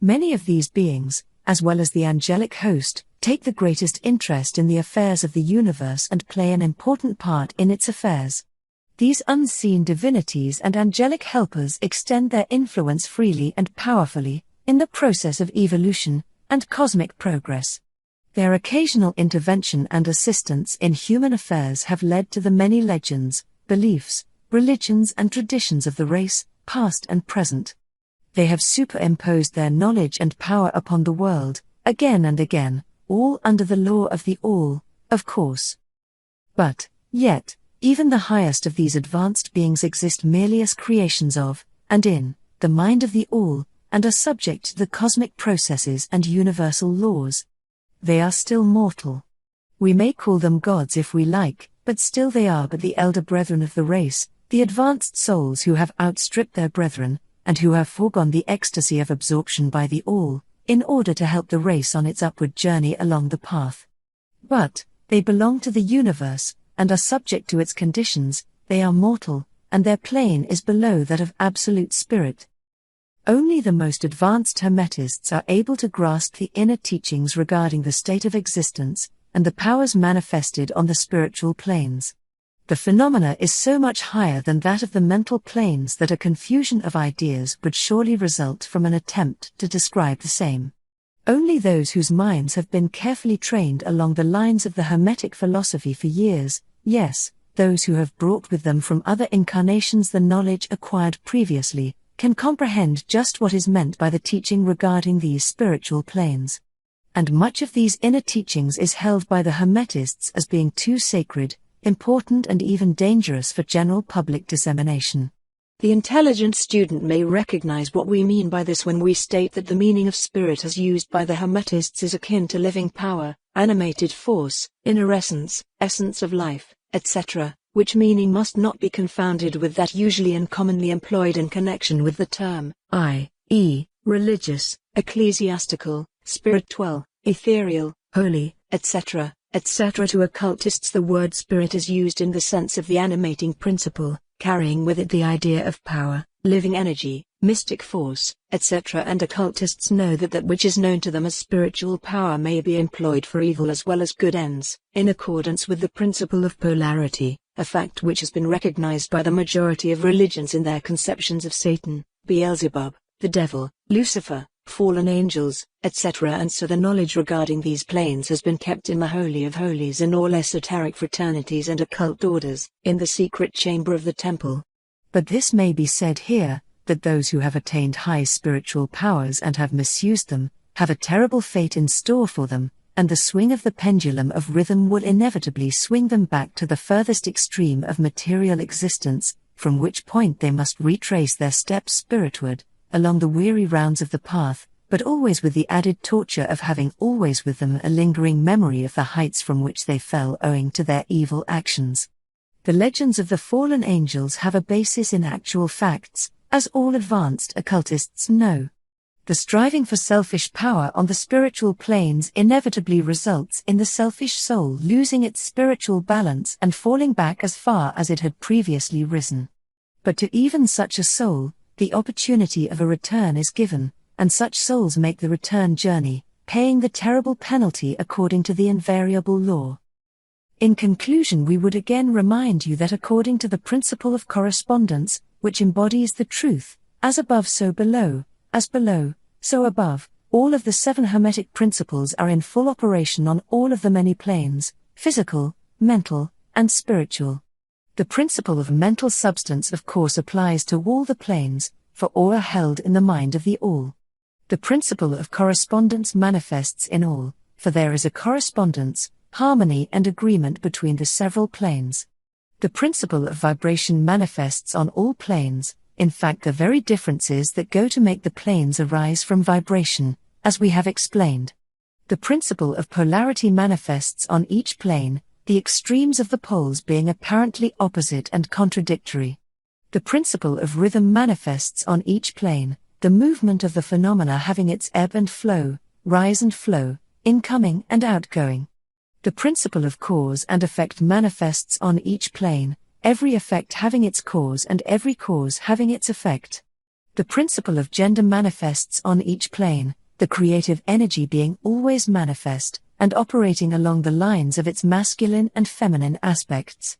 A: Many of these beings, as well as the angelic host, take the greatest interest in the affairs of the universe and play an important part in its affairs. These unseen divinities and angelic helpers extend their influence freely and powerfully, in the process of evolution and cosmic progress. Their occasional intervention and assistance in human affairs have led to the many legends, beliefs, religions and traditions of the race, past and present. They have superimposed their knowledge and power upon the world, again and again, all under the law of the all, of course. But, yet, even the highest of these advanced beings exist merely as creations of, and in, the mind of the all, and are subject to the cosmic processes and universal laws. They are still mortal. We may call them gods if we like, but still they are but the elder brethren of the race, the advanced souls who have outstripped their brethren, and who have foregone the ecstasy of absorption by the all, in order to help the race on its upward journey along the path. But, they belong to the universe, and are subject to its conditions, they are mortal, and their plane is below that of absolute spirit. Only the most advanced Hermetists are able to grasp the inner teachings regarding the state of existence, and the powers manifested on the spiritual planes. The phenomena is so much higher than that of the mental planes that a confusion of ideas would surely result from an attempt to describe the same. Only those whose minds have been carefully trained along the lines of the Hermetic philosophy for years, yes, those who have brought with them from other incarnations the knowledge acquired previously, can comprehend just what is meant by the teaching regarding these spiritual planes. And much of these inner teachings is held by the Hermetists as being too sacred, important and even dangerous for general public dissemination. The intelligent student may recognize what we mean by this when we state that the meaning of spirit as used by the Hermetists is akin to living power, animated force, inner essence, essence of life, etc., which meaning must not be confounded with that usually and commonly employed in connection with the term, i.e., religious, ecclesiastical, spiritual, ethereal, holy, etc., etc. To occultists the word spirit is used in the sense of the animating principle, carrying with it the idea of power, living energy, mystic force, etc. And occultists know that that which is known to them as spiritual power may be employed for evil as well as good ends, in accordance with the principle of polarity, a fact which has been recognized by the majority of religions in their conceptions of Satan, Beelzebub, the devil, Lucifer, fallen angels, etc. And so the knowledge regarding these planes has been kept in the Holy of Holies in all esoteric fraternities and occult orders, in the secret chamber of the temple. But this may be said here, that those who have attained high spiritual powers and have misused them, have a terrible fate in store for them, and the swing of the pendulum of rhythm will inevitably swing them back to the furthest extreme of material existence, from which point they must retrace their steps spiritward, along the weary rounds of the path, but always with the added torture of having always with them a lingering memory of the heights from which they fell owing to their evil actions. The legends of the fallen angels have a basis in actual facts, as all advanced occultists know. The striving for selfish power on the spiritual planes inevitably results in the selfish soul losing its spiritual balance and falling back as far as it had previously risen. But to even such a soul, the opportunity of a return is given, and such souls make the return journey, paying the terrible penalty according to the invariable law. In conclusion, we would again remind you that according to the principle of correspondence, which embodies the truth, as above so below, as below, so above, all of the 7 Hermetic principles are in full operation on all of the many planes, physical, mental, and spiritual. The principle of mental substance of course applies to all the planes, for all are held in the mind of the all. The principle of correspondence manifests in all, for there is a correspondence, harmony and agreement between the several planes. The principle of vibration manifests on all planes, in fact the very differences that go to make the planes arise from vibration, as we have explained. The principle of polarity manifests on each plane, the extremes of the poles being apparently opposite and contradictory. The principle of rhythm manifests on each plane, the movement of the phenomena having its ebb and flow, rise and flow, incoming and outgoing. The principle of cause and effect manifests on each plane, every effect having its cause and every cause having its effect. The principle of gender manifests on each plane, the creative energy being always manifest, and operating along the lines of its masculine and feminine aspects.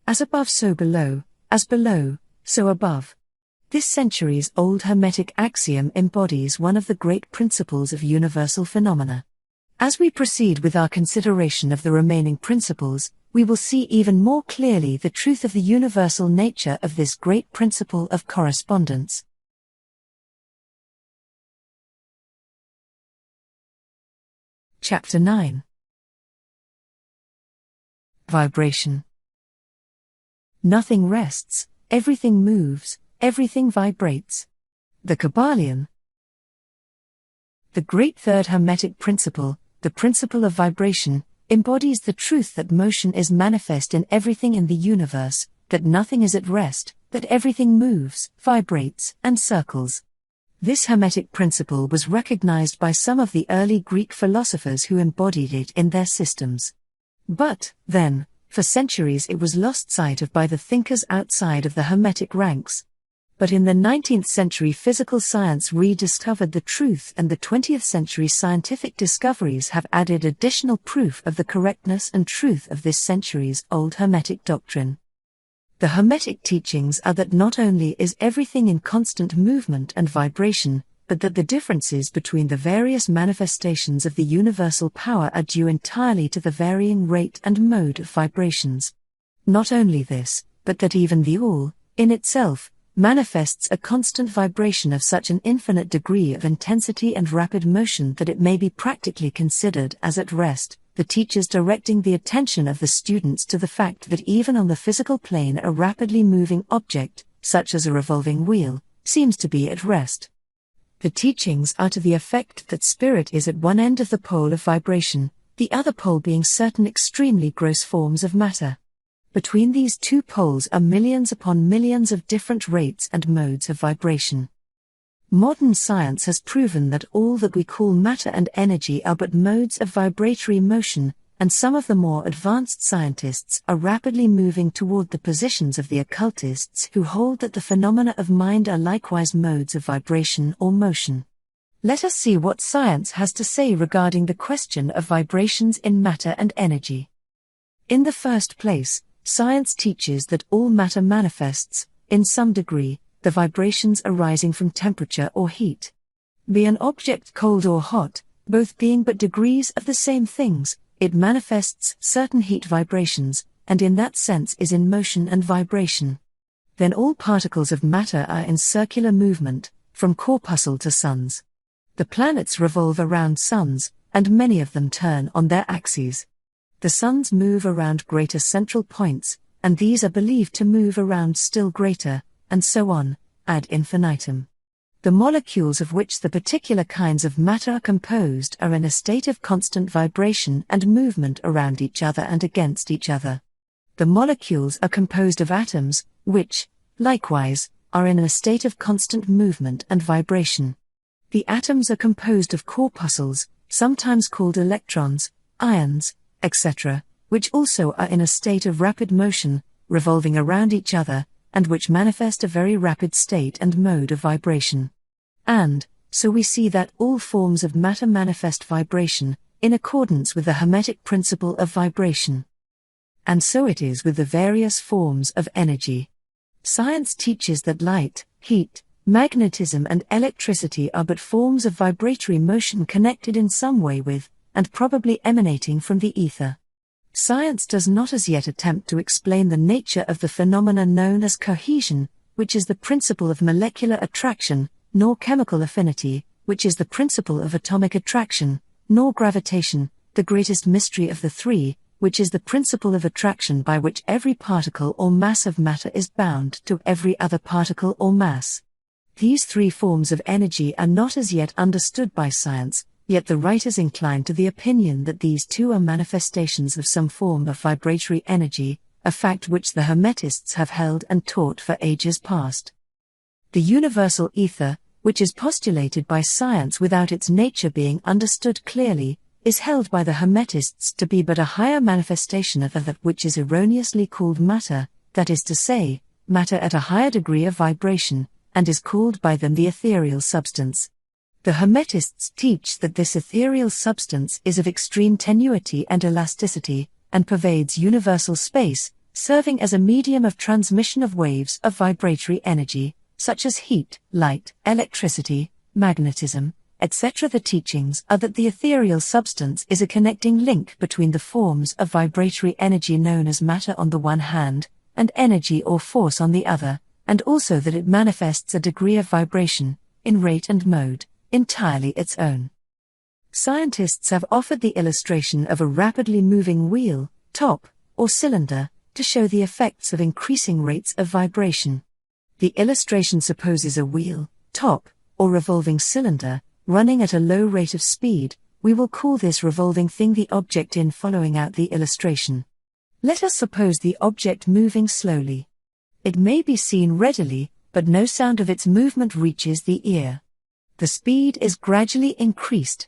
A: As above so below, as below, so above. This centuries-old Hermetic axiom embodies one of the great principles of universal phenomena. As we proceed with our consideration of the remaining principles, we will see even more clearly the truth of the universal nature of this great principle of correspondence. Chapter 9. Vibration. Nothing rests, everything moves, everything vibrates. The Kybalion. The great third Hermetic principle, the principle of vibration, embodies the truth that motion is manifest in everything in the universe, that nothing is at rest, that everything moves, vibrates, and circles. This Hermetic principle was recognized by some of the early Greek philosophers who embodied it in their systems. But, then, for centuries it was lost sight of by the thinkers outside of the Hermetic ranks. But in the 19th century physical science rediscovered the truth, and the 20th century scientific discoveries have added additional proof of the correctness and truth of this centuries-old Hermetic doctrine. The Hermetic teachings are that not only is everything in constant movement and vibration, but that the differences between the various manifestations of the universal power are due entirely to the varying rate and mode of vibrations. Not only this, but that even the all, in itself, manifests a constant vibration of such an infinite degree of intensity and rapid motion that it may be practically considered as at rest, the teachers directing the attention of the students to the fact that even on the physical plane a rapidly moving object, such as a revolving wheel, seems to be at rest. The teachings are to the effect that spirit is at one end of the pole of vibration, the other pole being certain extremely gross forms of matter. Between these two poles are millions upon millions of different rates and modes of vibration. Modern science has proven that all that we call matter and energy are but modes of vibratory motion, and some of the more advanced scientists are rapidly moving toward the positions of the occultists who hold that the phenomena of mind are likewise modes of vibration or motion. Let us see what science has to say regarding the question of vibrations in matter and energy. In the first place, science teaches that all matter manifests, in some degree, the vibrations arising from temperature or heat. Be an object cold or hot, both being but degrees of the same things, it manifests certain heat vibrations, and in that sense is in motion and vibration. Then all particles of matter are in circular movement, from corpuscle to suns. The planets revolve around suns, and many of them turn on their axes. The suns move around greater central points, and these are believed to move around still greater, and so on, ad infinitum. The molecules of which the particular kinds of matter are composed are in a state of constant vibration and movement around each other and against each other. The molecules are composed of atoms, which, likewise, are in a state of constant movement and vibration. The atoms are composed of corpuscles, sometimes called electrons, ions, etc., which also are in a state of rapid motion, revolving around each other, and which manifest a very rapid state and mode of vibration. And, so we see that all forms of matter manifest vibration, in accordance with the Hermetic principle of vibration. And so it is with the various forms of energy. Science teaches that light, heat, magnetism and electricity are but forms of vibratory motion connected in some way with, and probably emanating from the ether. Science does not as yet attempt to explain the nature of the phenomena known as cohesion, which is the principle of molecular attraction, nor chemical affinity, which is the principle of atomic attraction, nor gravitation, the greatest mystery of the three, which is the principle of attraction by which every particle or mass of matter is bound to every other particle or mass. These three forms of energy are not as yet understood by science, yet the writers incline to the opinion that these two are manifestations of some form of vibratory energy, a fact which the Hermetists have held and taught for ages past. The universal ether, which is postulated by science without its nature being understood clearly, is held by the Hermetists to be but a higher manifestation of that which is erroneously called matter, that is to say, matter at a higher degree of vibration, and is called by them the ethereal substance. The Hermetists teach that this ethereal substance is of extreme tenuity and elasticity, and pervades universal space, serving as a medium of transmission of waves of vibratory energy, such as heat, light, electricity, magnetism, etc. The teachings are that the ethereal substance is a connecting link between the forms of vibratory energy known as matter on the one hand, and energy or force on the other, and also that it manifests a degree of vibration, in rate and mode, entirely its own. Scientists have offered the illustration of a rapidly moving wheel, top, or cylinder, to show the effects of increasing rates of vibration. The illustration supposes a wheel, top, or revolving cylinder, running at a low rate of speed. We will call this revolving thing the object in following out the illustration. Let us suppose the object moving slowly. It may be seen readily, but no sound of its movement reaches the ear. The speed is gradually increased.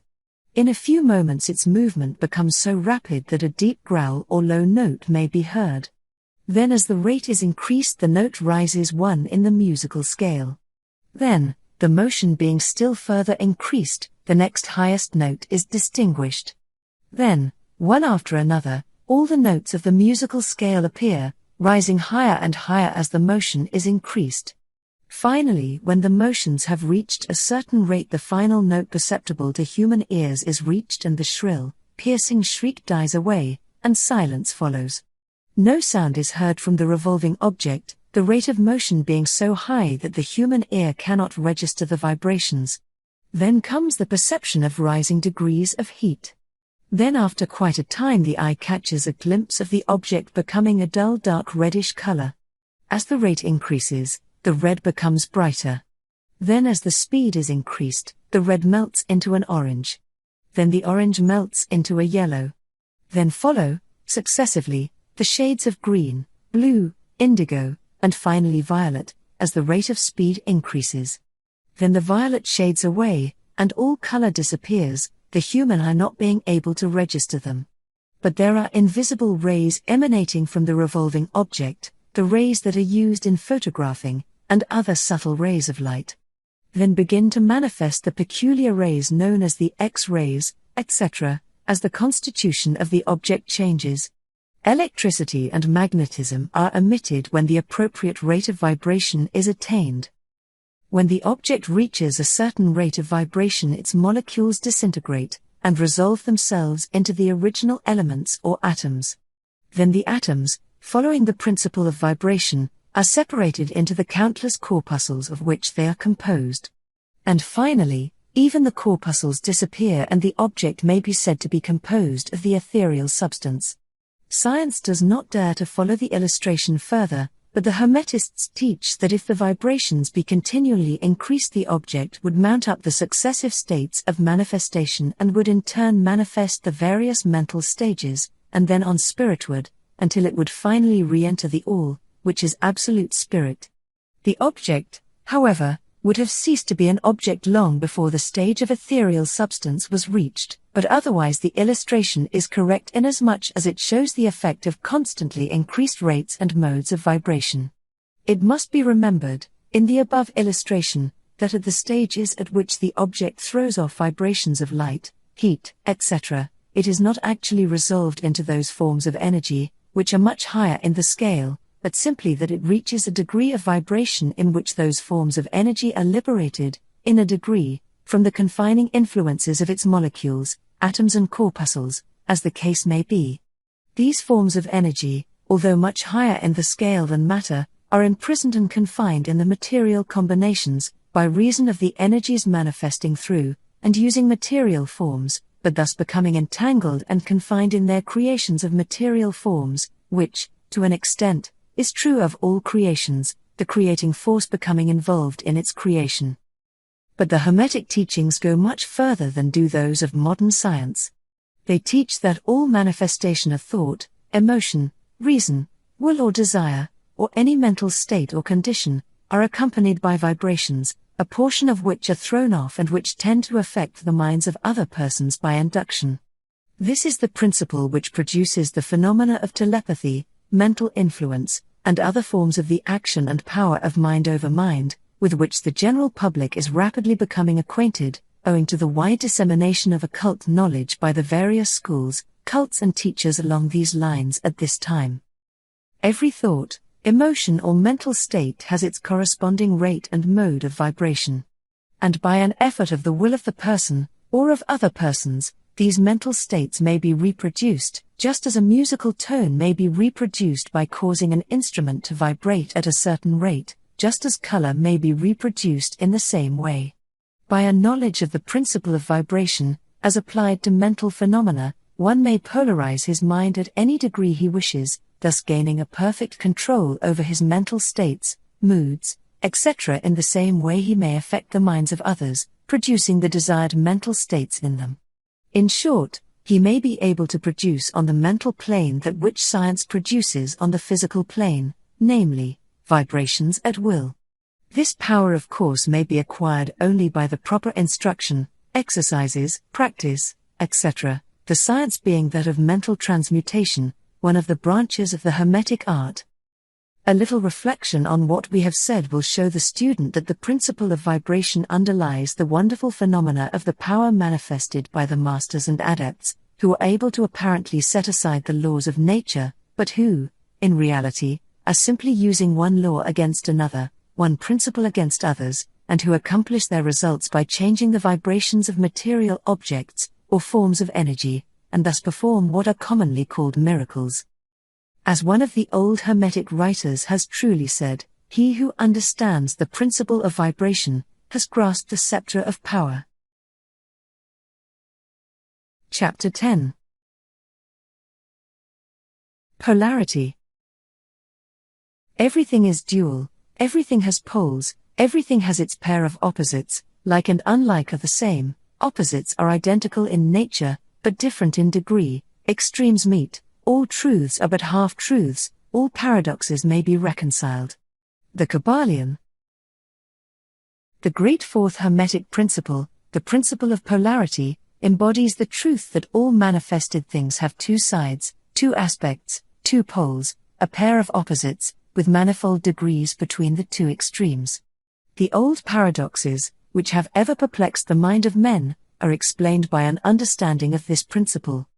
A: In a few moments its movement becomes so rapid that a deep growl or low note may be heard. Then as the rate is increased the note rises one in the musical scale. Then, the motion being still further increased, the next highest note is distinguished. Then, one after another, all the notes of the musical scale appear, rising higher and higher as the motion is increased. Finally, when the motions have reached a certain rate, the final note perceptible to human ears is reached and the shrill, piercing shriek dies away, and silence follows. No sound is heard from the revolving object, the rate of motion being so high that the human ear cannot register the vibrations. Then comes the perception of rising degrees of heat. Then after quite a time the eye catches a glimpse of the object becoming a dull dark reddish color. As the rate increases, the red becomes brighter. Then as the speed is increased, the red melts into an orange. Then the orange melts into a yellow. Then follow, successively, the shades of green, blue, indigo, and finally violet, as the rate of speed increases. Then the violet shades away, and all color disappears, the human eye not being able to register them. But there are invisible rays emanating from the revolving object, the rays that are used in photographing, and other subtle rays of light. Then begin to manifest the peculiar rays known as the X-rays, etc., as the constitution of the object changes. Electricity and magnetism are emitted when the appropriate rate of vibration is attained. When the object reaches a certain rate of vibration, its molecules disintegrate and resolve themselves into the original elements or atoms. Then the atoms, following the principle of vibration, are separated into the countless corpuscles of which they are composed. And finally, even the corpuscles disappear and the object may be said to be composed of the ethereal substance. Science does not dare to follow the illustration further, but the Hermetists teach that if the vibrations be continually increased, the object would mount up the successive states of manifestation and would in turn manifest the various mental stages, and then on spiritward, until it would finally re-enter the All, which is absolute spirit. The object, however, would have ceased to be an object long before the stage of ethereal substance was reached, but otherwise the illustration is correct inasmuch as it shows the effect of constantly increased rates and modes of vibration. It must be remembered, in the above illustration, that at the stages at which the object throws off vibrations of light, heat, etc., it is not actually resolved into those forms of energy, which are much higher in the scale, but simply that it reaches a degree of vibration in which those forms of energy are liberated, in a degree, from the confining influences of its molecules, atoms and corpuscles, as the case may be. These forms of energy, although much higher in the scale than matter, are imprisoned and confined in the material combinations, by reason of the energies manifesting through, and using material forms, but thus becoming entangled and confined in their creations of material forms, which, to an extent, is true of all creations, the creating force becoming involved in its creation. But the Hermetic teachings go much further than do those of modern science. They teach that all manifestation of thought, emotion, reason, will or desire, or any mental state or condition, are accompanied by vibrations, a portion of which are thrown off and which tend to affect the minds of other persons by induction. This is the principle which produces the phenomena of telepathy, mental influence, and other forms of the action and power of mind over mind, with which the general public is rapidly becoming acquainted, owing to the wide dissemination of occult knowledge by the various schools, cults and teachers along these lines at this time. Every thought, emotion or mental state has its corresponding rate and mode of vibration. And by an effort of the will of the person, or of other persons, these mental states may be reproduced, just as a musical tone may be reproduced by causing an instrument to vibrate at a certain rate, just as color may be reproduced in the same way. By a knowledge of the principle of vibration, as applied to mental phenomena, one may polarize his mind at any degree he wishes, thus gaining a perfect control over his mental states, moods, etc. In the same way he may affect the minds of others, producing the desired mental states in them. In short, he may be able to produce on the mental plane that which science produces on the physical plane, namely, vibrations at will. This power of course may be acquired only by the proper instruction, exercises, practice, etc., the science being that of mental transmutation, one of the branches of the Hermetic art. A little reflection on what we have said will show the student that the principle of vibration underlies the wonderful phenomena of the power manifested by the masters and adepts, who are able to apparently set aside the laws of nature, but who, in reality, are simply using one law against another, one principle against others, and who accomplish their results by changing the vibrations of material objects, or forms of energy, and thus perform what are commonly called miracles. As one of the old Hermetic writers has truly said, he who understands the principle of vibration, has grasped the scepter of power. Chapter 10. Polarity. Everything is dual, everything has poles, everything has its pair of opposites, like and unlike are the same, opposites are identical in nature, but different in degree, extremes meet, all truths are but half-truths, all paradoxes may be reconciled. The Kybalion. The great fourth Hermetic principle, the principle of polarity, embodies the truth that all manifested things have two sides, two aspects, two poles, a pair of opposites, with manifold degrees between the two extremes. The old paradoxes, which have ever perplexed the mind of men, are explained by an understanding of this principle.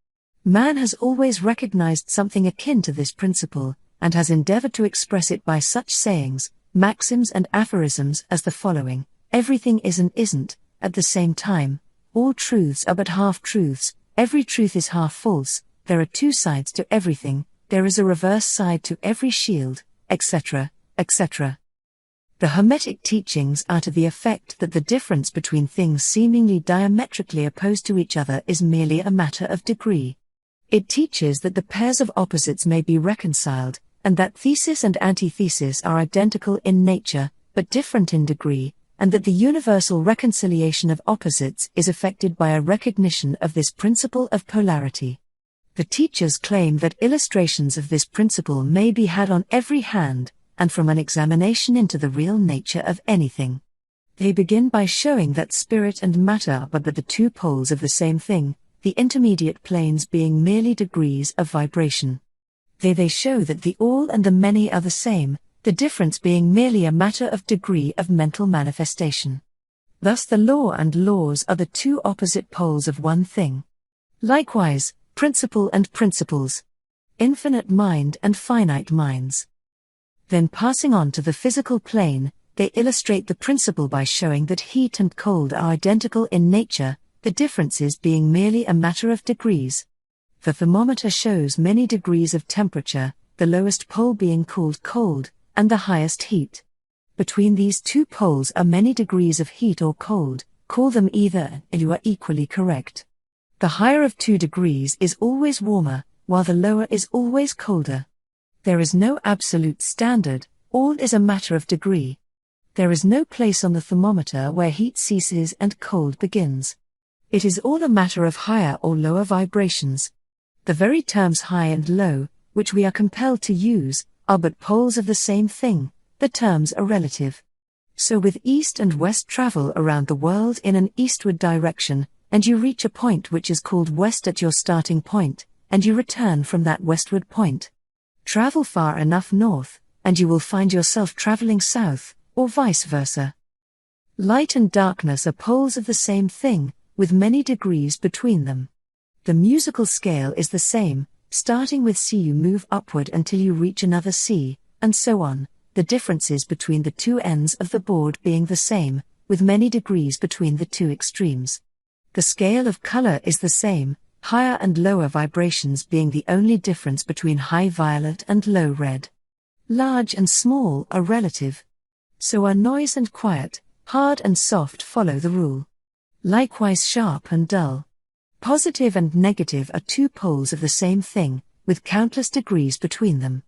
A: Man has always recognized something akin to this principle, and has endeavored to express it by such sayings, maxims and aphorisms as the following: everything is and isn't, at the same time, all truths are but half-truths, every truth is half-false, there are two sides to everything, there is a reverse side to every shield, etc., etc. The Hermetic teachings are to the effect that the difference between things seemingly diametrically opposed to each other is merely a matter of degree. It teaches that the pairs of opposites may be reconciled, and that thesis and antithesis are identical in nature, but different in degree, and that the universal reconciliation of opposites is effected by a recognition of this principle of polarity. The teachers claim that illustrations of this principle may be had on every hand, and from an examination into the real nature of anything. They begin by showing that spirit and matter are but the two poles of the same thing, the intermediate planes being merely degrees of vibration. They show that the all and the many are the same, the difference being merely a matter of degree of mental manifestation. Thus the law and laws are the two opposite poles of one thing. Likewise, principle and principles. Infinite mind and finite minds. Then passing on to the physical plane, they illustrate the principle by showing that heat and cold are identical in nature, the differences being merely a matter of degrees. The thermometer shows many degrees of temperature, the lowest pole being called cold, and the highest heat. Between these two poles are many degrees of heat or cold, call them either, and you are equally correct. The higher of 2 degrees is always warmer, while the lower is always colder. There is no absolute standard, all is a matter of degree. There is no place on the thermometer where heat ceases and cold begins. It is all a matter of higher or lower vibrations. The very terms high and low, which we are compelled to use, are but poles of the same thing, the terms are relative. So with east and west travel around the world in an eastward direction, and you reach a point which is called west at your starting point, and you return from that westward point. Travel far enough north, and you will find yourself traveling south, or vice versa. Light and darkness are poles of the same thing, with many degrees between them. The musical scale is the same, starting with C you move upward until you reach another C, and so on, the differences between the two ends of the board being the same, with many degrees between the two extremes. The scale of color is the same, higher and lower vibrations being the only difference between high violet and low red. Large and small are relative. So are noise and quiet, hard and soft follow the rule. Likewise sharp and dull. Positive and negative are two poles of the same thing, with countless degrees between them.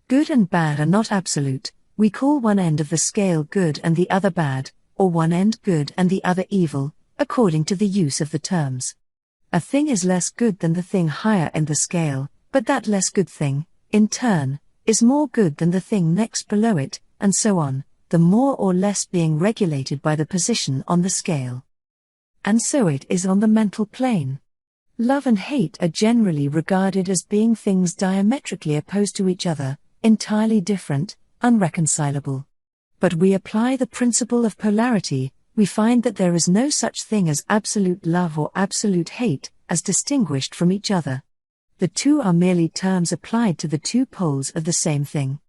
A: Good and bad are not absolute, we call one end of the scale good and the other bad, or one end good and the other evil, according to the use of the terms. A thing is less good than the thing higher in the scale, but that less good thing, in turn, is more good than the thing next below it, and so on, the more or less being regulated by the position on the scale. And so it is on the mental plane. Love and hate are generally regarded as being things diametrically opposed to each other, entirely different, unreconcilable. But we apply the principle of polarity, we find that there is no such thing as absolute love or absolute hate, as distinguished from each other. The two are merely terms applied to the two poles of the same thing.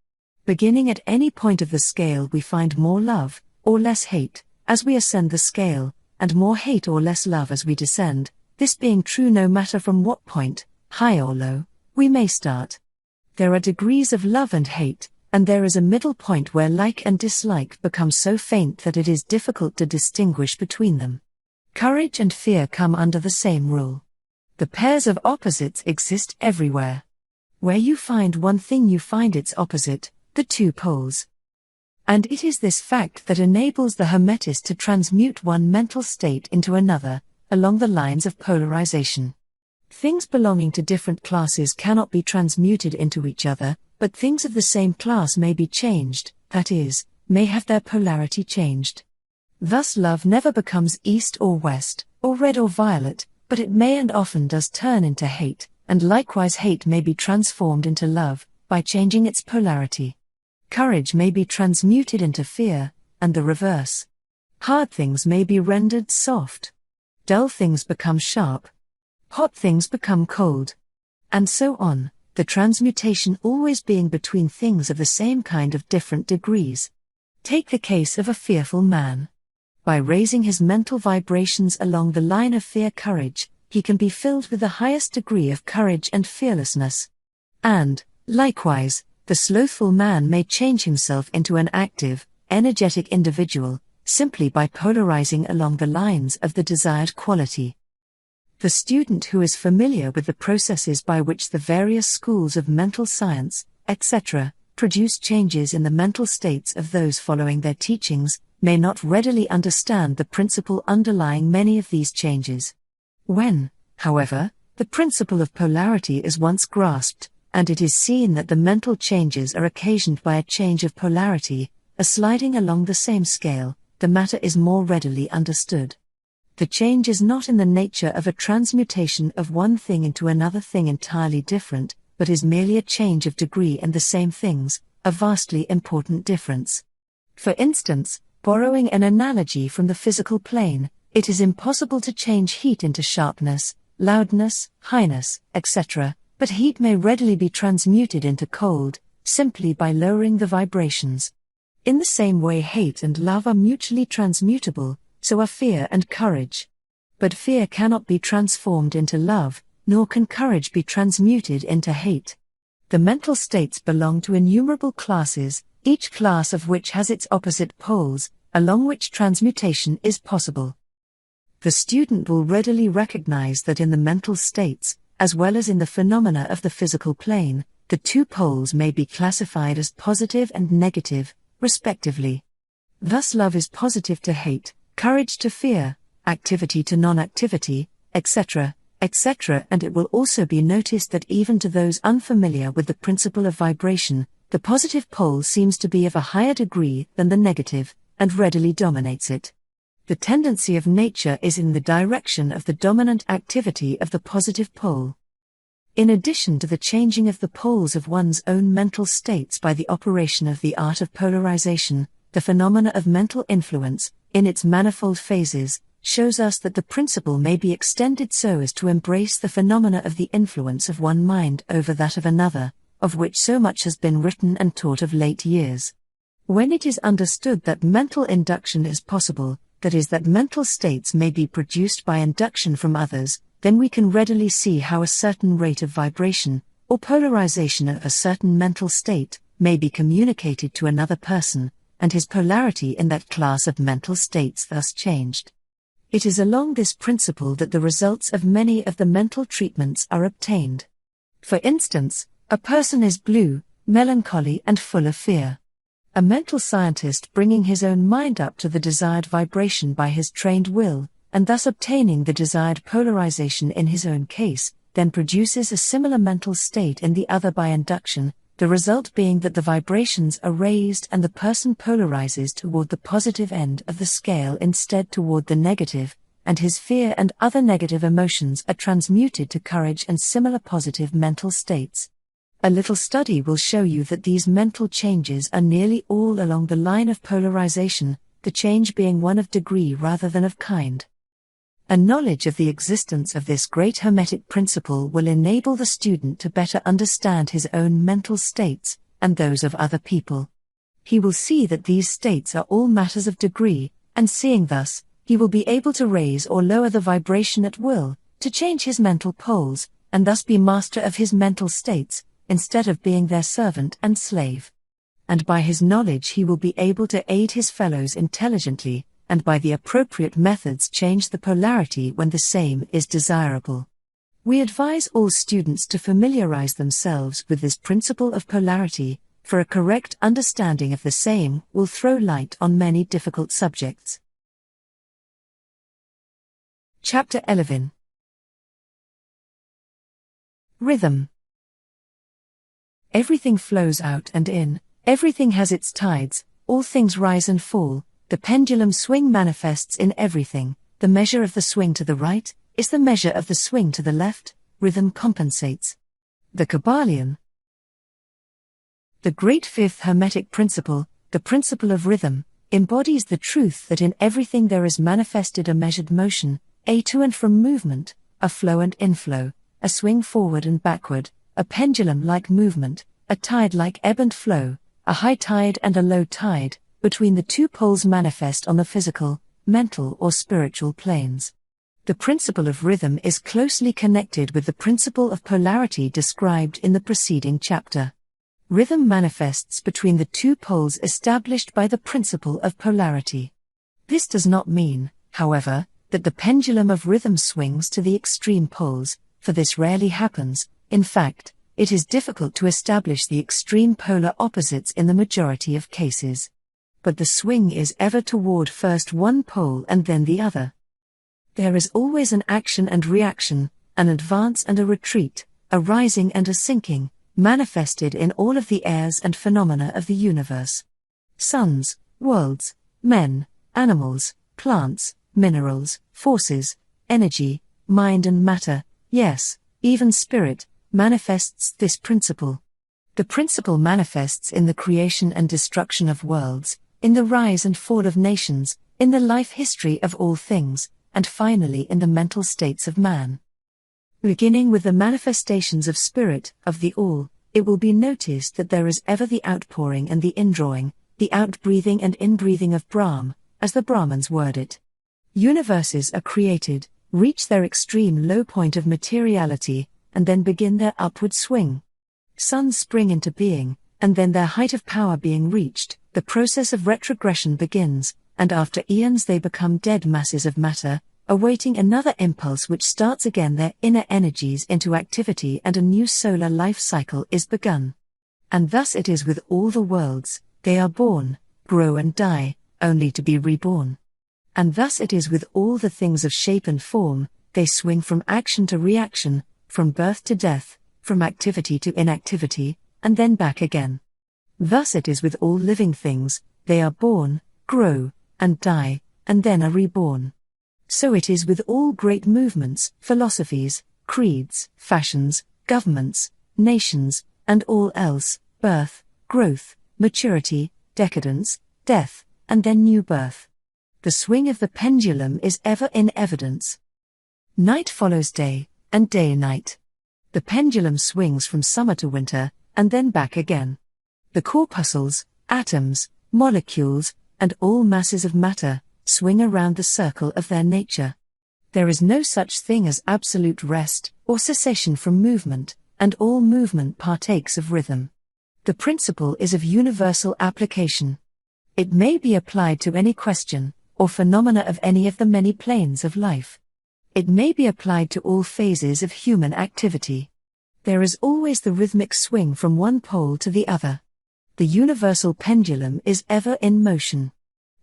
A: Beginning at any point of the scale we find more love, or less hate, as we ascend the scale, and more hate or less love as we descend, this being true no matter from what point, high or low, we may start. There are degrees of love and hate, and there is a middle point where like and dislike become so faint that it is difficult to distinguish between them. Courage and fear come under the same rule. The pairs of opposites exist everywhere. Where you find one thing you find its opposite, the two poles. And it is this fact that enables the Hermetist to transmute one mental state into another, along the lines of polarization. Things belonging to different classes cannot be transmuted into each other, but things of the same class may be changed, that is, may have their polarity changed. Thus love never becomes east or west, or red or violet, but it may and often does turn into hate, and likewise hate may be transformed into love, by changing its polarity. Courage may be transmuted into fear, and the reverse. Hard things may be rendered soft. Dull things become sharp. Hot things become cold. And so on. the transmutation always being between things of the same kind of different degrees. Take the case of a fearful man. By raising his mental vibrations along the line of fear-courage, he can be filled with the highest degree of courage and fearlessness. And, likewise, the slothful man may change himself into an active, energetic individual, simply by polarizing along the lines of the desired quality. The student who is familiar with the processes by which the various schools of mental science, etc., produce changes in the mental states of those following their teachings, may not readily understand the principle underlying many of these changes. When, however, the principle of polarity is once grasped, and it is seen that the mental changes are occasioned by a change of polarity, a sliding along the same scale, the matter is more readily understood. The change is not in the nature of a transmutation of one thing into another thing entirely different, but is merely a change of degree in the same things, a vastly important difference. For instance, borrowing an analogy from the physical plane, it is impossible to change heat into sharpness, loudness, highness, etc., but heat may readily be transmuted into cold, simply by lowering the vibrations. In the same way hate and love are mutually transmutable, so are fear and courage. But fear cannot be transformed into love, nor can courage be transmuted into hate. The mental states belong to innumerable classes, each class of which has its opposite poles, along which transmutation is possible. The student will readily recognize that in the mental states, as well as in the phenomena of the physical plane, the two poles may be classified as positive and negative, respectively. Thus love is positive to hate, courage to fear, activity to non-activity, etc., etc. And it will also be noticed that even to those unfamiliar with the principle of vibration, the positive pole seems to be of a higher degree than the negative, and readily dominates it. The tendency of nature is in the direction of the dominant activity of the positive pole. In addition to the changing of the poles of one's own mental states by the operation of the art of polarization, the phenomena of mental influence, in its manifold phases, shows us that the principle may be extended so as to embrace the phenomena of the influence of one mind over that of another, of which so much has been written and taught of late years. When it is understood that mental induction is possible, that is, that mental states may be produced by induction from others, then we can readily see how a certain rate of vibration, or polarization of a certain mental state, may be communicated to another person, and his polarity in that class of mental states thus changed. It is along this principle that the results of many of the mental treatments are obtained. For instance, a person is blue, melancholy and full of fear. A mental scientist bringing his own mind up to the desired vibration by his trained will, and thus obtaining the desired polarization in his own case, then produces a similar mental state in the other by induction, the result being that the vibrations are raised and the person polarizes toward the positive end of the scale instead toward the negative, and his fear and other negative emotions are transmuted to courage and similar positive mental states. A little study will show you that these mental changes are nearly all along the line of polarization, the change being one of degree rather than of kind. A knowledge of the existence of this great Hermetic principle will enable the student to better understand his own mental states, and those of other people. He will see that these states are all matters of degree, and seeing thus, he will be able to raise or lower the vibration at will, to change his mental poles, and thus be master of his mental states, instead of being their servant and slave. And by his knowledge he will be able to aid his fellows intelligently, and by the appropriate methods change the polarity when the same is desirable. We advise all students to familiarize themselves with this principle of polarity, for a correct understanding of the same will throw light on many difficult subjects. Chapter 11. Rhythm. Everything flows out and in, everything has its tides, all things rise and fall, the pendulum swing manifests in everything, the measure of the swing to the right is the measure of the swing to the left, rhythm compensates. The Kybalion. The great fifth Hermetic principle, the principle of rhythm, embodies the truth that in everything there is manifested a measured motion, a to and from movement, a flow and inflow, a swing forward and backward, a pendulum-like movement, a tide-like ebb and flow, a high tide and a low tide, between the two poles manifest on the physical, mental or spiritual planes. The principle of rhythm is closely connected with the principle of polarity described in the preceding chapter. Rhythm manifests between the two poles established by the principle of polarity. This does not mean, however, that the pendulum of rhythm swings to the extreme poles, for this rarely happens. In fact, it is difficult to establish the extreme polar opposites in the majority of cases. But the swing is ever toward first one pole and then the other. There is always an action and reaction, an advance and a retreat, a rising and a sinking, manifested in all of the airs and phenomena of the universe. Suns, worlds, men, animals, plants, minerals, forces, energy, mind and matter, yes, even spirit, manifests this principle. The principle manifests in the creation and destruction of worlds, in the rise and fall of nations, in the life history of all things, and finally in the mental states of man. Beginning with the manifestations of spirit, of the all, it will be noticed that there is ever the outpouring and the indrawing, the outbreathing and inbreathing of Brahm, as the Brahmins word it. Universes are created, reach their extreme low point of materiality, and then begin their upward swing. Suns spring into being, and then their height of power being reached, the process of retrogression begins, and after eons they become dead masses of matter, awaiting another impulse which starts again their inner energies into activity, and a new solar life cycle is begun. And thus it is with all the worlds, they are born, grow and die, only to be reborn. And thus it is with all the things of shape and form, they swing from action to reaction, from birth to death, from activity to inactivity, and then back again. Thus it is with all living things, they are born, grow, and die, and then are reborn. So it is with all great movements, philosophies, creeds, fashions, governments, nations, and all else, birth, growth, maturity, decadence, death, and then new birth. The swing of the pendulum is ever in evidence. Night follows day, and day night. The pendulum swings from summer to winter, and then back again. The corpuscles, atoms, molecules, and all masses of matter, swing around the circle of their nature. There is no such thing as absolute rest, or cessation from movement, and all movement partakes of rhythm. The principle is of universal application. It may be applied to any question, or phenomena of any of the many planes of life. It may be applied to all phases of human activity. There is always the rhythmic swing from one pole to the other. The universal pendulum is ever in motion.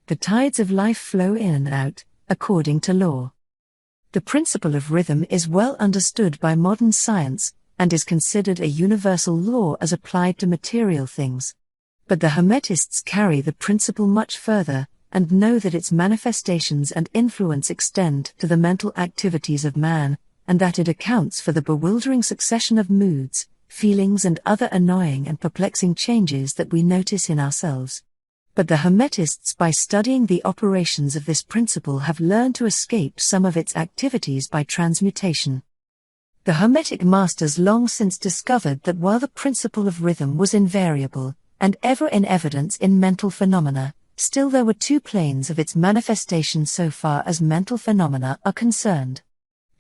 A: The tides of life flow in and out, according to law. The principle of rhythm is well understood by modern science, and is considered a universal law as applied to material things. But the Hermetists carry the principle much further, and know that its manifestations and influence extend to the mental activities of man, and that it accounts for the bewildering succession of moods, feelings and other annoying and perplexing changes that we notice in ourselves. But the Hermetists, by studying the operations of this principle, have learned to escape some of its activities by transmutation. The Hermetic masters long since discovered that while the principle of rhythm was invariable, and ever in evidence in mental phenomena, still there were two planes of its manifestation so far as mental phenomena are concerned.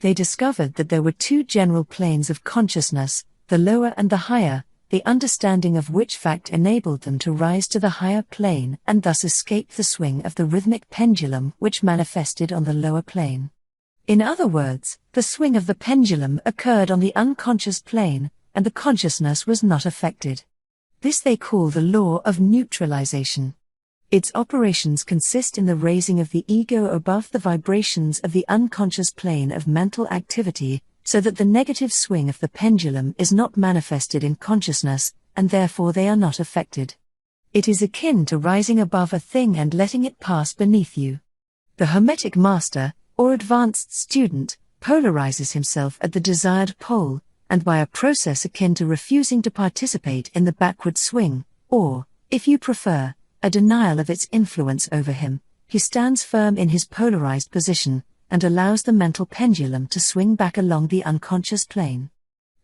A: They discovered that there were two general planes of consciousness, the lower and the higher, the understanding of which fact enabled them to rise to the higher plane and thus escape the swing of the rhythmic pendulum which manifested on the lower plane. In other words, the swing of the pendulum occurred on the unconscious plane, and the consciousness was not affected. This they call the law of neutralization. Its operations consist in the raising of the ego above the vibrations of the unconscious plane of mental activity, so that the negative swing of the pendulum is not manifested in consciousness, and therefore they are not affected. It is akin to rising above a thing and letting it pass beneath you. The Hermetic master, or advanced student, polarizes himself at the desired pole, and by a process akin to refusing to participate in the backward swing, or, if you prefer, a denial of its influence over him, he stands firm in his polarized position, and allows the mental pendulum to swing back along the unconscious plane.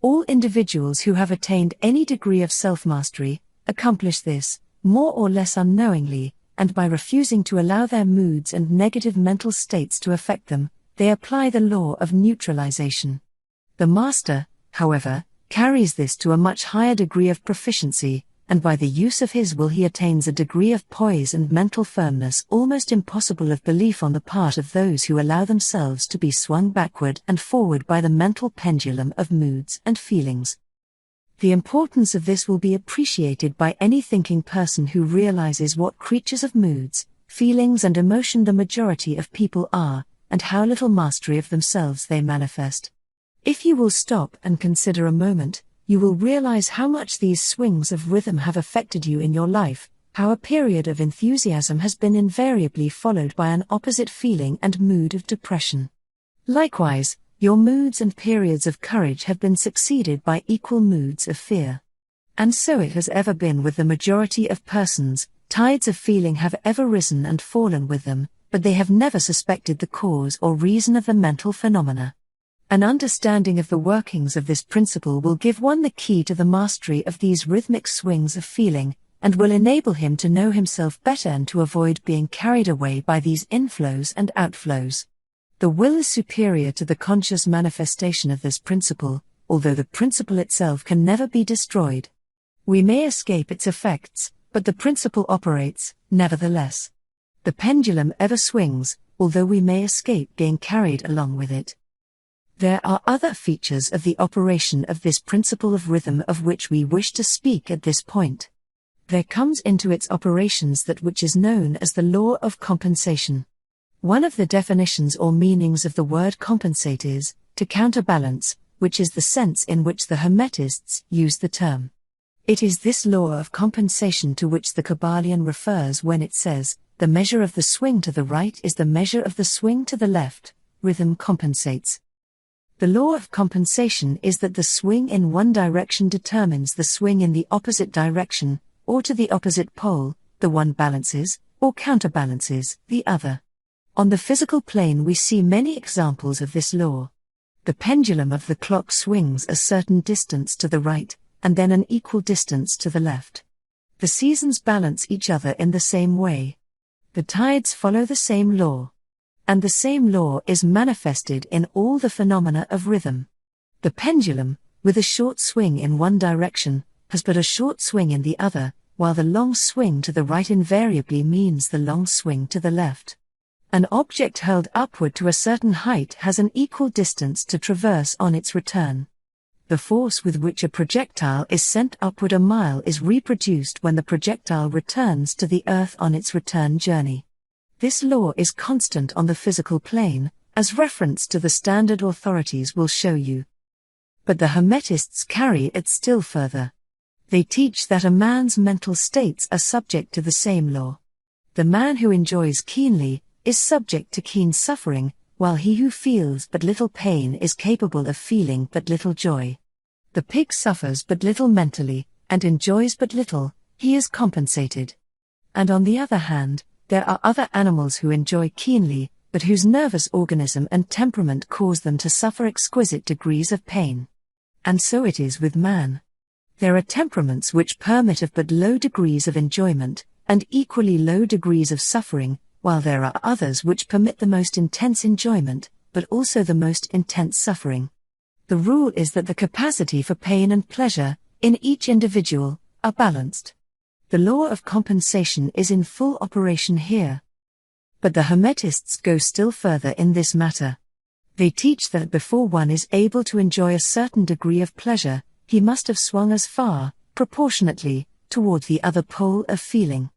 A: All individuals who have attained any degree of self-mastery accomplish this, more or less unknowingly, and by refusing to allow their moods and negative mental states to affect them, they apply the law of neutralization. The master, however, carries this to a much higher degree of proficiency, and by the use of his will he attains a degree of poise and mental firmness almost impossible of belief on the part of those who allow themselves to be swung backward and forward by the mental pendulum of moods and feelings. The importance of this will be appreciated by any thinking person who realizes what creatures of moods, feelings and emotion the majority of people are, and how little mastery of themselves they manifest. If you will stop and consider a moment, you will realize how much these swings of rhythm have affected you in your life, how a period of enthusiasm has been invariably followed by an opposite feeling and mood of depression. Likewise, your moods and periods of courage have been succeeded by equal moods of fear. And so it has ever been with the majority of persons. Tides of feeling have ever risen and fallen with them, but they have never suspected the cause or reason of the mental phenomena. An understanding of the workings of this principle will give one the key to the mastery of these rhythmic swings of feeling, and will enable him to know himself better and to avoid being carried away by these inflows and outflows. The will is superior to the conscious manifestation of this principle, although the principle itself can never be destroyed. We may escape its effects, but the principle operates, nevertheless. The pendulum ever swings, although we may escape being carried along with it. There are other features of the operation of this principle of rhythm of which we wish to speak at this point. There comes into its operations that which is known as the law of compensation. One of the definitions or meanings of the word compensate is, to counterbalance, which is the sense in which the Hermetists use the term. It is this law of compensation to which the Kybalion refers when it says, the measure of the swing to the right is the measure of the swing to the left, rhythm compensates. The law of compensation is that the swing in one direction determines the swing in the opposite direction, or to the opposite pole, the one balances, or counterbalances, the other. On the physical plane we see many examples of this law. The pendulum of the clock swings a certain distance to the right, and then an equal distance to the left. The seasons balance each other in the same way. The tides follow the same law. And the same law is manifested in all the phenomena of rhythm. The pendulum, with a short swing in one direction, has but a short swing in the other, while the long swing to the right invariably means the long swing to the left. An object hurled upward to a certain height has an equal distance to traverse on its return. The force with which a projectile is sent upward a mile is reproduced when the projectile returns to the earth on its return journey. This law is constant on the physical plane, as reference to the standard authorities will show you. But the Hermetists carry it still further. They teach that a man's mental states are subject to the same law. The man who enjoys keenly is subject to keen suffering, while he who feels but little pain is capable of feeling but little joy. The pig suffers but little mentally, and enjoys but little, he is compensated. And on the other hand, there are other animals who enjoy keenly, but whose nervous organism and temperament cause them to suffer exquisite degrees of pain. And so it is with man. There are temperaments which permit of but low degrees of enjoyment, and equally low degrees of suffering, while there are others which permit the most intense enjoyment, but also the most intense suffering. The rule is that the capacity for pain and pleasure, in each individual, are balanced. The law of compensation is in full operation here. But the Hermetists go still further in this matter. They teach that before one is able to enjoy a certain degree of pleasure, he must have swung as far, proportionately, toward the other pole of feeling.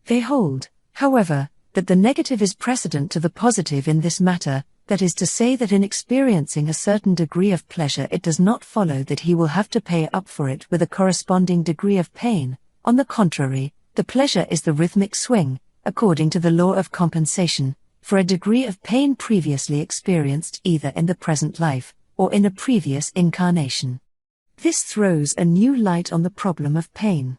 A: They hold, however, that the negative is precedent to the positive in this matter, that is to say that in experiencing a certain degree of pleasure it does not follow that he will have to pay up for it with a corresponding degree of pain. On the contrary, the pleasure is the rhythmic swing, according to the law of compensation, for a degree of pain previously experienced either in the present life, or in a previous incarnation. This throws a new light on the problem of pain.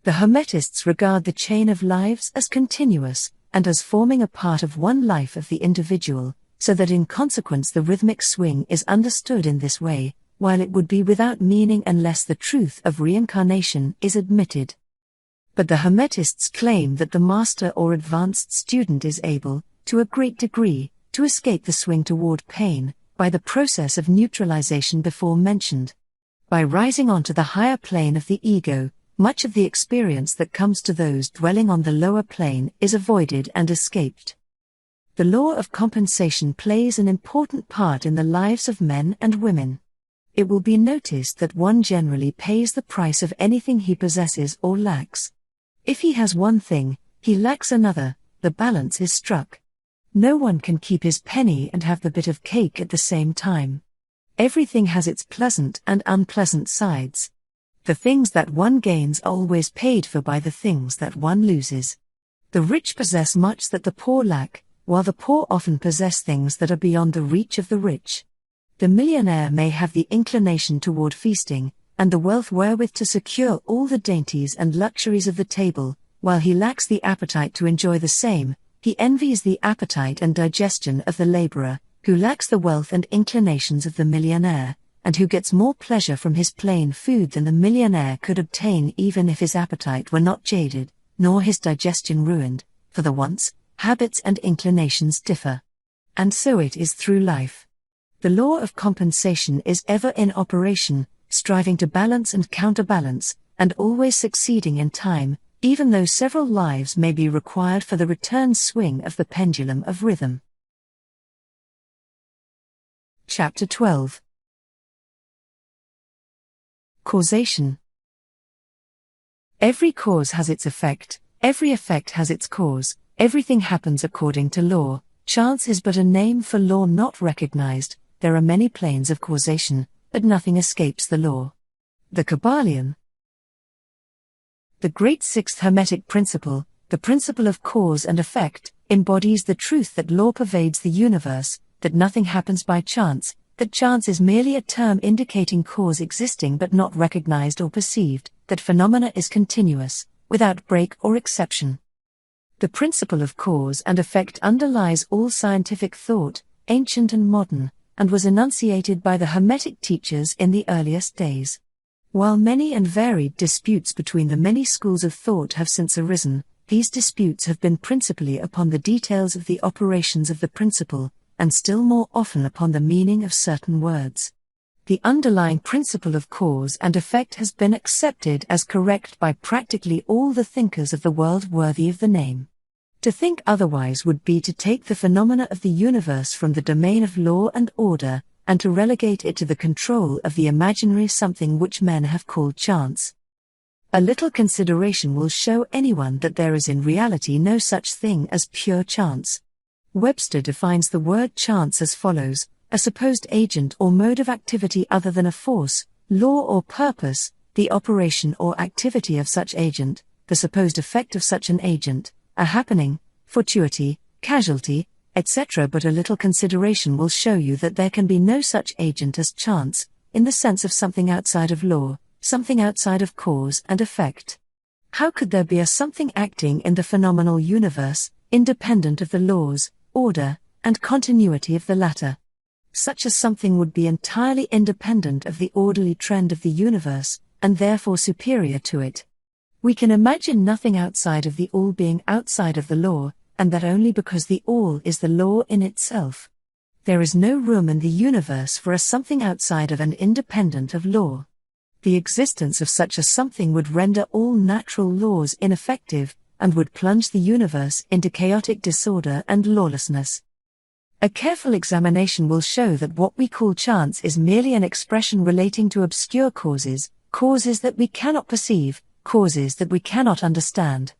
A: The Hermetists regard the chain of lives as continuous, and as forming a part of one life of the individual, so that in consequence the rhythmic swing is understood in this way, while it would be without meaning unless the truth of reincarnation is admitted. But the Hermetists claim that the master or advanced student is able, to a great degree, to escape the swing toward pain, by the process of neutralization before mentioned. By rising onto the higher plane of the ego, much of the experience that comes to those dwelling on the lower plane is avoided and escaped. The law of compensation plays an important part in the lives of men and women. It will be noticed that one generally pays the price of anything he possesses or lacks. If he has one thing, he lacks another, the balance is struck. No one can keep his penny and have the bit of cake at the same time. Everything has its pleasant and unpleasant sides. The things that one gains are always paid for by the things that one loses. The rich possess much that the poor lack, while the poor often possess things that are beyond the reach of the rich. The millionaire may have the inclination toward feasting, and the wealth wherewith to secure all the dainties and luxuries of the table, while he lacks the appetite to enjoy the same. He envies the appetite and digestion of the laborer, who lacks the wealth and inclinations of the millionaire, and who gets more pleasure from his plain food than the millionaire could obtain even if his appetite were not jaded, nor his digestion ruined, for the wants, habits and inclinations differ. And so it is through life. The law of compensation is ever in operation, striving to balance and counterbalance, and always succeeding in time, even though several lives may be required for the return swing of the pendulum of rhythm. Chapter 12. Causation. Every cause has its effect, every effect has its cause, everything happens according to law. Chance is but a name for law not recognized. There are many planes of causation, but nothing escapes the law. The Kybalion. The great sixth Hermetic principle, the principle of cause and effect, embodies the truth that law pervades the universe, that nothing happens by chance, that chance is merely a term indicating cause existing but not recognized or perceived, that phenomena is continuous, without break or exception. The principle of cause and effect underlies all scientific thought, ancient and modern, and was enunciated by the Hermetic teachers in the earliest days. While many and varied disputes between the many schools of thought have since arisen, these disputes have been principally upon the details of the operations of the principle, and still more often upon the meaning of certain words. The underlying principle of cause and effect has been accepted as correct by practically all the thinkers of the world worthy of the name. To think otherwise would be to take the phenomena of the universe from the domain of law and order, and to relegate it to the control of the imaginary something which men have called chance. A little consideration will show anyone that there is in reality no such thing as pure chance. Webster defines the word chance as follows: a supposed agent or mode of activity other than a force, law or purpose, the operation or activity of such agent, the supposed effect of such an agent, a happening, fortuity, casualty, etc. But a little consideration will show you that there can be no such agent as chance, in the sense of something outside of law, something outside of cause and effect. How could there be a something acting in the phenomenal universe, independent of the laws, order, and continuity of the latter? Such a something would be entirely independent of the orderly trend of the universe, and therefore superior to it. We can imagine nothing outside of the all being outside of the law, and that only because the all is the law in itself. There is no room in the universe for a something outside of and independent of law. The existence of such a something would render all natural laws ineffective, and would plunge the universe into chaotic disorder and lawlessness. A careful examination will show that what we call chance is merely an expression relating to obscure causes, causes that we cannot perceive, causes that we cannot understand.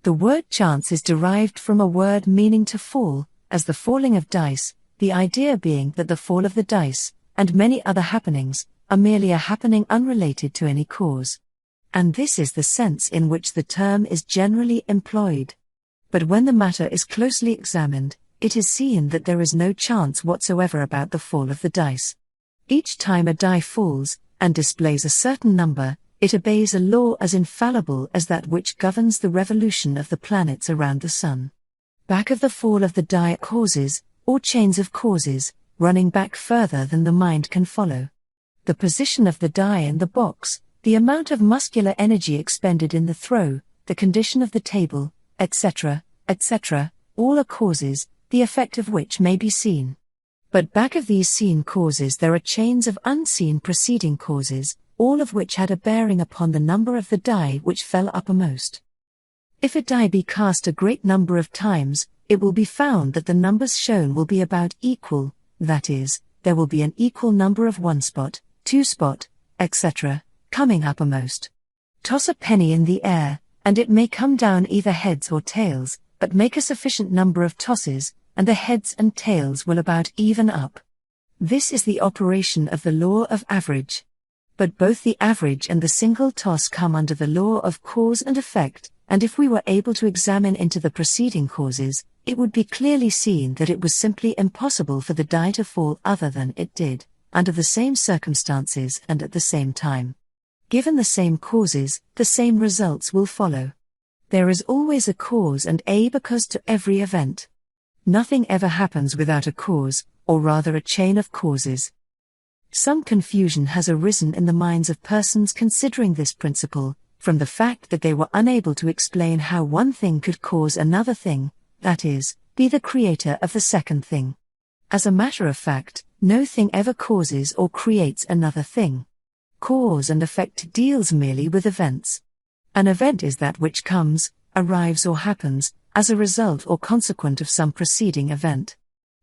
A: The word chance is derived from a word meaning to fall, as the falling of dice, the idea being that the fall of the dice, and many other happenings, are merely a happening unrelated to any cause. And this is the sense in which the term is generally employed. But when the matter is closely examined, it is seen that there is no chance whatsoever about the fall of the dice. Each time a die falls, and displays a certain number, it obeys a law as infallible as that which governs the revolution of the planets around the sun. Back of the fall of the die causes, or chains of causes, running back further than the mind can follow. The position of the die in the box, the amount of muscular energy expended in the throw, the condition of the table, etc., etc., all are causes, the effect of which may be seen. But back of these seen causes there are chains of unseen preceding causes, all of which had a bearing upon the number of the die which fell uppermost. If a die be cast a great number of times, it will be found that the numbers shown will be about equal, that is, there will be an equal number of 1 spot, 2 spot, etc., coming uppermost. Toss a penny in the air, and it may come down either heads or tails, but make a sufficient number of tosses, and the heads and tails will about even up. This is the operation of the law of average. But both the average and the single toss come under the law of cause and effect, and if we were able to examine into the preceding causes, it would be clearly seen that it was simply impossible for the die to fall other than it did, under the same circumstances and at the same time. Given the same causes, the same results will follow. There is always a cause and a because to every event. Nothing ever happens without a cause, or rather a chain of causes. Some confusion has arisen in the minds of persons considering this principle, from the fact that they were unable to explain how one thing could cause another thing, that is, be the creator of the second thing. As a matter of fact, no thing ever causes or creates another thing. Cause and effect deals merely with events. An event is that which comes, arrives or happens, as a result or consequent of some preceding event.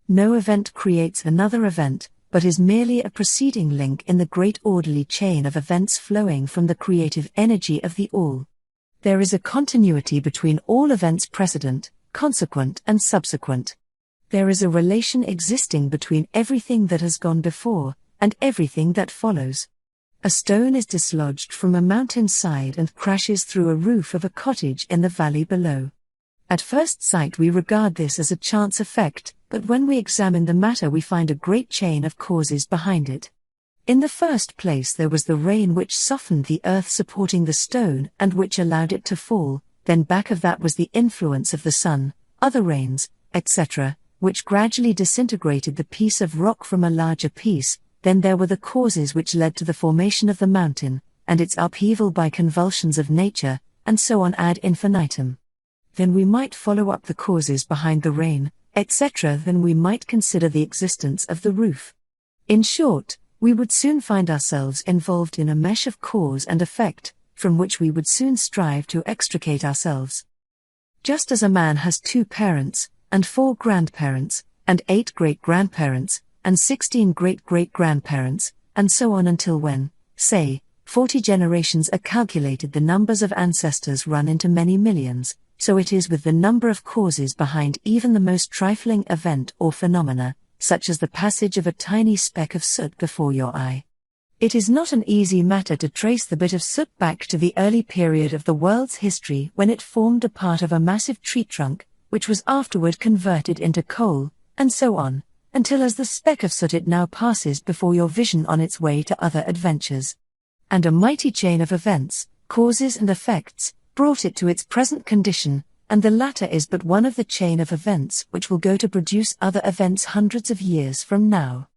A: No event creates another event, but is merely a preceding link in the great orderly chain of events flowing from the creative energy of the all. There is a continuity between all events precedent, consequent and subsequent. There is a relation existing between everything that has gone before, and everything that follows. A stone is dislodged from a mountainside and crashes through a roof of a cottage in the valley below. At first sight we regard this as a chance effect, but when we examine the matter we find a great chain of causes behind it. In the first place there was the rain which softened the earth supporting the stone and which allowed it to fall, then back of that was the influence of the sun, other rains, etc., which gradually disintegrated the piece of rock from a larger piece, then there were the causes which led to the formation of the mountain, and its upheaval by convulsions of nature, and so on ad infinitum. Then we might follow up the causes behind the rain, etc. Then we might consider the existence of the roof. In short, we would soon find ourselves involved in a mesh of cause and effect, from which we would soon strive to extricate ourselves. Just as a man has 2 parents, and 4 grandparents, and 8 great-grandparents, and 16 great-great-grandparents, and so on until when, say, 40 generations are calculated, the numbers of ancestors run into many millions, so it is with the number of causes behind even the most trifling event or phenomena, such as the passage of a tiny speck of soot before your eye. It is not an easy matter to trace the bit of soot back to the early period of the world's history when it formed a part of a massive tree trunk, which was afterward converted into coal, and so on, until as the speck of soot it now passes before your vision on its way to other adventures. And a mighty chain of events, causes and effects, brought it to its present condition, and the latter is but one of the chain of events which will go to produce other events hundreds of years from now.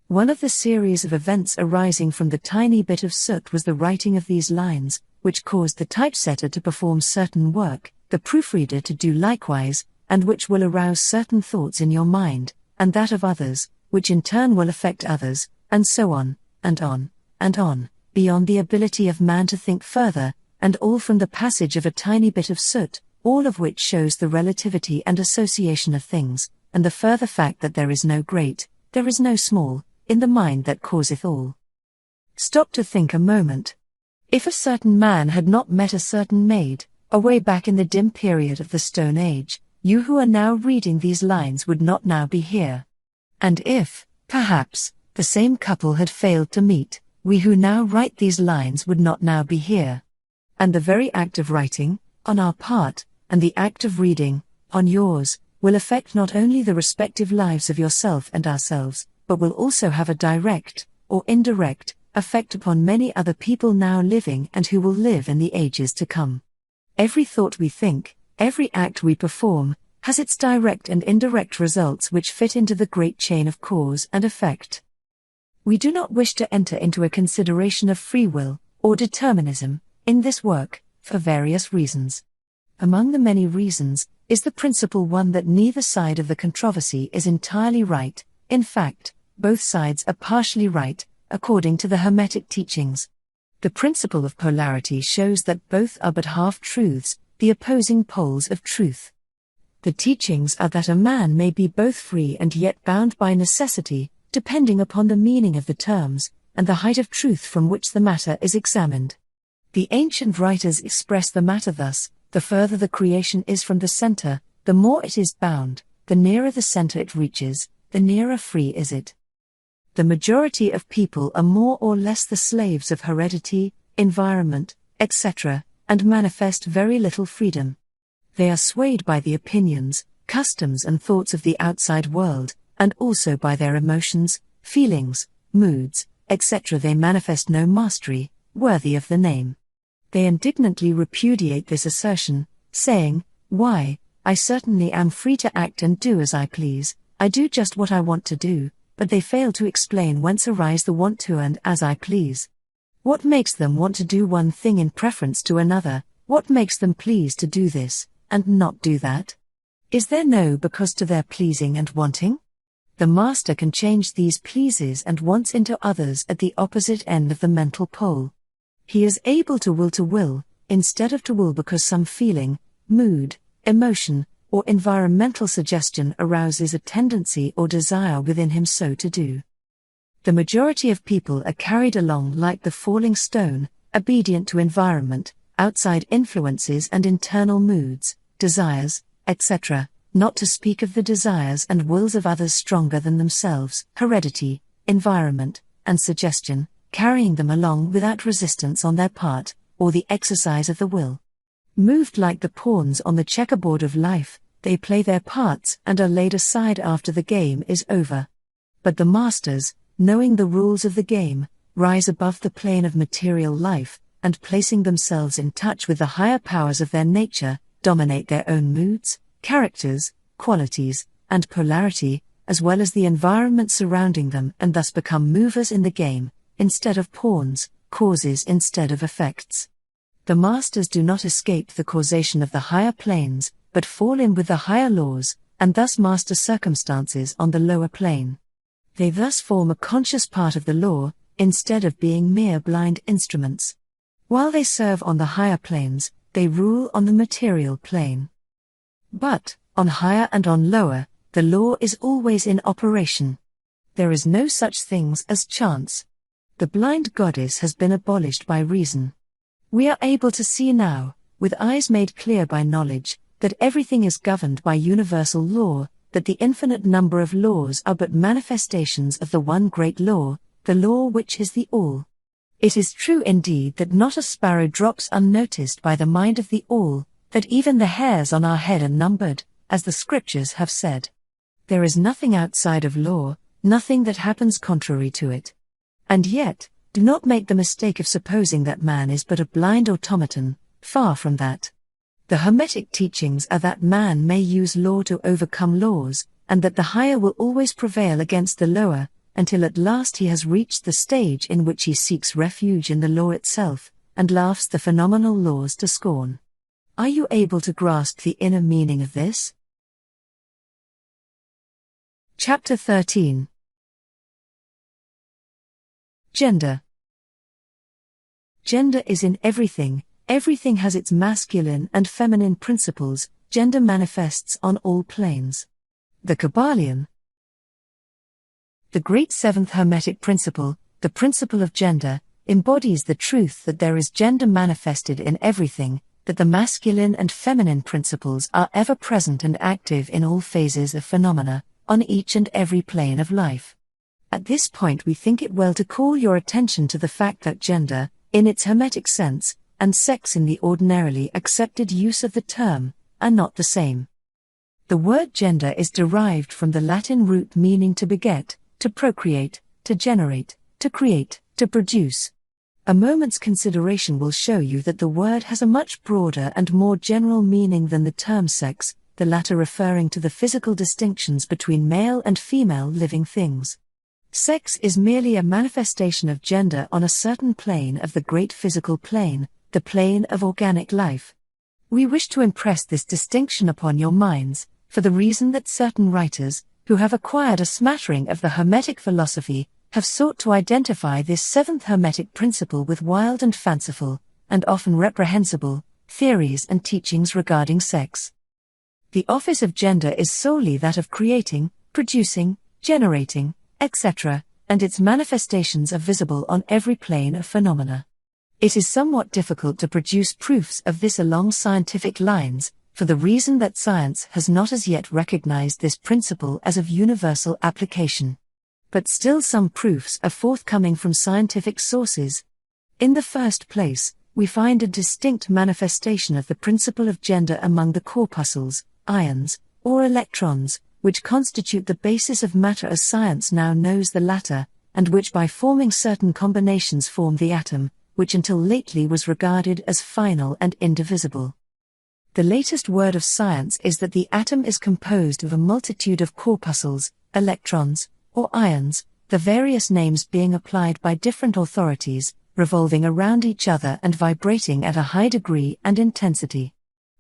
A: One of the series of events arising from the tiny bit of soot was the writing of these lines, which caused the typesetter to perform certain work, the proofreader to do likewise, and which will arouse certain thoughts in your mind, and that of others, which in turn will affect others, and so on, and on, and on, beyond the ability of man to think further, and all from the passage of a tiny bit of soot, all of which shows the relativity and association of things, and the further fact that there is no great, there is no small, in the mind that causeth all. Stop to think a moment. If a certain man had not met a certain maid, away back in the dim period of the Stone Age, you who are now reading these lines would not now be here. And if, perhaps, the same couple had failed to meet, we who now write these lines would not now be here. And the very act of writing, on our part, and the act of reading, on yours, will affect not only the respective lives of yourself and ourselves, but will also have a direct, or indirect, effect upon many other people now living and who will live in the ages to come. Every thought we think, every act we perform, has its direct and indirect results which fit into the great chain of cause and effect. We do not wish to enter into a consideration of free will, or determinism, in this work, for various reasons. Among the many reasons, is the principal one that neither side of the controversy is entirely right. In fact, both sides are partially right, according to the Hermetic teachings. The principle of polarity shows that both are but half-truths, the opposing poles of truth. The teachings are that a man may be both free and yet bound by necessity, depending upon the meaning of the terms, and the height of truth from which the matter is examined. The ancient writers express the matter thus: the further the creation is from the center, the more it is bound; the nearer the center it reaches, the nearer free is it. The majority of people are more or less the slaves of heredity, environment, etc., and manifest very little freedom. They are swayed by the opinions, customs and thoughts of the outside world, and also by their emotions, feelings, moods, etc. They manifest no mastery, worthy of the name. They indignantly repudiate this assertion, saying, "Why, I certainly am free to act and do as I please, I do just what I want to do," but they fail to explain whence arise the want to and as I please. What makes them want to do one thing in preference to another? What makes them please to do this, and not do that? Is there no because to their pleasing and wanting? The master can change these pleases and wants into others at the opposite end of the mental pole. He is able to will, instead of to will because some feeling, mood, emotion, or environmental suggestion arouses a tendency or desire within him so to do. The majority of people are carried along like the falling stone, obedient to environment, outside influences and internal moods, desires, etc., not to speak of the desires and wills of others stronger than themselves, heredity, environment, and suggestion, carrying them along without resistance on their part, or the exercise of the will. Moved like the pawns on the checkerboard of life, they play their parts and are laid aside after the game is over. But the masters, knowing the rules of the game, rise above the plane of material life, and placing themselves in touch with the higher powers of their nature, dominate their own moods, characters, qualities, and polarity, as well as the environment surrounding them, and thus become movers in the game, instead of pawns, causes instead of effects. The masters do not escape the causation of the higher planes, but fall in with the higher laws, and thus master circumstances on the lower plane. They thus form a conscious part of the law, instead of being mere blind instruments. While they serve on the higher planes, they rule on the material plane. But, on higher and on lower, the law is always in operation. There is no such things as chance. The blind goddess has been abolished by reason. We are able to see now, with eyes made clear by knowledge, that everything is governed by universal law, that the infinite number of laws are but manifestations of the one great law, the law which is the All. It is true indeed that not a sparrow drops unnoticed by the mind of the All, that even the hairs on our head are numbered, as the scriptures have said. There is nothing outside of law, nothing that happens contrary to it. And yet, do not make the mistake of supposing that man is but a blind automaton, far from that. The Hermetic teachings are that man may use law to overcome laws, and that the higher will always prevail against the lower, until at last he has reached the stage in which he seeks refuge in the law itself, and laughs the phenomenal laws to scorn. Are you able to grasp the inner meaning of this? Chapter 13. Gender. Gender is in everything. Everything has its masculine and feminine principles. Gender manifests on all planes. The Kybalion. The great seventh Hermetic principle, the principle of gender, embodies the truth that there is gender manifested in everything, that the masculine and feminine principles are ever present and active in all phases of phenomena, on each and every plane of life. At this point we think it well to call your attention to the fact that gender, in its Hermetic sense, and sex in the ordinarily accepted use of the term, are not the same. The word gender is derived from the Latin root meaning to beget, to procreate, to generate, to create, to produce. A moment's consideration will show you that the word has a much broader and more general meaning than the term sex, the latter referring to the physical distinctions between male and female living things. Sex is merely a manifestation of gender on a certain plane of the great physical plane, the plane of organic life. We wish to impress this distinction upon your minds, for the reason that certain writers, who have acquired a smattering of the Hermetic philosophy, have sought to identify this seventh Hermetic principle with wild and fanciful, and often reprehensible, theories and teachings regarding sex. The office of gender is solely that of creating, producing, generating, etc., and its manifestations are visible on every plane of phenomena. It is somewhat difficult to produce proofs of this along scientific lines, for the reason that science has not as yet recognized this principle as of universal application. But still some proofs are forthcoming from scientific sources. In the first place, we find a distinct manifestation of the principle of gender among the corpuscles, ions, or electrons, which constitute the basis of matter as science now knows the latter, and which by forming certain combinations form the atom, which until lately was regarded as final and indivisible. The latest word of science is that the atom is composed of a multitude of corpuscles, electrons, or ions, the various names being applied by different authorities, revolving around each other and vibrating at a high degree and intensity.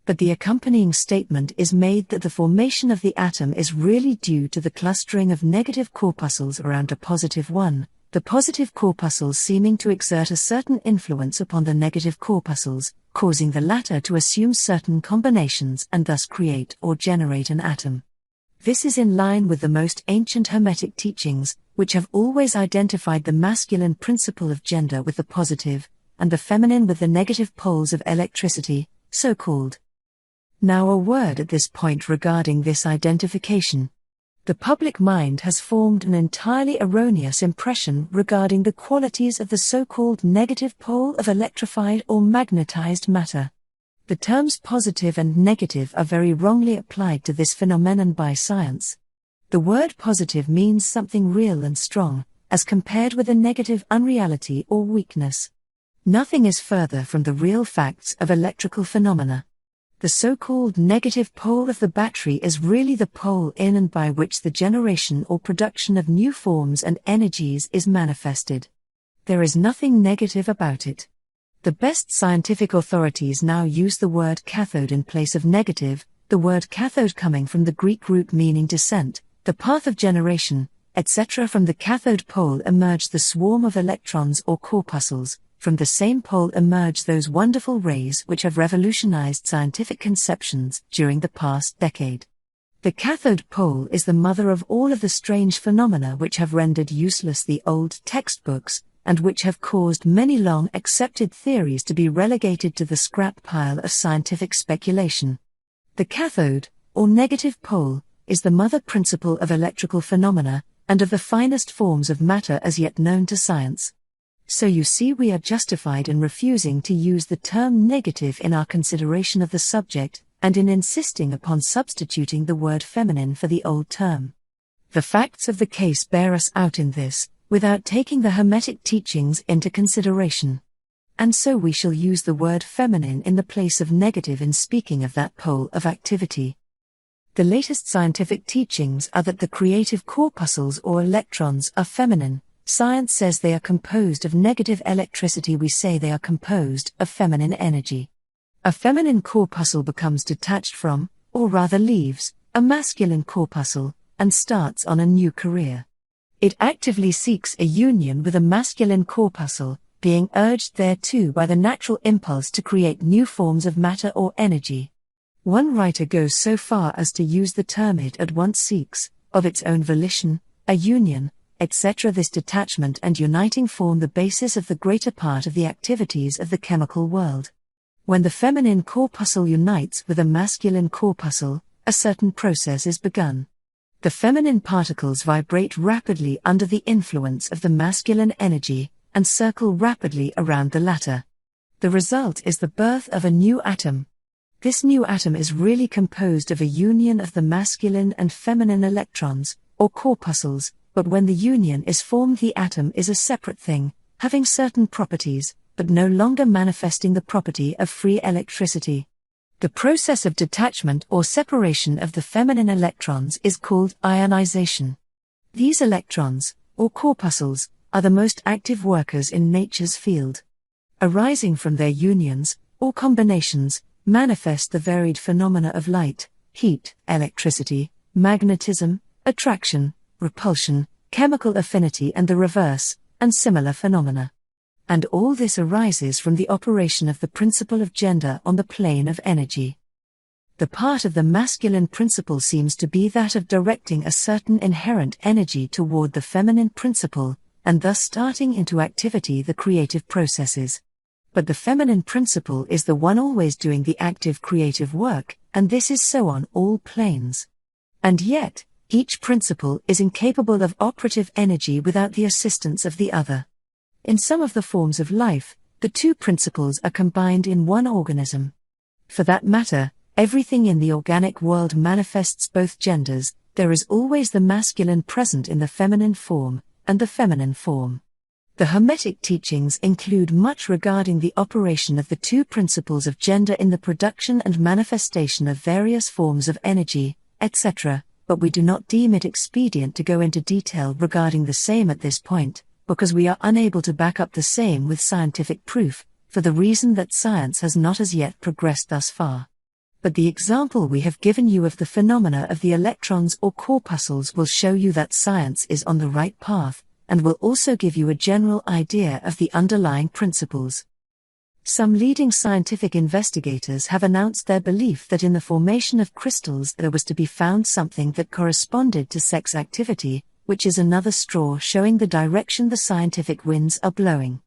A: But the accompanying statement is made that the formation of the atom is really due to the clustering of negative corpuscles around a positive one, the positive corpuscles seeming to exert a certain influence upon the negative corpuscles, causing the latter to assume certain combinations and thus create or generate an atom. This is in line with the most ancient Hermetic teachings, which have always identified the masculine principle of gender with the positive, and the feminine with the negative poles of electricity, so called. Now a word at this point regarding this identification. The public mind has formed an entirely erroneous impression regarding the qualities of the so-called negative pole of electrified or magnetized matter. The terms positive and negative are very wrongly applied to this phenomenon by science. The word positive means something real and strong, as compared with a negative unreality or weakness. Nothing is further from the real facts of electrical phenomena. The so-called negative pole of the battery is really the pole in and by which the generation or production of new forms and energies is manifested. There is nothing negative about it. The best scientific authorities now use the word cathode in place of negative, the word cathode coming from the Greek root meaning descent, the path of generation, etc. From the cathode pole emerge the swarm of electrons or corpuscles. From the same pole emerge those wonderful rays which have revolutionized scientific conceptions during the past decade. The cathode pole is the mother of all of the strange phenomena which have rendered useless the old textbooks, and which have caused many long accepted theories to be relegated to the scrap pile of scientific speculation. The cathode, or negative pole, is the mother principle of electrical phenomena, and of the finest forms of matter as yet known to science. So you see we are justified in refusing to use the term negative in our consideration of the subject, and in insisting upon substituting the word feminine for the old term. The facts of the case bear us out in this, without taking the Hermetic teachings into consideration. And so we shall use the word feminine in the place of negative in speaking of that pole of activity. The latest scientific teachings are that the creative corpuscles or electrons are feminine. Science says they are composed of negative electricity, we say they are composed of feminine energy. A feminine corpuscle becomes detached from, or rather leaves, a masculine corpuscle, and starts on a new career. It actively seeks a union with a masculine corpuscle, being urged thereto by the natural impulse to create new forms of matter or energy. One writer goes so far as to use the term it at once seeks, of its own volition, a union, etc. This detachment and uniting form the basis of the greater part of the activities of the chemical world. When the feminine corpuscle unites with a masculine corpuscle, a certain process is begun. The feminine particles vibrate rapidly under the influence of the masculine energy, and circle rapidly around the latter. The result is the birth of a new atom. This new atom is really composed of a union of the masculine and feminine electrons, or corpuscles, but when the union is formed the atom is a separate thing, having certain properties, but no longer manifesting the property of free electricity. The process of detachment or separation of the feminine electrons is called ionization. These electrons, or corpuscles, are the most active workers in nature's field. Arising from their unions, or combinations, manifest the varied phenomena of light, heat, electricity, magnetism, attraction, repulsion, chemical affinity and the reverse, and similar phenomena. And all this arises from the operation of the principle of gender on the plane of energy. The part of the masculine principle seems to be that of directing a certain inherent energy toward the feminine principle, and thus starting into activity the creative processes. But the feminine principle is the one always doing the active creative work, and this is so on all planes. And yet, each principle is incapable of operative energy without the assistance of the other. In some of the forms of life, the two principles are combined in one organism. For that matter, everything in the organic world manifests both genders. There is always the masculine present in the feminine form, and the feminine form. The Hermetic teachings include much regarding the operation of the two principles of gender in the production and manifestation of various forms of energy, etc., but we do not deem it expedient to go into detail regarding the same at this point, because we are unable to back up the same with scientific proof, for the reason that science has not as yet progressed thus far. But the example we have given you of the phenomena of the electrons or corpuscles will show you that science is on the right path, and will also give you a general idea of the underlying principles. Some leading scientific investigators have announced their belief that in the formation of crystals there was to be found something that corresponded to sex activity, which is another straw showing the direction the scientific winds are blowing.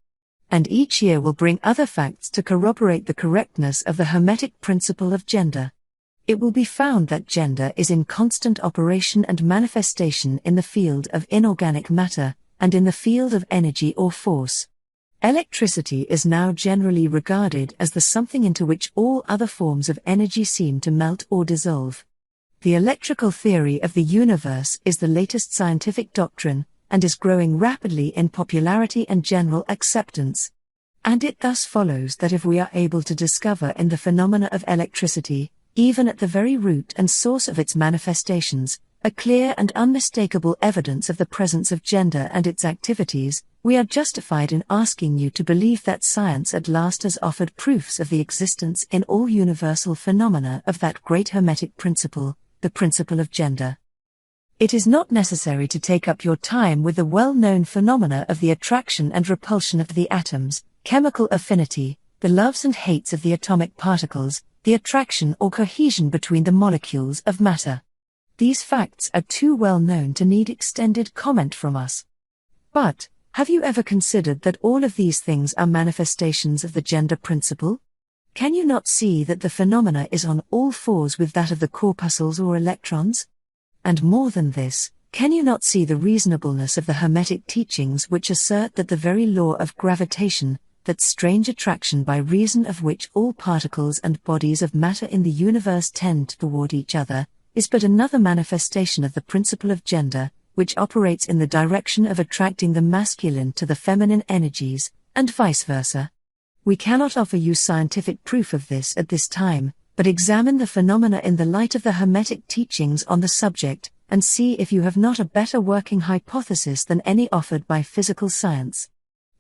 A: And each year will bring other facts to corroborate the correctness of the Hermetic principle of gender. It will be found that gender is in constant operation and manifestation in the field of inorganic matter, and in the field of energy or force. Electricity is now generally regarded as the something into which all other forms of energy seem to melt or dissolve. The electrical theory of the universe is the latest scientific doctrine, and is growing rapidly in popularity and general acceptance. And it thus follows that if we are able to discover in the phenomena of electricity, even at the very root and source of its manifestations, a clear and unmistakable evidence of the presence of gender and its activities, we are justified in asking you to believe that science at last has offered proofs of the existence in all universal phenomena of that great Hermetic principle, the principle of gender. It is not necessary to take up your time with the well-known phenomena of the attraction and repulsion of the atoms, chemical affinity, the loves and hates of the atomic particles, the attraction or cohesion between the molecules of matter. These facts are too well known to need extended comment from us. But, have you ever considered that all of these things are manifestations of the gender principle? Can you not see that the phenomena is on all fours with that of the corpuscles or electrons? And more than this, can you not see the reasonableness of the Hermetic teachings which assert that the very law of gravitation, that strange attraction by reason of which all particles and bodies of matter in the universe tend toward each other, is but another manifestation of the principle of gender, which operates in the direction of attracting the masculine to the feminine energies, and vice versa? We cannot offer you scientific proof of this at this time, but examine the phenomena in the light of the Hermetic teachings on the subject, and see if you have not a better working hypothesis than any offered by physical science.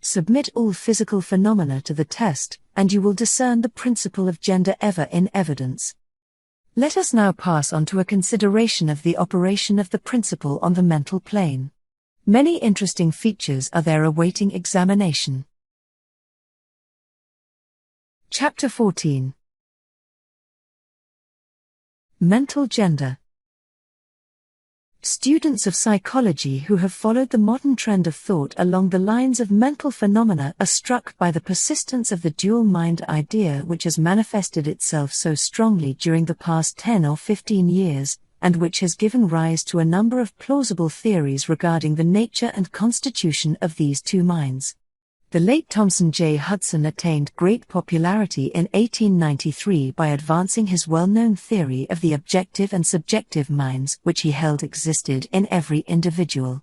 A: Submit all physical phenomena to the test, and you will discern the principle of gender ever in evidence. Let us now pass on to a consideration of the operation of the principle on the mental plane. Many interesting features are there awaiting examination. Chapter 14. Mental gender. Students of psychology who have followed the modern trend of thought along the lines of mental phenomena are struck by the persistence of the dual mind idea which has manifested itself so strongly during the past 10 or 15 years, and which has given rise to a number of plausible theories regarding the nature and constitution of these two minds. The late Thomson J. Hudson attained great popularity in 1893 by advancing his well-known theory of the objective and subjective minds which he held existed in every individual.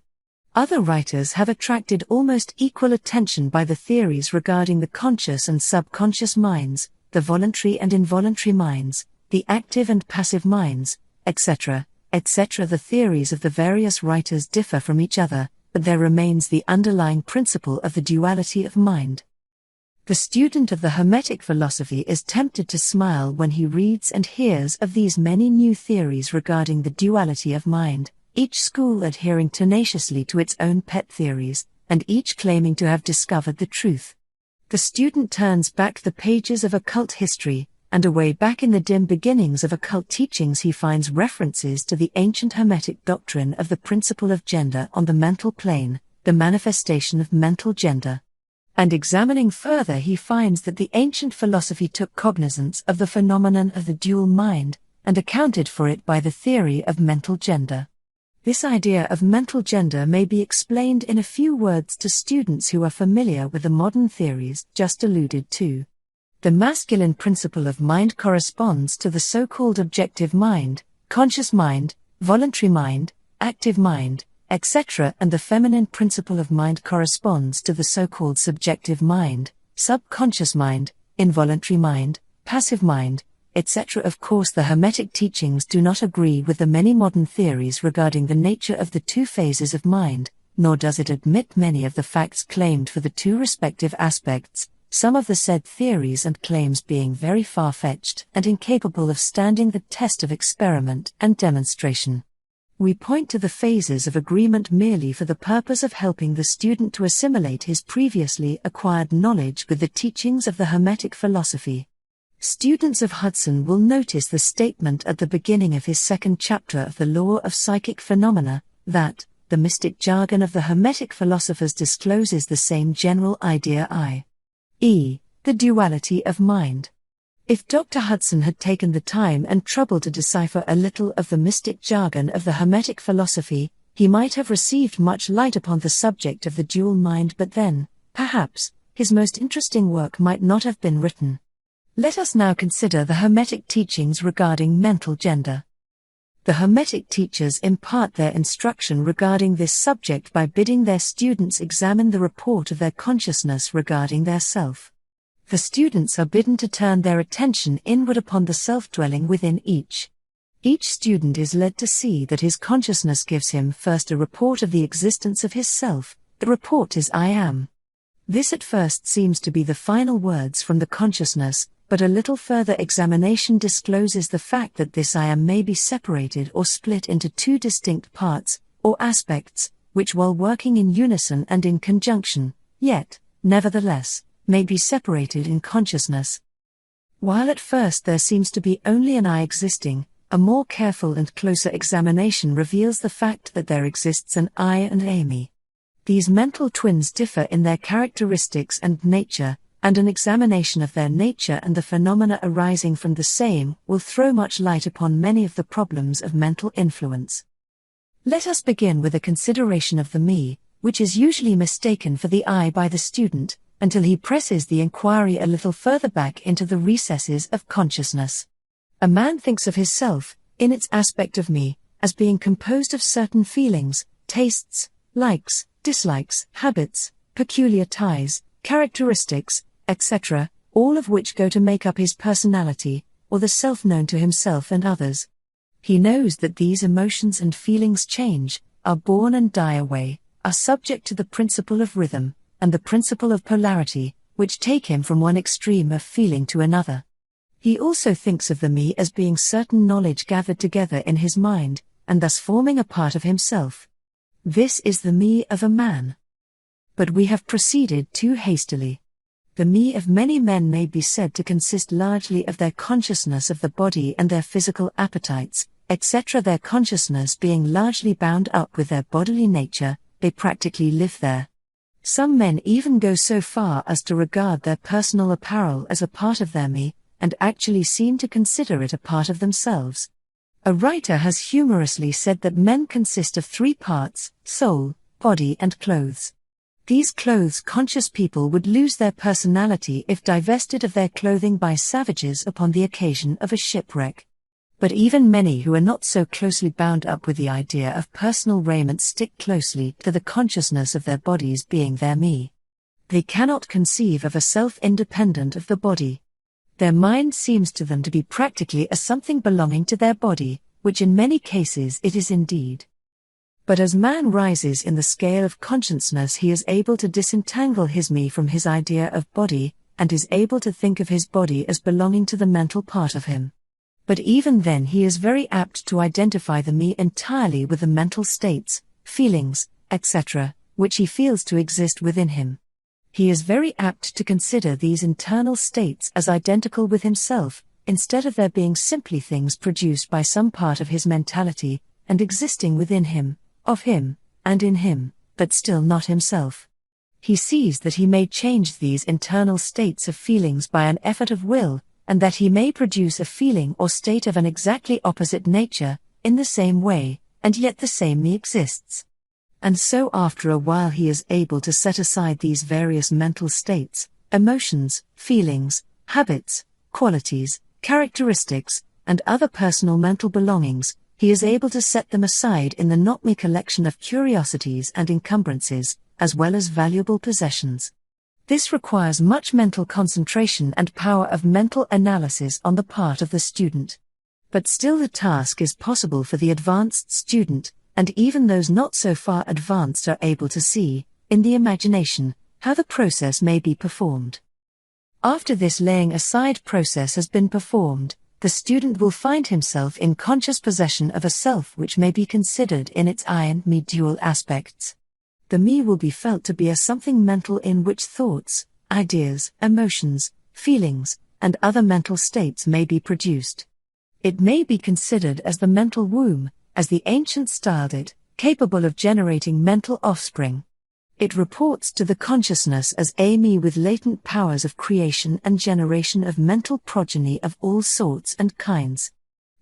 A: Other writers have attracted almost equal attention by the theories regarding the conscious and subconscious minds, the voluntary and involuntary minds, the active and passive minds, etc., etc. The theories of the various writers differ from each other, but there remains the underlying principle of the duality of mind. The student of the Hermetic philosophy is tempted to smile when he reads and hears of these many new theories regarding the duality of mind, each school adhering tenaciously to its own pet theories, and each claiming to have discovered the truth. The student turns back the pages of occult history, and away back in the dim beginnings of occult teachings he finds references to the ancient Hermetic doctrine of the principle of gender on the mental plane, the manifestation of mental gender. And examining further he finds that the ancient philosophy took cognizance of the phenomenon of the dual mind, and accounted for it by the theory of mental gender. This idea of mental gender may be explained in a few words to students who are familiar with the modern theories just alluded to. The masculine principle of mind corresponds to the so-called objective mind, conscious mind, voluntary mind, active mind, etc., and the feminine principle of mind corresponds to the so-called subjective mind, subconscious mind, involuntary mind, passive mind, etc. Of course, the Hermetic teachings do not agree with the many modern theories regarding the nature of the two phases of mind, nor does it admit many of the facts claimed for the two respective aspects, some of the said theories and claims being very far-fetched and incapable of standing the test of experiment and demonstration. We point to the phases of agreement merely for the purpose of helping the student to assimilate his previously acquired knowledge with the teachings of the Hermetic philosophy. Students of Hudson will notice the statement at the beginning of his second chapter of the Law of Psychic Phenomena, that the mystic jargon of the Hermetic philosophers discloses the same general idea, i.e., the duality of mind. If Dr. Hudson had taken the time and trouble to decipher a little of the mystic jargon of the Hermetic philosophy, he might have received much light upon the subject of the dual mind, but then, perhaps, his most interesting work might not have been written. Let us now consider the Hermetic teachings regarding mental gender. The Hermetic teachers impart their instruction regarding this subject by bidding their students examine the report of their consciousness regarding their self. The students are bidden to turn their attention inward upon the self-dwelling within each. Each student is led to see that his consciousness gives him first a report of the existence of his self. The report is I am. This at first seems to be the final words from the consciousness, but a little further examination discloses the fact that this I am may be separated or split into two distinct parts, or aspects, which while working in unison and in conjunction, yet, nevertheless, may be separated in consciousness. While at first there seems to be only an I existing, a more careful and closer examination reveals the fact that there exists an I and a me. These mental twins differ in their characteristics and nature, and an examination of their nature and the phenomena arising from the same will throw much light upon many of the problems of mental influence. Let us begin with a consideration of the me, which is usually mistaken for the I by the student, until he presses the inquiry a little further back into the recesses of consciousness. A man thinks of his self, in its aspect of me, as being composed of certain feelings, tastes, likes, dislikes, habits, peculiar ties, characteristics, etc., all of which go to make up his personality, or the self known to himself and others. He knows that these emotions and feelings change, are born and die away, are subject to the principle of rhythm, and the principle of polarity, which take him from one extreme of feeling to another. He also thinks of the me as being certain knowledge gathered together in his mind, and thus forming a part of himself. This is the me of a man. But we have proceeded too hastily. The me of many men may be said to consist largely of their consciousness of the body and their physical appetites, etc. Their consciousness being largely bound up with their bodily nature, they practically live there. Some men even go so far as to regard their personal apparel as a part of their me, and actually seem to consider it a part of themselves. A writer has humorously said that men consist of three parts: soul, body and clothes. These clothes-conscious people would lose their personality if divested of their clothing by savages upon the occasion of a shipwreck. But even many who are not so closely bound up with the idea of personal raiment stick closely to the consciousness of their bodies being their me. They cannot conceive of a self independent of the body. Their mind seems to them to be practically a something belonging to their body, which in many cases it is indeed. But as man rises in the scale of consciousness, he is able to disentangle his me from his idea of body, and is able to think of his body as belonging to the mental part of him. But even then he is very apt to identify the me entirely with the mental states, feelings, etc., which he feels to exist within him. He is very apt to consider these internal states as identical with himself, instead of there being simply things produced by some part of his mentality, and existing within him, of him, and in him, but still not himself. He sees that he may change these internal states of feelings by an effort of will, and that he may produce a feeling or state of an exactly opposite nature, in the same way, and yet the same me exists. And so after a while he is able to set aside these various mental states, emotions, feelings, habits, qualities, characteristics, and other personal mental belongings. He is able to set them aside in the not-me collection of curiosities and encumbrances, as well as valuable possessions. This requires much mental concentration and power of mental analysis on the part of the student. But still the task is possible for the advanced student, and even those not so far advanced are able to see, in the imagination, how the process may be performed. After this laying aside process has been performed, the student will find himself in conscious possession of a self which may be considered in its I and me dual aspects. The me will be felt to be a something mental in which thoughts, ideas, emotions, feelings, and other mental states may be produced. It may be considered as the mental womb, as the ancients styled it, capable of generating mental offspring. It reports to the consciousness as a me with latent powers of creation and generation of mental progeny of all sorts and kinds.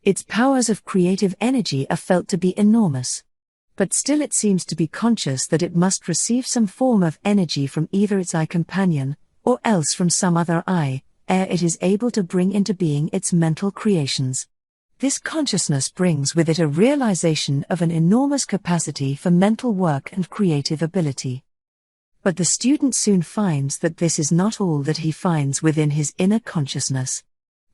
A: Its powers of creative energy are felt to be enormous. But still it seems to be conscious that it must receive some form of energy from either its I companion, or else from some other I, ere it is able to bring into being its mental creations. This consciousness brings with it a realization of an enormous capacity for mental work and creative ability. But the student soon finds that this is not all that he finds within his inner consciousness.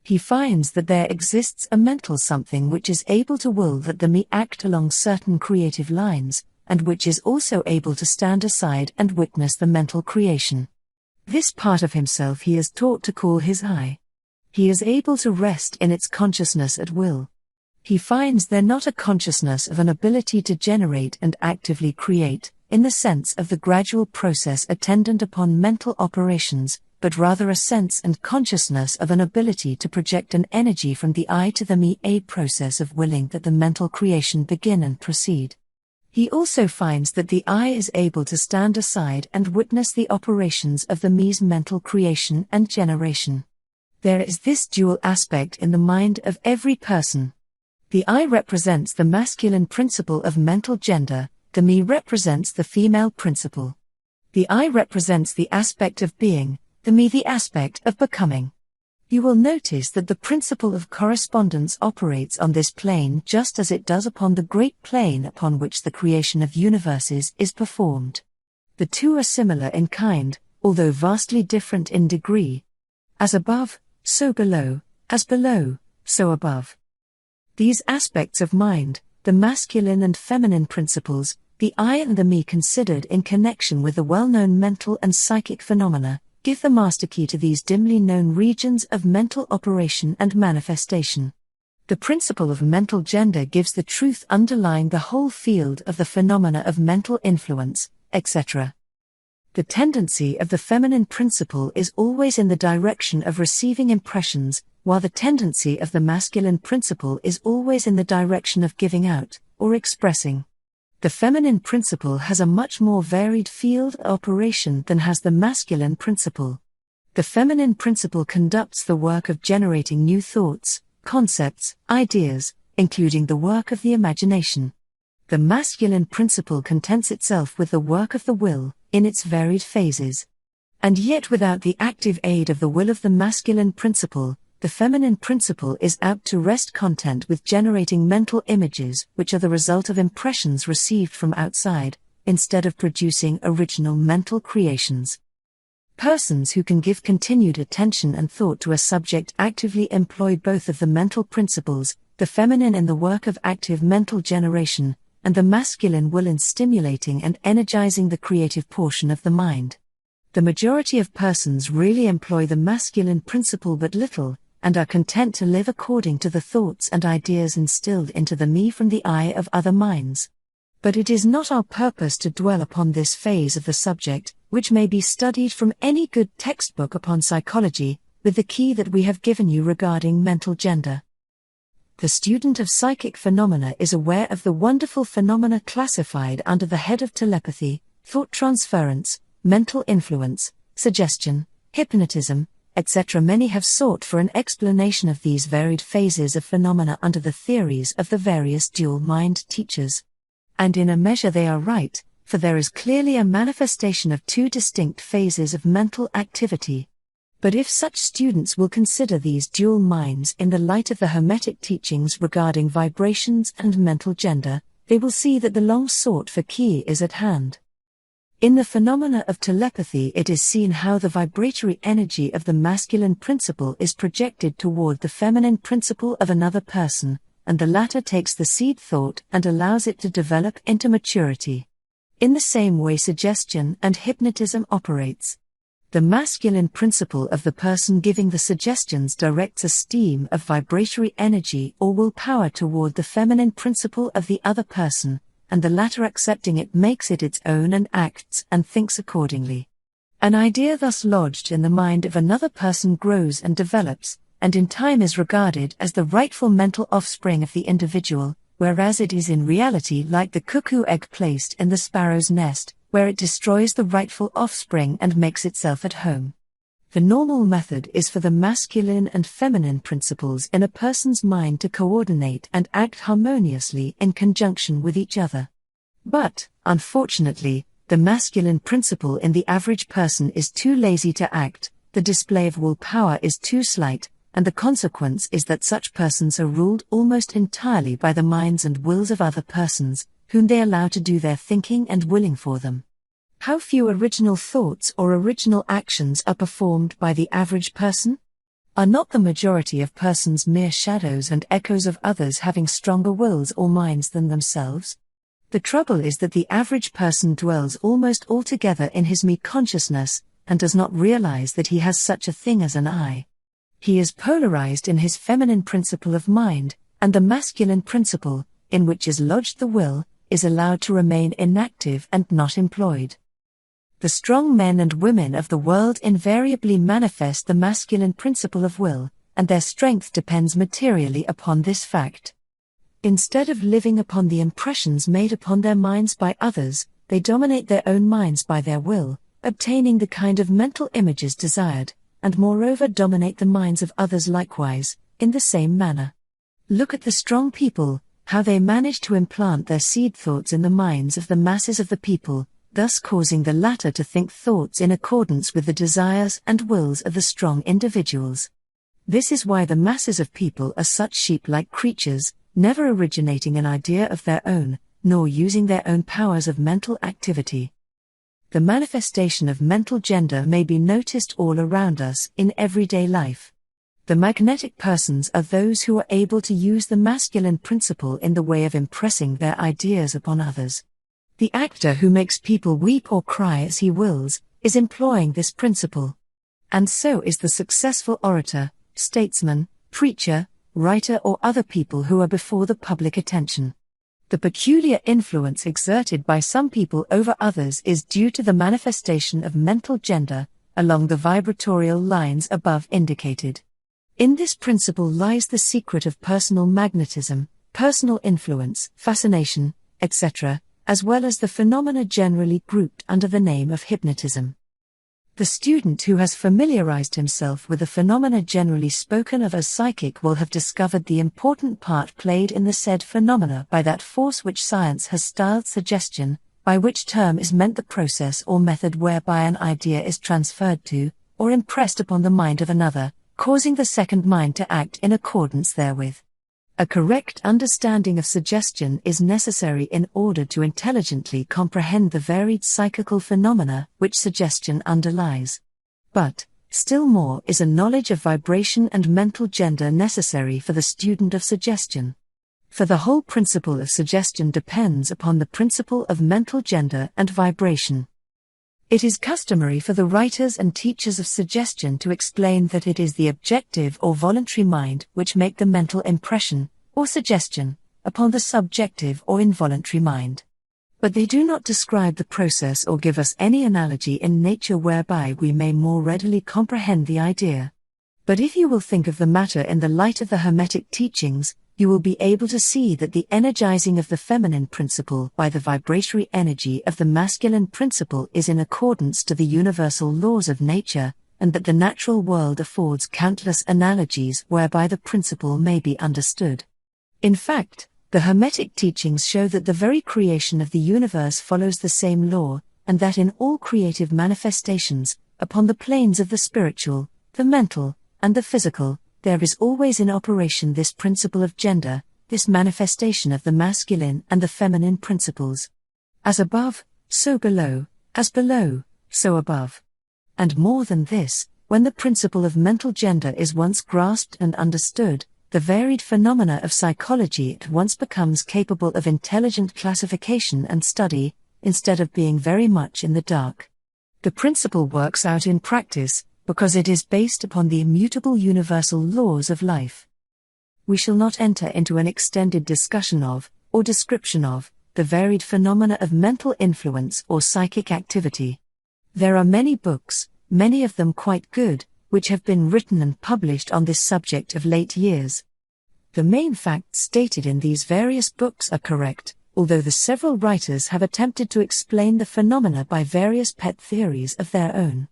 A: He finds that there exists a mental something which is able to will that the me act along certain creative lines, and which is also able to stand aside and witness the mental creation. This part of himself he is taught to call his I. He is able to rest in its consciousness at will. He finds there not a consciousness of an ability to generate and actively create, in the sense of the gradual process attendant upon mental operations, but rather a sense and consciousness of an ability to project an energy from the I to the me, a process of willing that the mental creation begin and proceed. He also finds that the I is able to stand aside and witness the operations of the me's mental creation and generation. There is this dual aspect in the mind of every person. The I represents the masculine principle of mental gender, the me represents the female principle. The I represents the aspect of being, the me the aspect of becoming. You will notice that the principle of correspondence operates on this plane just as it does upon the great plane upon which the creation of universes is performed. The two are similar in kind, although vastly different in degree. As above, so below, as below, so above. These aspects of mind, the masculine and feminine principles, the I and the me considered in connection with the well-known mental and psychic phenomena, give the master key to these dimly known regions of mental operation and manifestation. The principle of mental gender gives the truth underlying the whole field of the phenomena of mental influence, etc. The tendency of the feminine principle is always in the direction of receiving impressions, while the tendency of the masculine principle is always in the direction of giving out, or expressing. The feminine principle has a much more varied field of operation than has the masculine principle. The feminine principle conducts the work of generating new thoughts, concepts, ideas, including the work of the imagination. The masculine principle contents itself with the work of the will, in its varied phases. And yet without the active aid of the will of the masculine principle, the feminine principle is apt to rest content with generating mental images which are the result of impressions received from outside, instead of producing original mental creations. Persons who can give continued attention and thought to a subject actively employ both of the mental principles, the feminine in the work of active mental generation, and the masculine will in stimulating and energizing the creative portion of the mind. The majority of persons really employ the masculine principle but little, and are content to live according to the thoughts and ideas instilled into the me from the eye of other minds. But it is not our purpose to dwell upon this phase of the subject, which may be studied from any good textbook upon psychology, with the key that we have given you regarding mental gender. The student of psychic phenomena is aware of the wonderful phenomena classified under the head of telepathy, thought transference, mental influence, suggestion, hypnotism, etc. Many have sought for an explanation of these varied phases of phenomena under the theories of the various dual mind teachers. And in a measure they are right, for there is clearly a manifestation of two distinct phases of mental activity. But if such students will consider these dual minds in the light of the Hermetic teachings regarding vibrations and mental gender, they will see that the long sought for key is at hand. In the phenomena of telepathy, it is seen how the vibratory energy of the masculine principle is projected toward the feminine principle of another person, and the latter takes the seed thought and allows it to develop into maturity. In the same way suggestion and hypnotism operates. The masculine principle of the person giving the suggestions directs a stream of vibratory energy or willpower toward the feminine principle of the other person, and the latter accepting it makes it its own and acts and thinks accordingly. An idea thus lodged in the mind of another person grows and develops, and in time is regarded as the rightful mental offspring of the individual, whereas it is in reality like the cuckoo egg placed in the sparrow's nest, where it destroys the rightful offspring and makes itself at home. The normal method is for the masculine and feminine principles in a person's mind to coordinate and act harmoniously in conjunction with each other. But, unfortunately, the masculine principle in the average person is too lazy to act, the display of willpower is too slight, and the consequence is that such persons are ruled almost entirely by the minds and wills of other persons, whom they allow to do their thinking and willing for them. How few original thoughts or original actions are performed by the average person? Are not the majority of persons mere shadows and echoes of others having stronger wills or minds than themselves? The trouble is that the average person dwells almost altogether in his me consciousness, and does not realize that he has such a thing as an I. He is polarized in his feminine principle of mind, and the masculine principle, in which is lodged the will, is allowed to remain inactive and not employed. The strong men and women of the world invariably manifest the masculine principle of will, and their strength depends materially upon this fact. Instead of living upon the impressions made upon their minds by others, they dominate their own minds by their will, obtaining the kind of mental images desired, and moreover dominate the minds of others likewise, in the same manner. Look at the strong people, how they manage to implant their seed thoughts in the minds of the masses of the people, thus causing the latter to think thoughts in accordance with the desires and wills of the strong individuals. This is why the masses of people are such sheep-like creatures, never originating an idea of their own, nor using their own powers of mental activity. The manifestation of mental gender may be noticed all around us in everyday life. The magnetic persons are those who are able to use the masculine principle in the way of impressing their ideas upon others. The actor who makes people weep or cry as he wills, is employing this principle. And so is the successful orator, statesman, preacher, writer or other people who are before the public attention. The peculiar influence exerted by some people over others is due to the manifestation of mental gender, along the vibratorial lines above indicated. In this principle lies the secret of personal magnetism, personal influence, fascination, etc., as well as the phenomena generally grouped under the name of hypnotism. The student who has familiarized himself with the phenomena generally spoken of as psychic will have discovered the important part played in the said phenomena by that force which science has styled suggestion, by which term is meant the process or method whereby an idea is transferred to, or impressed upon the mind of another, causing the second mind to act in accordance therewith. A correct understanding of suggestion is necessary in order to intelligently comprehend the varied psychical phenomena which suggestion underlies. But, still more is a knowledge of vibration and mental gender necessary for the student of suggestion. For the whole principle of suggestion depends upon the principle of mental gender and vibration. It is customary for the writers and teachers of suggestion to explain that it is the objective or voluntary mind which make the mental impression, or suggestion, upon the subjective or involuntary mind. But they do not describe the process or give us any analogy in nature whereby we may more readily comprehend the idea. But if you will think of the matter in the light of the Hermetic teachings, you will be able to see that the energizing of the feminine principle by the vibratory energy of the masculine principle is in accordance to the universal laws of nature, and that the natural world affords countless analogies whereby the principle may be understood. In fact, the Hermetic teachings show that the very creation of the universe follows the same law, and that in all creative manifestations, upon the planes of the spiritual, the mental, and the physical, there is always in operation this principle of gender, this manifestation of the masculine and the feminine principles. As above, so below, as below, so above. And more than this, when the principle of mental gender is once grasped and understood, the varied phenomena of psychology at once becomes capable of intelligent classification and study, instead of being very much in the dark. The principle works out in practice, because it is based upon the immutable universal laws of life. We shall not enter into an extended discussion of, or description of, the varied phenomena of mental influence or psychic activity. There are many books, many of them quite good, which have been written and published on this subject of late years. The main facts stated in these various books are correct, although the several writers have attempted to explain the phenomena by various pet theories of their own.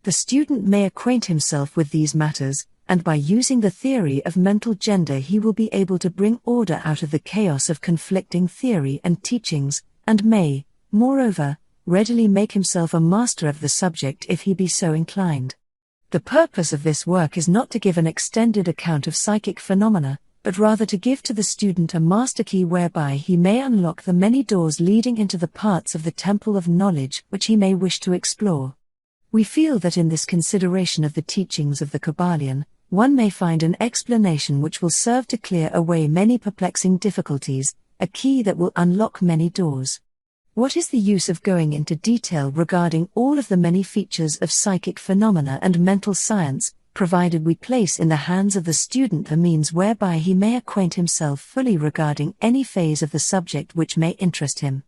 A: The student may acquaint himself with these matters, and by using the theory of mental gender he will be able to bring order out of the chaos of conflicting theory and teachings, and may, moreover, readily make himself a master of the subject if he be so inclined. The purpose of this work is not to give an extended account of psychic phenomena, but rather to give to the student a master key whereby he may unlock the many doors leading into the parts of the temple of knowledge which he may wish to explore. We feel that in this consideration of the teachings of the Kybalion, one may find an explanation which will serve to clear away many perplexing difficulties, a key that will unlock many doors. What is the use of going into detail regarding all of the many features of psychic phenomena and mental science, provided we place in the hands of the student the means whereby he may acquaint himself fully regarding any phase of the subject which may interest him?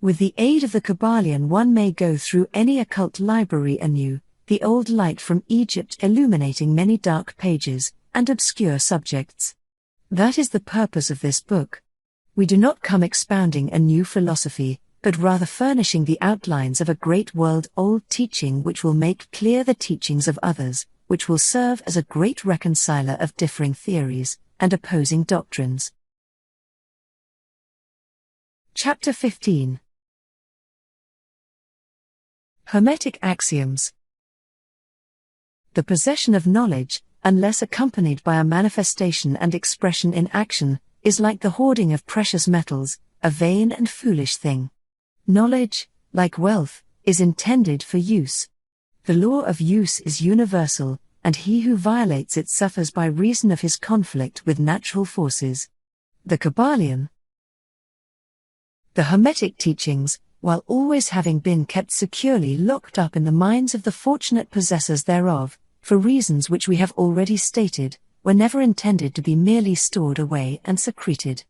A: With the aid of the Kybalion one may go through any occult library anew, the old light from Egypt illuminating many dark pages, and obscure subjects. That is the purpose of this book. We do not come expounding a new philosophy, but rather furnishing the outlines of a great world-old teaching which will make clear the teachings of others, which will serve as a great reconciler of differing theories, and opposing doctrines. Chapter 15. Hermetic Axioms. The possession of knowledge, unless accompanied by a manifestation and expression in action, is like the hoarding of precious metals, a vain and foolish thing. Knowledge, like wealth, is intended for use. The law of use is universal, and he who violates it suffers by reason of his conflict with natural forces. The Kybalion. The Hermetic teachings, while always having been kept securely locked up in the minds of the fortunate possessors thereof, for reasons which we have already stated, were never intended to be merely stored away and secreted.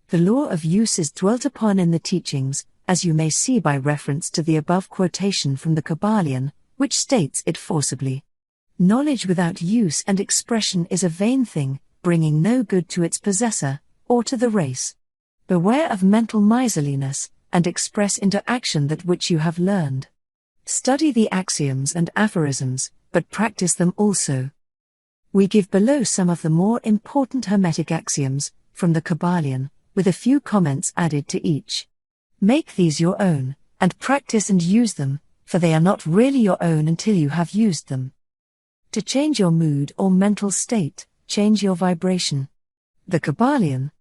A: The law of use is dwelt upon in the teachings, as you may see by reference to the above quotation from the Kybalion, which states it forcibly. Knowledge without use and expression is a vain thing, bringing no good to its possessor, or to the race. Beware of mental miserliness, and express into action that which you have learned. Study the axioms and aphorisms, but practice them also. We give below some of the more important Hermetic axioms, from the Kybalion, with a few comments added to each. Make these your own, and practice and use them, for they are not really your own until you have used them. To change your mood or mental state, change your vibration. The Kybalion.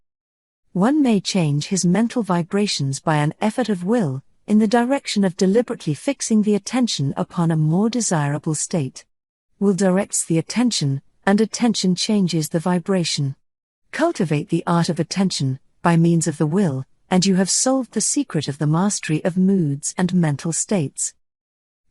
A: One may change his mental vibrations by an effort of will, in the direction of deliberately fixing the attention upon a more desirable state. Will directs the attention, and attention changes the vibration. Cultivate the art of attention, by means of the will, and you have solved the secret of the mastery of moods and mental states.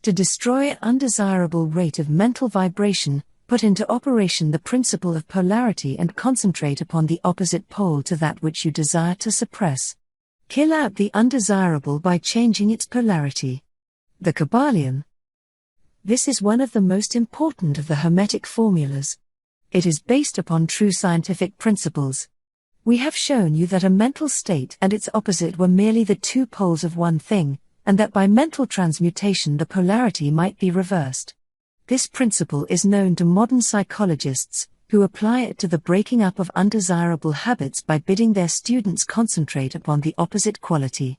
A: To destroy an undesirable rate of mental vibration, put into operation the principle of polarity and concentrate upon the opposite pole to that which you desire to suppress. Kill out the undesirable by changing its polarity. The Kybalion. This is one of the most important of the Hermetic formulas. It is based upon true scientific principles. We have shown you that a mental state and its opposite were merely the two poles of one thing, and that by mental transmutation the polarity might be reversed. This principle is known to modern psychologists, who apply it to the breaking up of undesirable habits by bidding their students concentrate upon the opposite quality.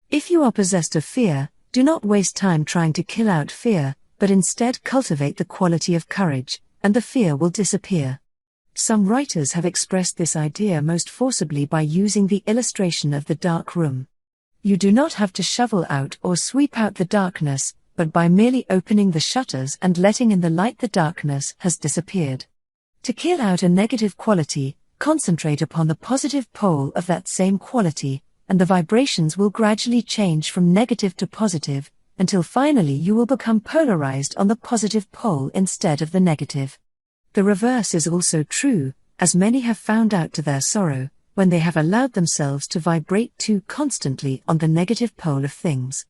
A: If you are possessed of fear, do not waste time trying to kill out fear, but instead cultivate the quality of courage, and the fear will disappear. Some writers have expressed this idea most forcibly by using the illustration of the dark room. You do not have to shovel out or sweep out the darkness, but by merely opening the shutters and letting in the light, the darkness has disappeared. To kill out a negative quality, concentrate upon the positive pole of that same quality, and the vibrations will gradually change from negative to positive, until finally you will become polarized on the positive pole instead of the negative. The reverse is also true, as many have found out to their sorrow, when they have allowed themselves to vibrate too constantly on the negative pole of things.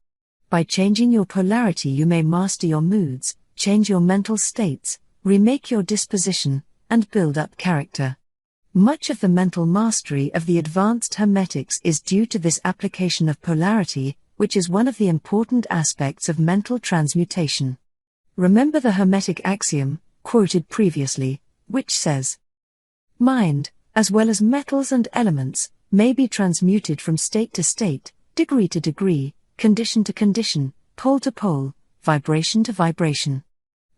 A: By changing your polarity you may master your moods, change your mental states, remake your disposition, and build up character. Much of the mental mastery of the advanced Hermetics is due to this application of polarity, which is one of the important aspects of mental transmutation. Remember the Hermetic axiom, quoted previously, which says, "Mind, as well as metals and elements, may be transmuted from state to state, degree to degree, condition to condition, pole to pole, vibration to vibration."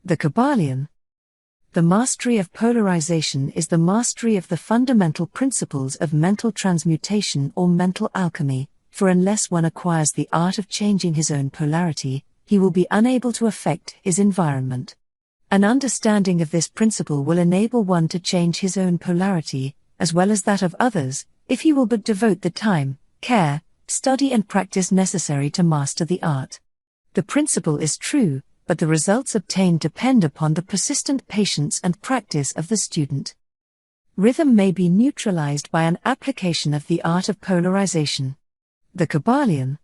A: The Kybalion. The mastery of polarization is the mastery of the fundamental principles of mental transmutation or mental alchemy, for unless one acquires the art of changing his own polarity, he will be unable to affect his environment. An understanding of this principle will enable one to change his own polarity, as well as that of others, if he will but devote the time, care, study and practice necessary to master the art. The principle is true, but the results obtained depend upon the persistent patience and practice of the student. Rhythm may be neutralized by an application of the art of polarization. The Kybalion.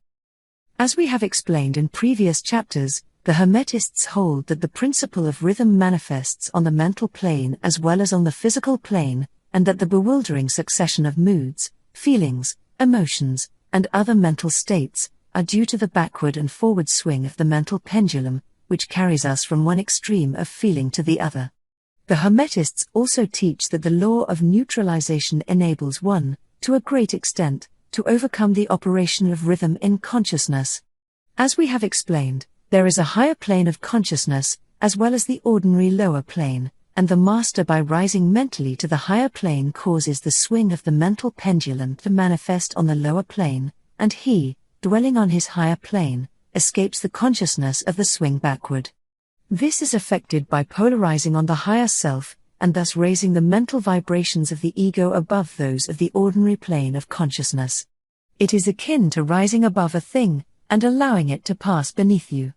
A: As we have explained in previous chapters, the Hermetists hold that the principle of rhythm manifests on the mental plane as well as on the physical plane, and that the bewildering succession of moods, feelings, emotions, and other mental states are due to the backward and forward swing of the mental pendulum, which carries us from one extreme of feeling to the other. The Hermetists also teach that the law of neutralization enables one, to a great extent, to overcome the operation of rhythm in consciousness. As we have explained, there is a higher plane of consciousness, as well as the ordinary lower plane, and the master by rising mentally to the higher plane causes the swing of the mental pendulum to manifest on the lower plane, and he, dwelling on his higher plane, escapes the consciousness of the swing backward. This is effected by polarizing on the higher self, and thus raising the mental vibrations of the ego above those of the ordinary plane of consciousness. It is akin to rising above a thing, and allowing it to pass beneath you.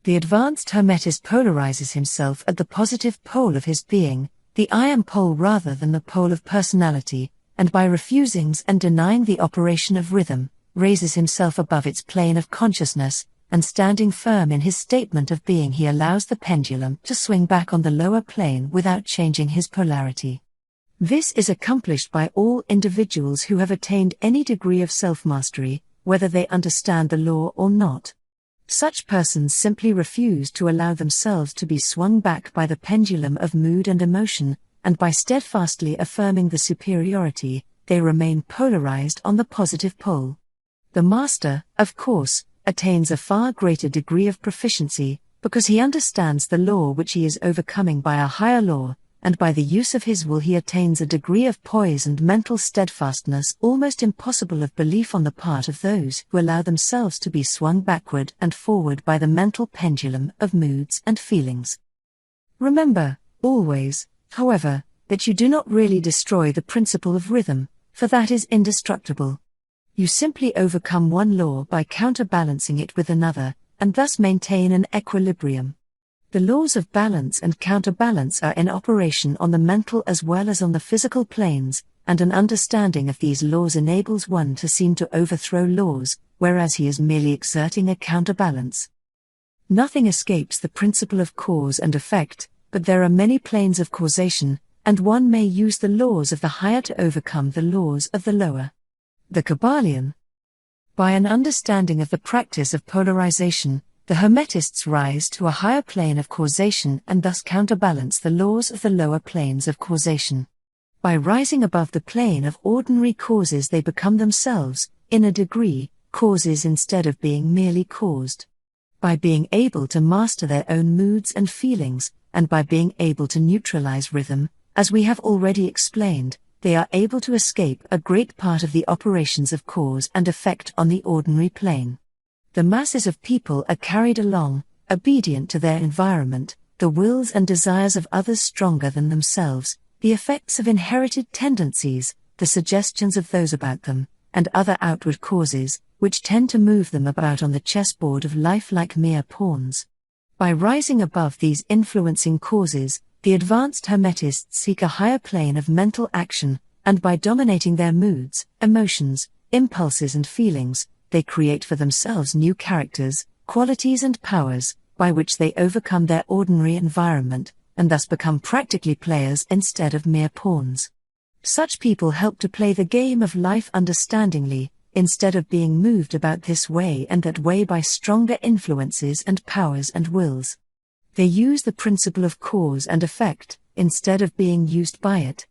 A: The advanced Hermetist polarizes himself at the positive pole of his being, the I am pole rather than the pole of personality, and by refusing and denying the operation of rhythm, raises himself above its plane of consciousness, and standing firm in his statement of being he allows the pendulum to swing back on the lower plane without changing his polarity. This is accomplished by all individuals who have attained any degree of self-mastery, whether they understand the law or not. Such persons simply refuse to allow themselves to be swung back by the pendulum of mood and emotion, and by steadfastly affirming the superiority, they remain polarized on the positive pole. The master, of course, attains a far greater degree of proficiency, because he understands the law which he is overcoming by a higher law, and by the use of his will he attains a degree of poise and mental steadfastness almost impossible of belief on the part of those who allow themselves to be swung backward and forward by the mental pendulum of moods and feelings. Remember, always, however, that you do not really destroy the principle of rhythm, for that is indestructible. You simply overcome one law by counterbalancing it with another, and thus maintain an equilibrium. The laws of balance and counterbalance are in operation on the mental as well as on the physical planes, and an understanding of these laws enables one to seem to overthrow laws, whereas he is merely exerting a counterbalance. Nothing escapes the principle of cause and effect, but there are many planes of causation, and one may use the laws of the higher to overcome the laws of the lower. The Kybalion. By an understanding of the practice of polarization, the Hermetists rise to a higher plane of causation and thus counterbalance the laws of the lower planes of causation. By rising above the plane of ordinary causes they become themselves, in a degree, causes instead of being merely caused. By being able to master their own moods and feelings, and by being able to neutralize rhythm, as we have already explained, they are able to escape a great part of the operations of cause and effect on the ordinary plane. The masses of people are carried along, obedient to their environment, the wills and desires of others stronger than themselves, the effects of inherited tendencies, the suggestions of those about them, and other outward causes, which tend to move them about on the chessboard of life like mere pawns. By rising above these influencing causes, the advanced Hermetists seek a higher plane of mental action, and by dominating their moods, emotions, impulses and feelings, they create for themselves new characters, qualities and powers, by which they overcome their ordinary environment, and thus become practically players instead of mere pawns. Such people help to play the game of life understandingly, instead of being moved about this way and that way by stronger influences and powers and wills. They use the principle of cause and effect, instead of being used by it.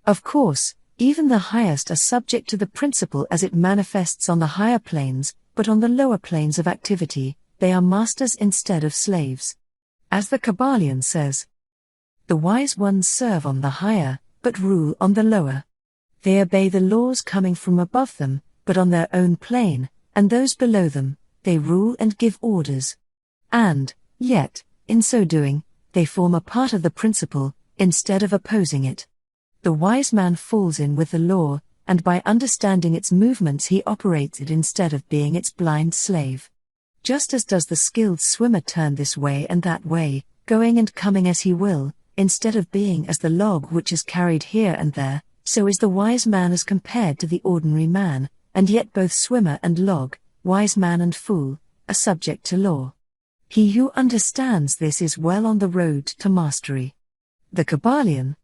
A: Of course, even the highest are subject to the principle as it manifests on the higher planes, but on the lower planes of activity, they are masters instead of slaves. As the Kybalion says, the wise ones serve on the higher, but rule on the lower. They obey the laws coming from above them, but on their own plane, and those below them, they rule and give orders. And, yet, in so doing, they form a part of the principle, instead of opposing it. The wise man falls in with the law, and by understanding its movements he operates it instead of being its blind slave. Just as does the skilled swimmer turn this way and that way, going and coming as he will, instead of being as the log which is carried here and there, so is the wise man as compared to the ordinary man, and yet both swimmer and log, wise man and fool, are subject to law. He who understands this is well on the road to mastery. The Kybalion.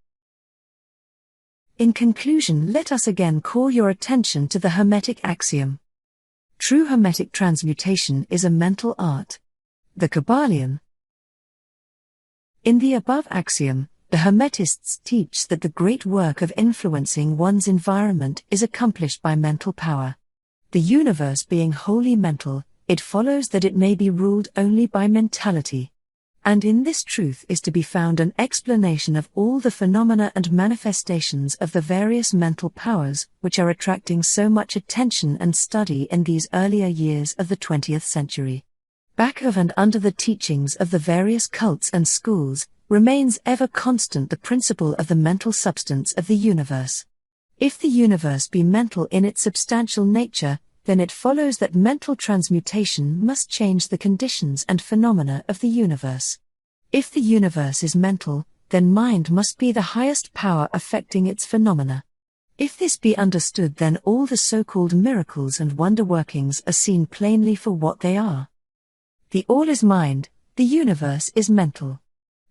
A: In conclusion, let us again call your attention to the Hermetic axiom. True Hermetic transmutation is a mental art. The Kybalion. In the above axiom, the Hermetists teach that the great work of influencing one's environment is accomplished by mental power. The universe being wholly mental, it follows that it may be ruled only by mentality. And in this truth is to be found an explanation of all the phenomena and manifestations of the various mental powers which are attracting so much attention and study in these earlier years of the 20th century. Back of and under the teachings of the various cults and schools, remains ever constant the principle of the mental substance of the universe. If the universe be mental in its substantial nature, then it follows that mental transmutation must change the conditions and phenomena of the universe. If the universe is mental, then mind must be the highest power affecting its phenomena. If this be understood, then all the so-called miracles and wonder-workings are seen plainly for what they are. The all is mind, the universe is mental.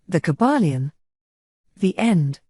A: The Kybalion. The end.